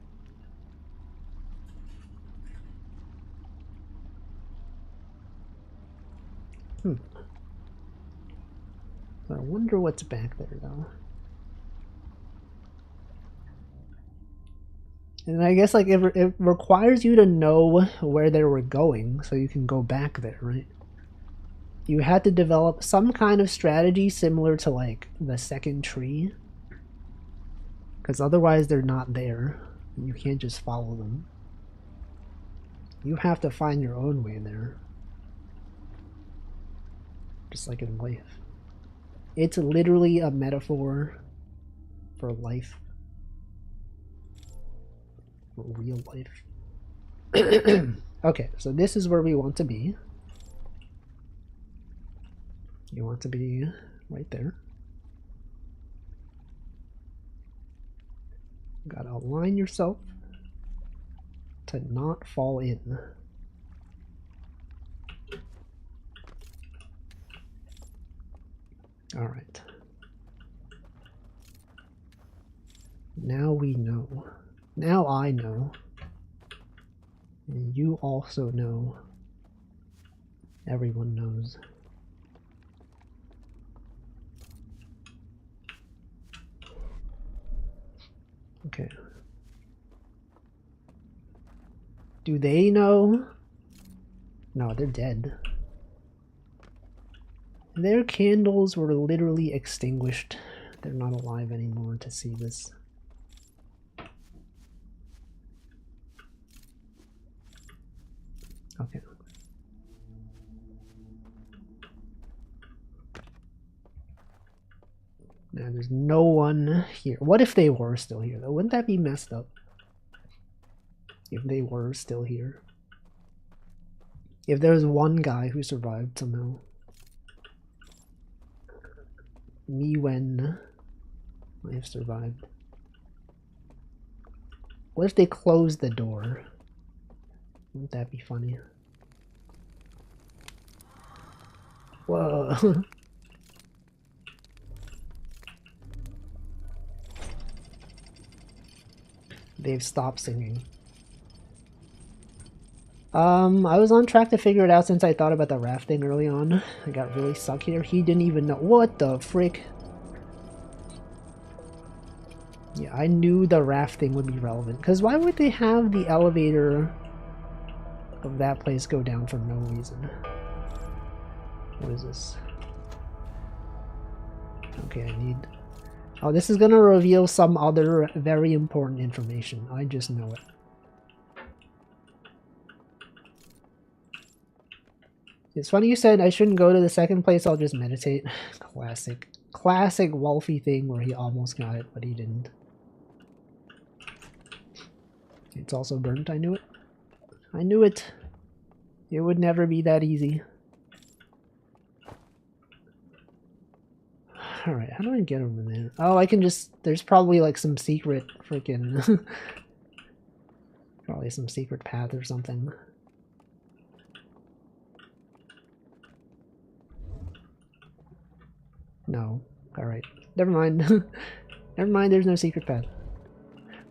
S1: I wonder what's back there, though. And I guess like it requires you to know where they were going so you can go back there, right? You had to develop some kind of strategy similar to like the second tree. Because otherwise they're not there. You can't just follow them. You have to find your own way there. Just like in life. It's literally a metaphor for life. For real life. Okay, so this is where we want to be. You want to be right there. Gotta align yourself to not fall in. All right. Now we know. Now I know. And you also know. Everyone knows. Okay. Do they know? No, they're dead. Their candles were literally extinguished. They're not alive anymore to see this. Okay. Now there's no one here. What if they were still here though? Wouldn't that be messed up? If they were still here. If there was one guy who survived somehow. Me when I have survived. What if they close the door? Wouldn't that be funny? Whoa. They've stopped singing. I was on track to figure it out since I thought about the rafting early on. I got really stuck here. He didn't even know. What the frick? Yeah, I knew the rafting would be relevant. Because why would they have the elevator of that place go down for no reason? What is this? Okay, I need... Oh, this is gonna reveal some other very important information. I just know it. It's funny you said I shouldn't go to the second place, I'll just meditate. Classic. Classic Wolfie thing where he almost got it, but he didn't. It's also burnt, I knew it. I knew it. It would never be that easy. Alright, how do I get over there? Oh, I can just... There's probably like some secret freaking... probably some secret path or something. No. Alright. Never mind. Never mind, there's no secret path.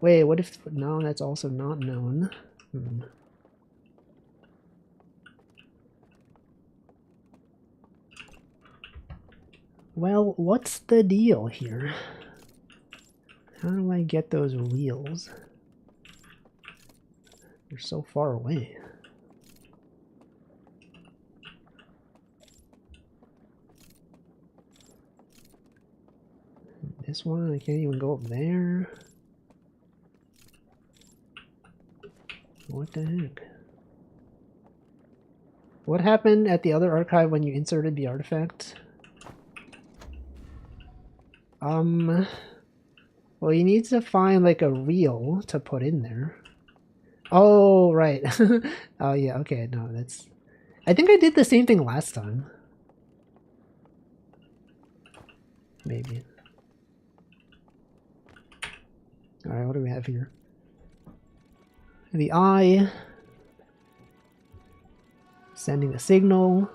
S1: Wait, what if... No, that's also not known. Well, what's the deal here? How do I get those wheels? They're so far away. This one, I can't even go up there. What the heck? What happened at the other archive when you inserted the artifact? Well, you need to find like a reel to put in there. Oh, right. Oh, yeah, okay, no, that's... I think I did the same thing last time. Maybe. Alright, what do we have here? The eye. Sending a signal.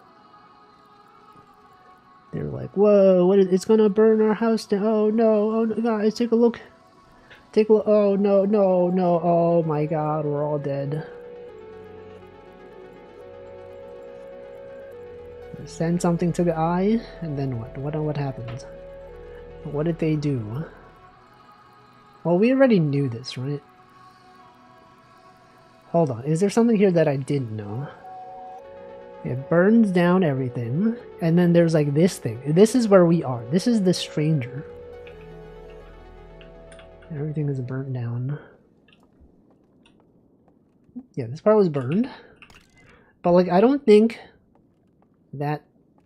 S1: They're like, whoa, what is, it's gonna burn our house down. Oh no, guys, take a look. Take a look. Oh no, no, no. Oh my god, we're all dead. Send something to the eye, and then what? What happens? What did they do? Well, we already knew this, right? Hold on, is there something here that I didn't know? It burns down everything, and then there's like this thing. This is where we are. This is the stranger. Everything is burnt down. Yeah, this part was burned. But like, I don't think that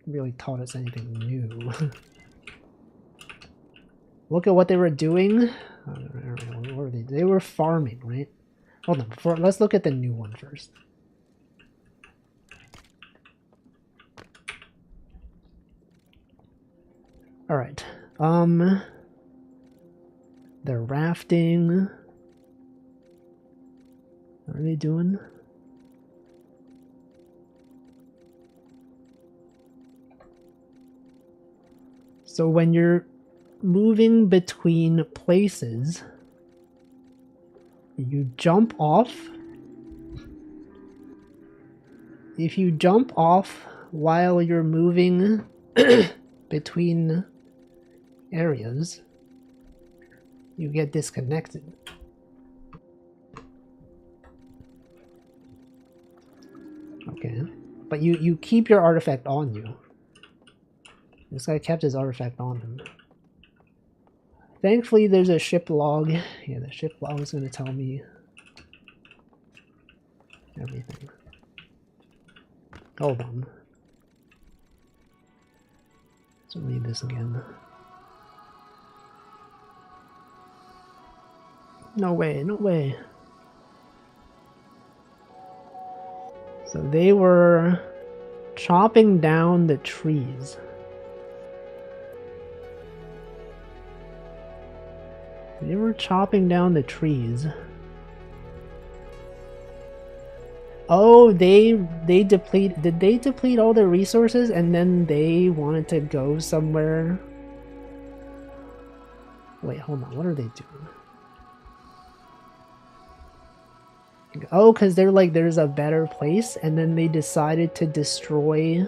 S1: really taught us anything new. Look at what they were doing. What were they? They were farming, right? Hold on, let's look at the new one first. Alright, they're rafting. What are they doing? So when you're moving between places, you jump off. If you jump off while you're moving between areas, you get disconnected. Okay, but you keep your artifact on you. This guy kept his artifact on him. Thankfully, there's a ship log. Yeah, the ship log is going to tell me everything. Hold on. Let's read this again. No way, no way. So they were chopping down the trees. They were chopping down the trees Oh, they deplete. Did they deplete all their resources and then they wanted to go somewhere? Wait, hold on. What are they doing? Oh, because they're like, there's a better place, and then they decided to destroy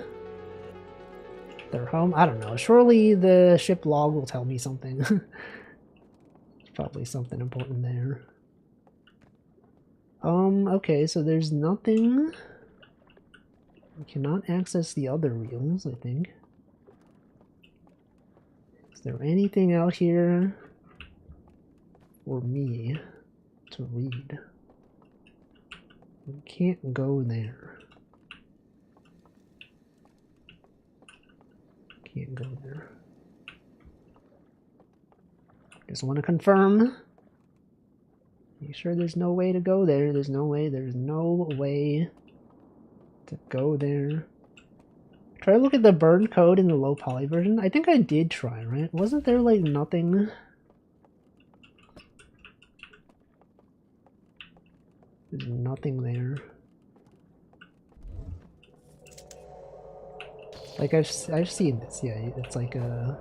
S1: their home. I don't know. Surely the ship log will tell me something. Probably something important there. Okay, so there's nothing. We cannot access the other reels, I think. Is there anything out here for me to read? We can't go there. Can't go there. Just want to confirm. Make sure there's no way to go there. There's no way to go there. Try to look at the burn code in the low poly version. I think I did try, right? Wasn't there like nothing? There's nothing there. Like I've seen this. Yeah, it's like a.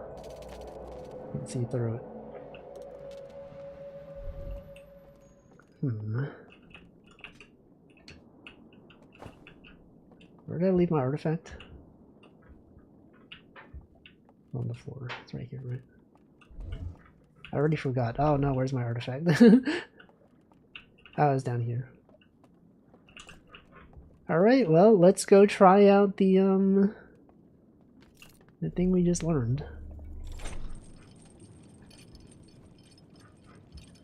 S1: You can see through it. Where did I leave my artifact? On the floor. It's right here, right? I already forgot. Oh no, where's my artifact? Oh, it's down here. Alright, well, let's go try out the thing we just learned.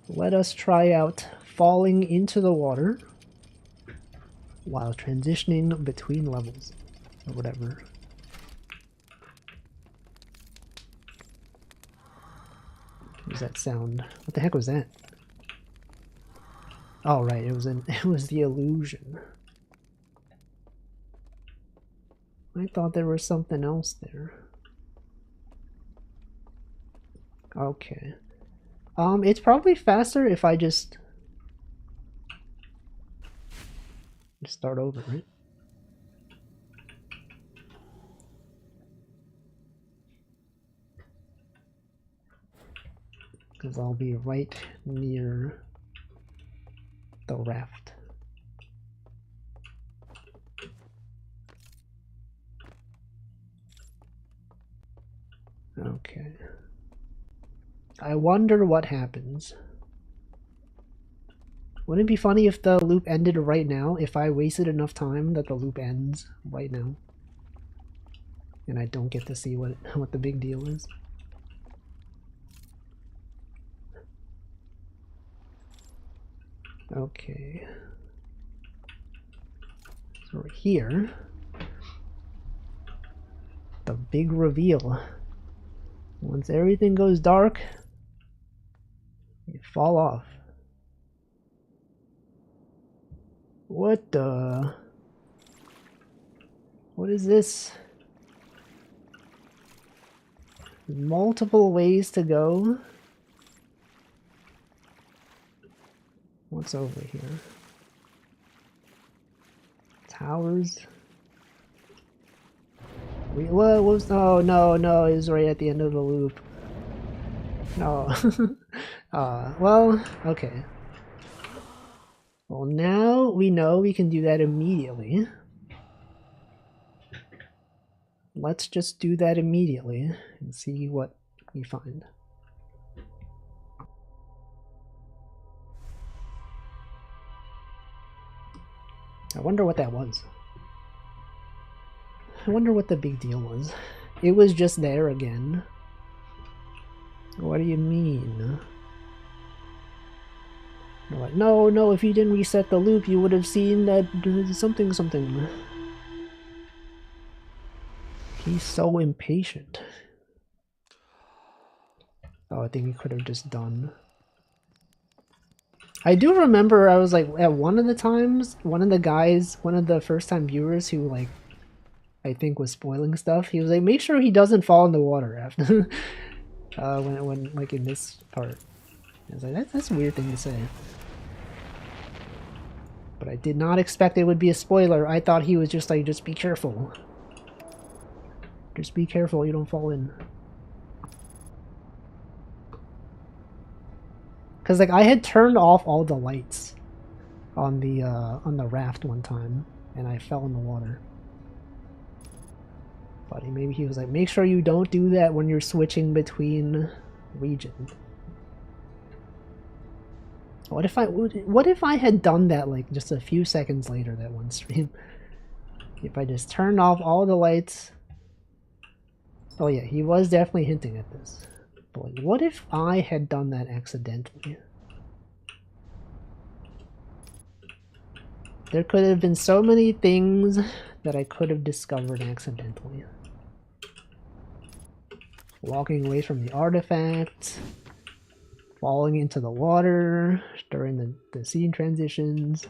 S1: Let us try out falling into the water while transitioning between levels, or whatever. What does that sound? What the heck was that? Oh right, it was the illusion. I thought there was something else there. Okay. It's probably faster if I just start over, right? Because I'll be right near the raft. Okay. I wonder what happens. Wouldn't it be funny if the loop ended right now? If I wasted enough time that the loop ends right now, and I don't get to see what the big deal is. Okay. So we're here. The big reveal. Once everything goes dark, you fall off. What the? What is this? Multiple ways to go. What's over here? Towers. What was? Oh no, it was right at the end of the loop. No. Well, okay. Well, now we know we can do that immediately. Let's just do that immediately and see what we find. I wonder what that was. I wonder what the big deal was. It was just there again. What do you mean? They're like, no, if you didn't reset the loop, you would have seen that something. He's so impatient. Oh, I think he could have just done. I do remember I was like, at one of the times, one of the first time viewers who like, I think was spoiling stuff, he was like, make sure he doesn't fall in the water after, when like in this part. I was like, that's a weird thing to say. But I did not expect it would be a spoiler. I thought he was just like, just be careful. Just be careful you don't fall in. Because like I had turned off all the lights on the raft one time, and I fell in the water. But maybe he was like, make sure you don't do that when you're switching between regions. What if I had done that like just a few seconds later that one stream? If I just turned off all the lights. Oh yeah, he was definitely hinting at this. But like, what if I had done that accidentally? There could have been so many things that I could have discovered accidentally. Walking away from the artifact, falling into the water during the scene transitions.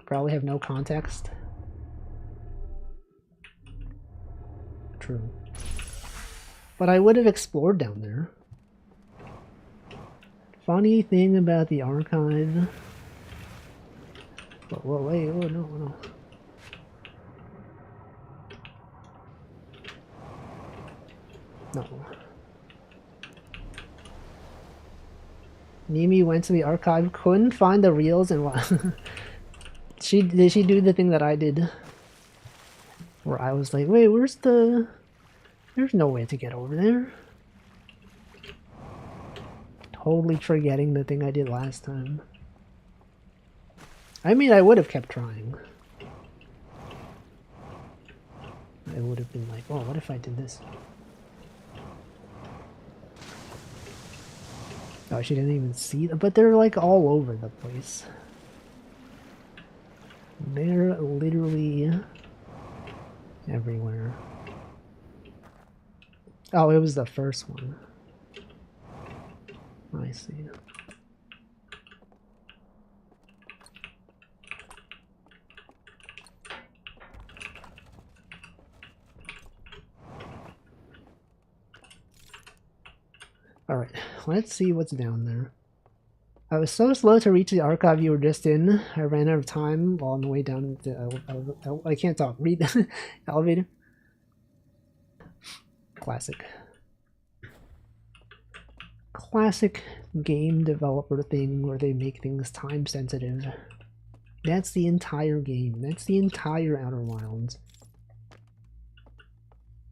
S1: Probably have no context. True. But I would have explored down there. Funny thing about the archive. Whoa, wait, oh no. No. Mimi went to the archive, couldn't find the reels, and what? Did she do the thing that I did? Where I was like, wait, where's the... There's no way to get over there. Totally forgetting the thing I did last time. I mean, I would have kept trying. I would have been like, oh, what if I did this? Oh, she didn't even see them, but they're like all over the place. They're literally everywhere. Oh, it was the first one. I see. Alright, let's see what's down there. I was so slow to reach the archive you were just in. I ran out of time while on the way down the I can't talk. Read the elevator. Classic. Classic game developer thing where they make things time sensitive. That's the entire game. That's the entire Outer Wilds.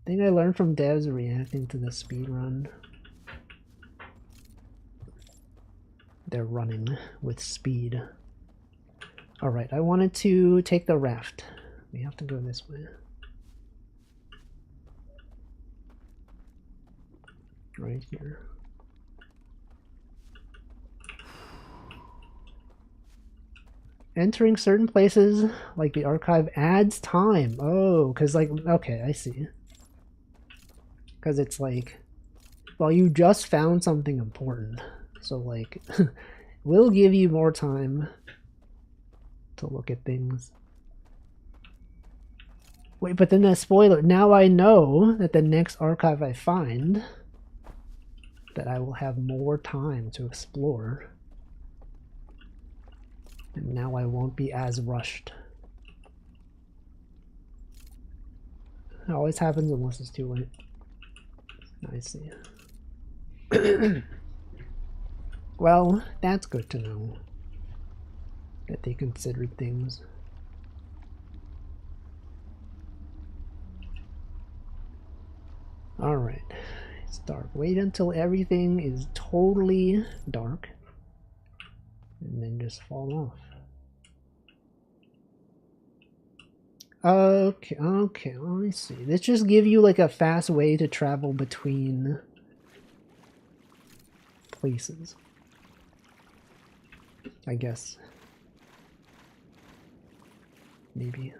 S1: Thing I learned from devs reacting to the speedrun. They're running with speed. Alright, I wanted to take the raft. We have to go this way. Right here. Entering certain places, like the archive, adds time. Oh, because like, okay, I see. Because it's like, well, you just found something important. So like, we'll give you more time to look at things. Wait, but then a spoiler. Now I know that the next archive I find, that I will have more time to explore. And now I won't be as rushed. It always happens unless it's too late. I see. Well, that's good to know. That they considered things. Alright. It's dark. Wait until everything is totally dark. And then just fall off. Okay, let me see. This just give you like a fast way to travel between places. I guess. Maybe.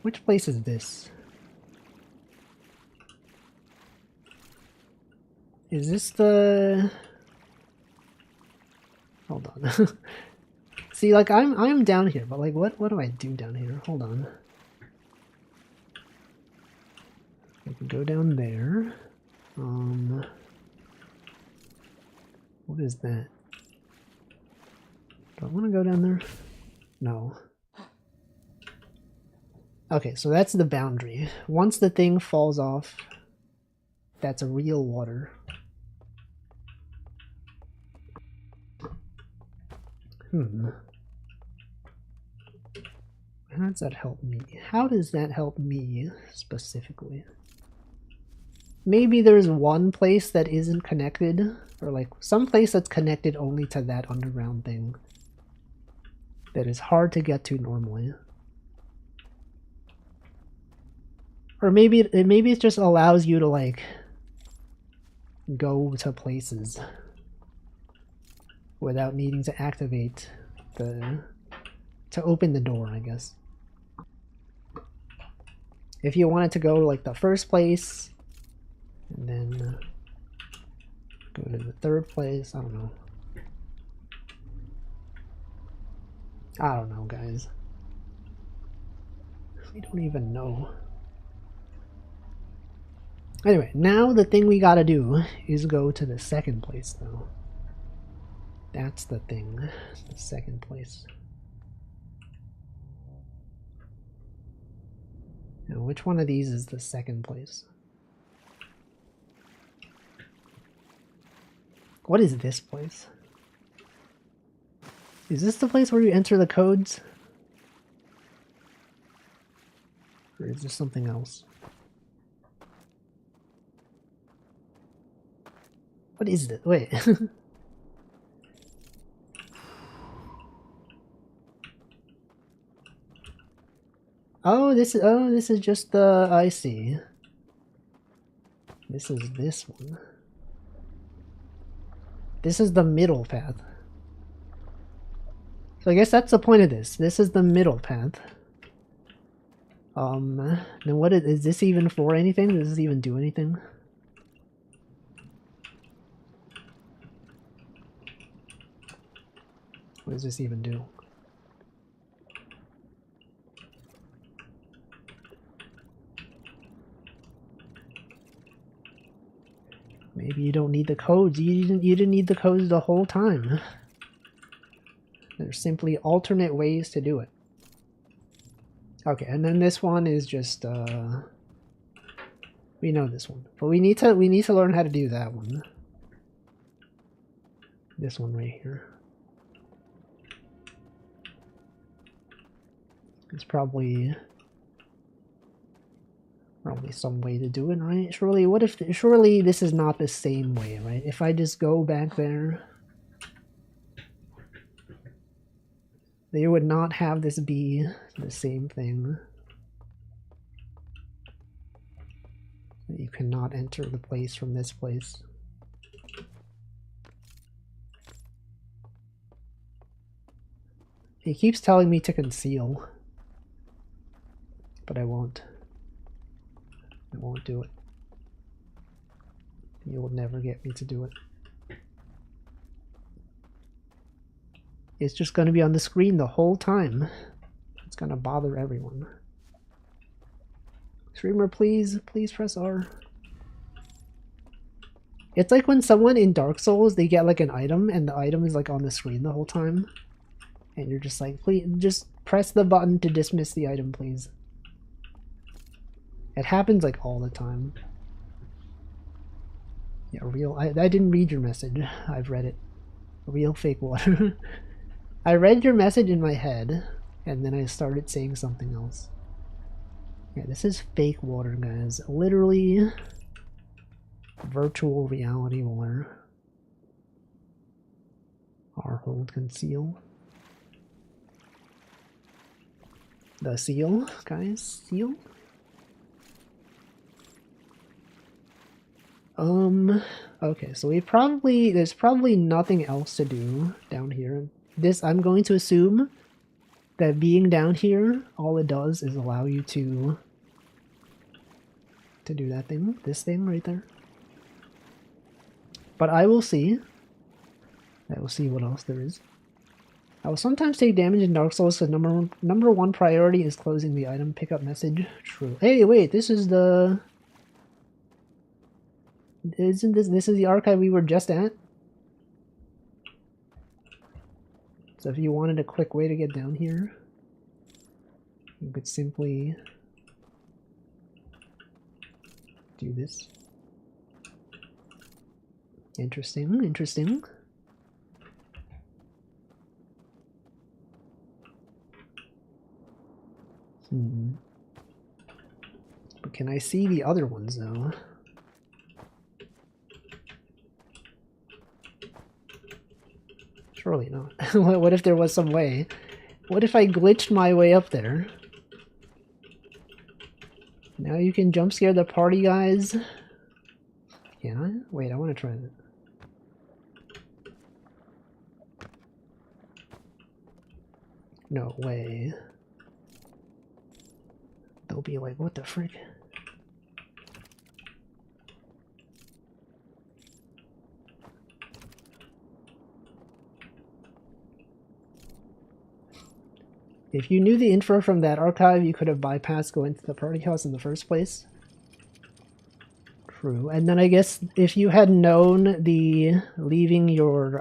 S1: Which place is this? Is this the... Hold on. See, like I'm down here, but like what do I do down here? Hold on. I can go down there. What is that? Do I want to go down there? No. Okay, so that's the boundary. Once the thing falls off, that's a real water. How does that help me? How does that help me specifically? Maybe there's one place that isn't connected, or like some place that's connected only to that underground thing that is hard to get to normally. Or maybe it just allows you to like go to places without needing to activate to open the door, I guess. If you wanted to go to like the first place and then go to the third place, I don't know. I don't know, guys. We don't even know. Anyway, now the thing we gotta do is go to the second place, though. That's the thing. The second place. Now, which one of these is the second place? What is this place? Is this the place where you enter the codes? Or is this something else? What is this? Wait. Oh, this is just the, I see. This is this one. This is the middle path. So I guess that's the point of this. This is the middle path. Then what is this even for anything? Does this even do anything? What does this even do? Maybe you don't need the codes. You didn't need the codes the whole time. There's simply alternate ways to do it. Okay, and then this one is just we know this one. But we need to learn how to do that one. This one right here. It's probably some way to do it, right? Surely this is not the same way, right? If I just go back there, they would not have this be the same thing. You cannot enter the place from this place. He keeps telling me to conceal, but I won't. I won't do it. You will never get me to do it. It's just going to be on the screen the whole time. It's going to bother everyone. Streamer, please press R. It's like when someone in Dark Souls, they get like an item and the item is like on the screen the whole time. And you're just like, please, just press the button to dismiss the item, please. It happens like all the time. Yeah, real. I didn't read your message. I've read it. Real fake water. I read your message in my head, and then I started saying something else. Yeah, this is fake water, guys. Literally virtual reality water. R hold conceal. The seal, guys. Seal. Okay, so there's probably nothing else to do down here. I'm going to assume that being down here, all it does is allow you to do that thing, this thing right there. But I will see. I will see what else there is. I will sometimes take damage in Dark Souls because number one priority is closing the item pickup message. True. Hey, wait, this is the... Isn't this is the archive we were just at? So if you wanted a quick way to get down here, you could simply do this. Interesting, interesting. But can I see the other ones though? Surely not. What if there was some way? What if I glitched my way up there? Now you can jump scare the party guys? Can I? Wait, I want to try that. No way. They'll be like, what the frick? If you knew the info from that archive, you could have bypassed going to the party house in the first place. True. And then I guess if you had known the leaving your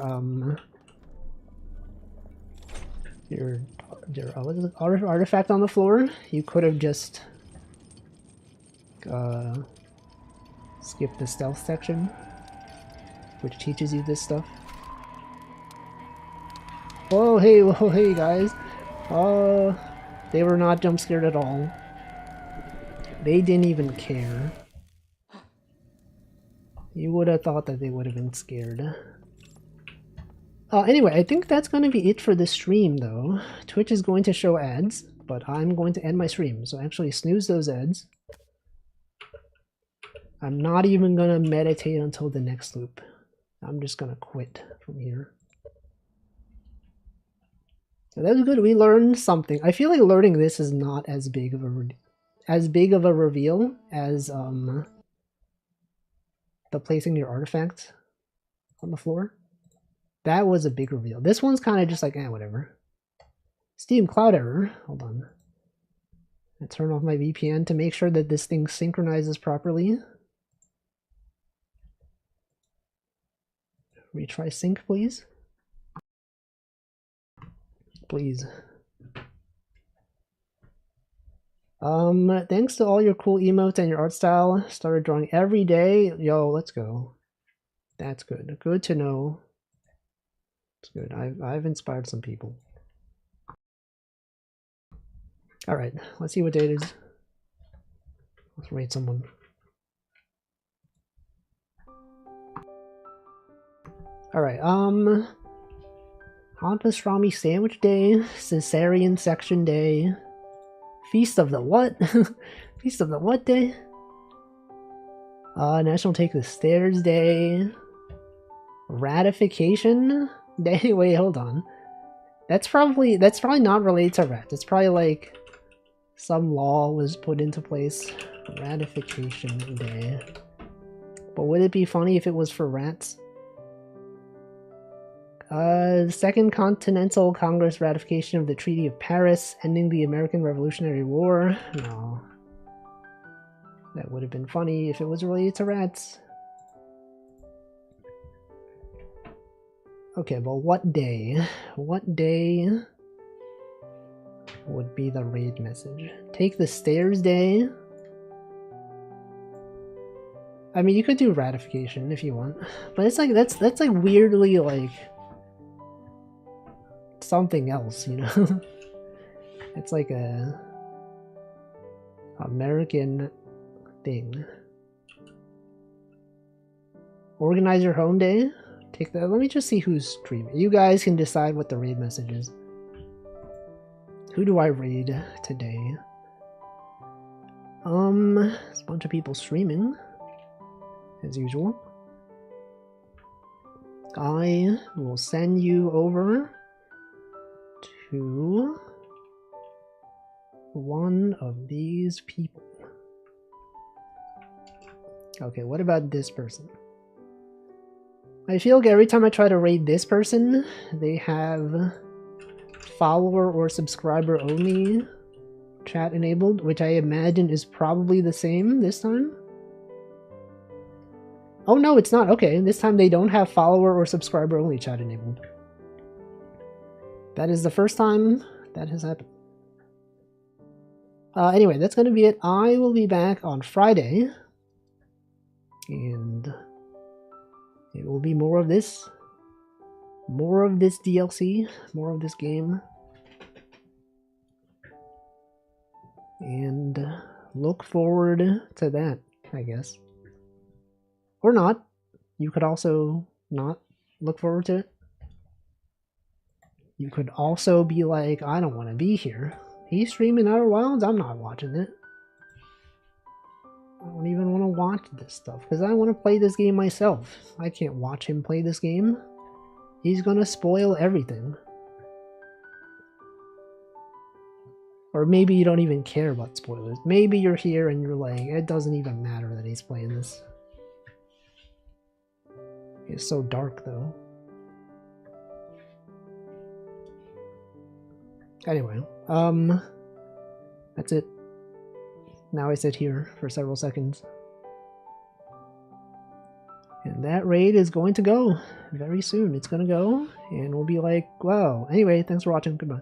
S1: what is it, artifact on the floor, you could have just skipped the stealth section, which teaches you this stuff. Oh hey guys. They were not jump scared at all. They didn't even care. You would have thought that they would have been scared. Anyway, I think that's going to be it for the stream, though. Twitch is going to show ads, but I'm going to end my stream. So actually snooze those ads. I'm not even going to meditate until the next loop. I'm just going to quit from here. So that was good. We learned something. I feel like learning this is not as big of a reveal as the placing your artifact on the floor. That was a big reveal. This one's kind of just like, whatever. Steam cloud error. Hold on. I turn off my VPN to make sure that this thing synchronizes properly. Retry sync, please. Please. Thanks to all your cool emotes and your art style. Started drawing every day. Yo, let's go. That's good. Good to know. It's good. I've inspired some people. Alright, let's see what date it is. Let's rate someone. Alright, hot pastrami sandwich day, cesarean section day, feast of the what? Feast of the what day? National Take the Stairs day, ratification day. Wait, hold on. That's probably not related to rats. It's probably like some law was put into place. Ratification day. But would it be funny if it was for rats? Second Continental Congress ratification of the Treaty of Paris, ending the American Revolutionary War. No. That would have been funny if it was related to rats. Okay, well, what day? What day would be the raid message? Take the stairs day? I mean, you could do ratification if you want, but it's like that's like weirdly like something else, you know? It's like a American thing. Organize your home day? Take that. Let me just see who's streaming. You guys can decide what the raid message is. Who do I raid today? There's a bunch of people streaming, as usual. I will send you over to one of these people. Okay, what about this person? I feel like every time I try to raid this person, they have follower or subscriber only chat enabled, which I imagine is probably the same this time. Oh no, it's not. Okay, this time they don't have follower or subscriber only chat enabled. That is the first time that has happened. Anyway, that's going to be it. I will be back on Friday. And it will be more of this. More of this DLC. More of this game. And look forward to that, I guess. Or not. You could also not look forward to it. You could also be like, I don't want to be here. He's streaming Outer Wilds, I'm not watching it. I don't even want to watch this stuff, because I want to play this game myself. I can't watch him play this game. He's gonna spoil everything. Or maybe you don't even care about spoilers. Maybe you're here and you're like, it doesn't even matter that he's playing this. It's so dark, though. Anyway, that's it. Now I sit here for several seconds. And that raid is going to go very soon. It's going to go, and we'll be like, wow. Anyway, thanks for watching. Goodbye.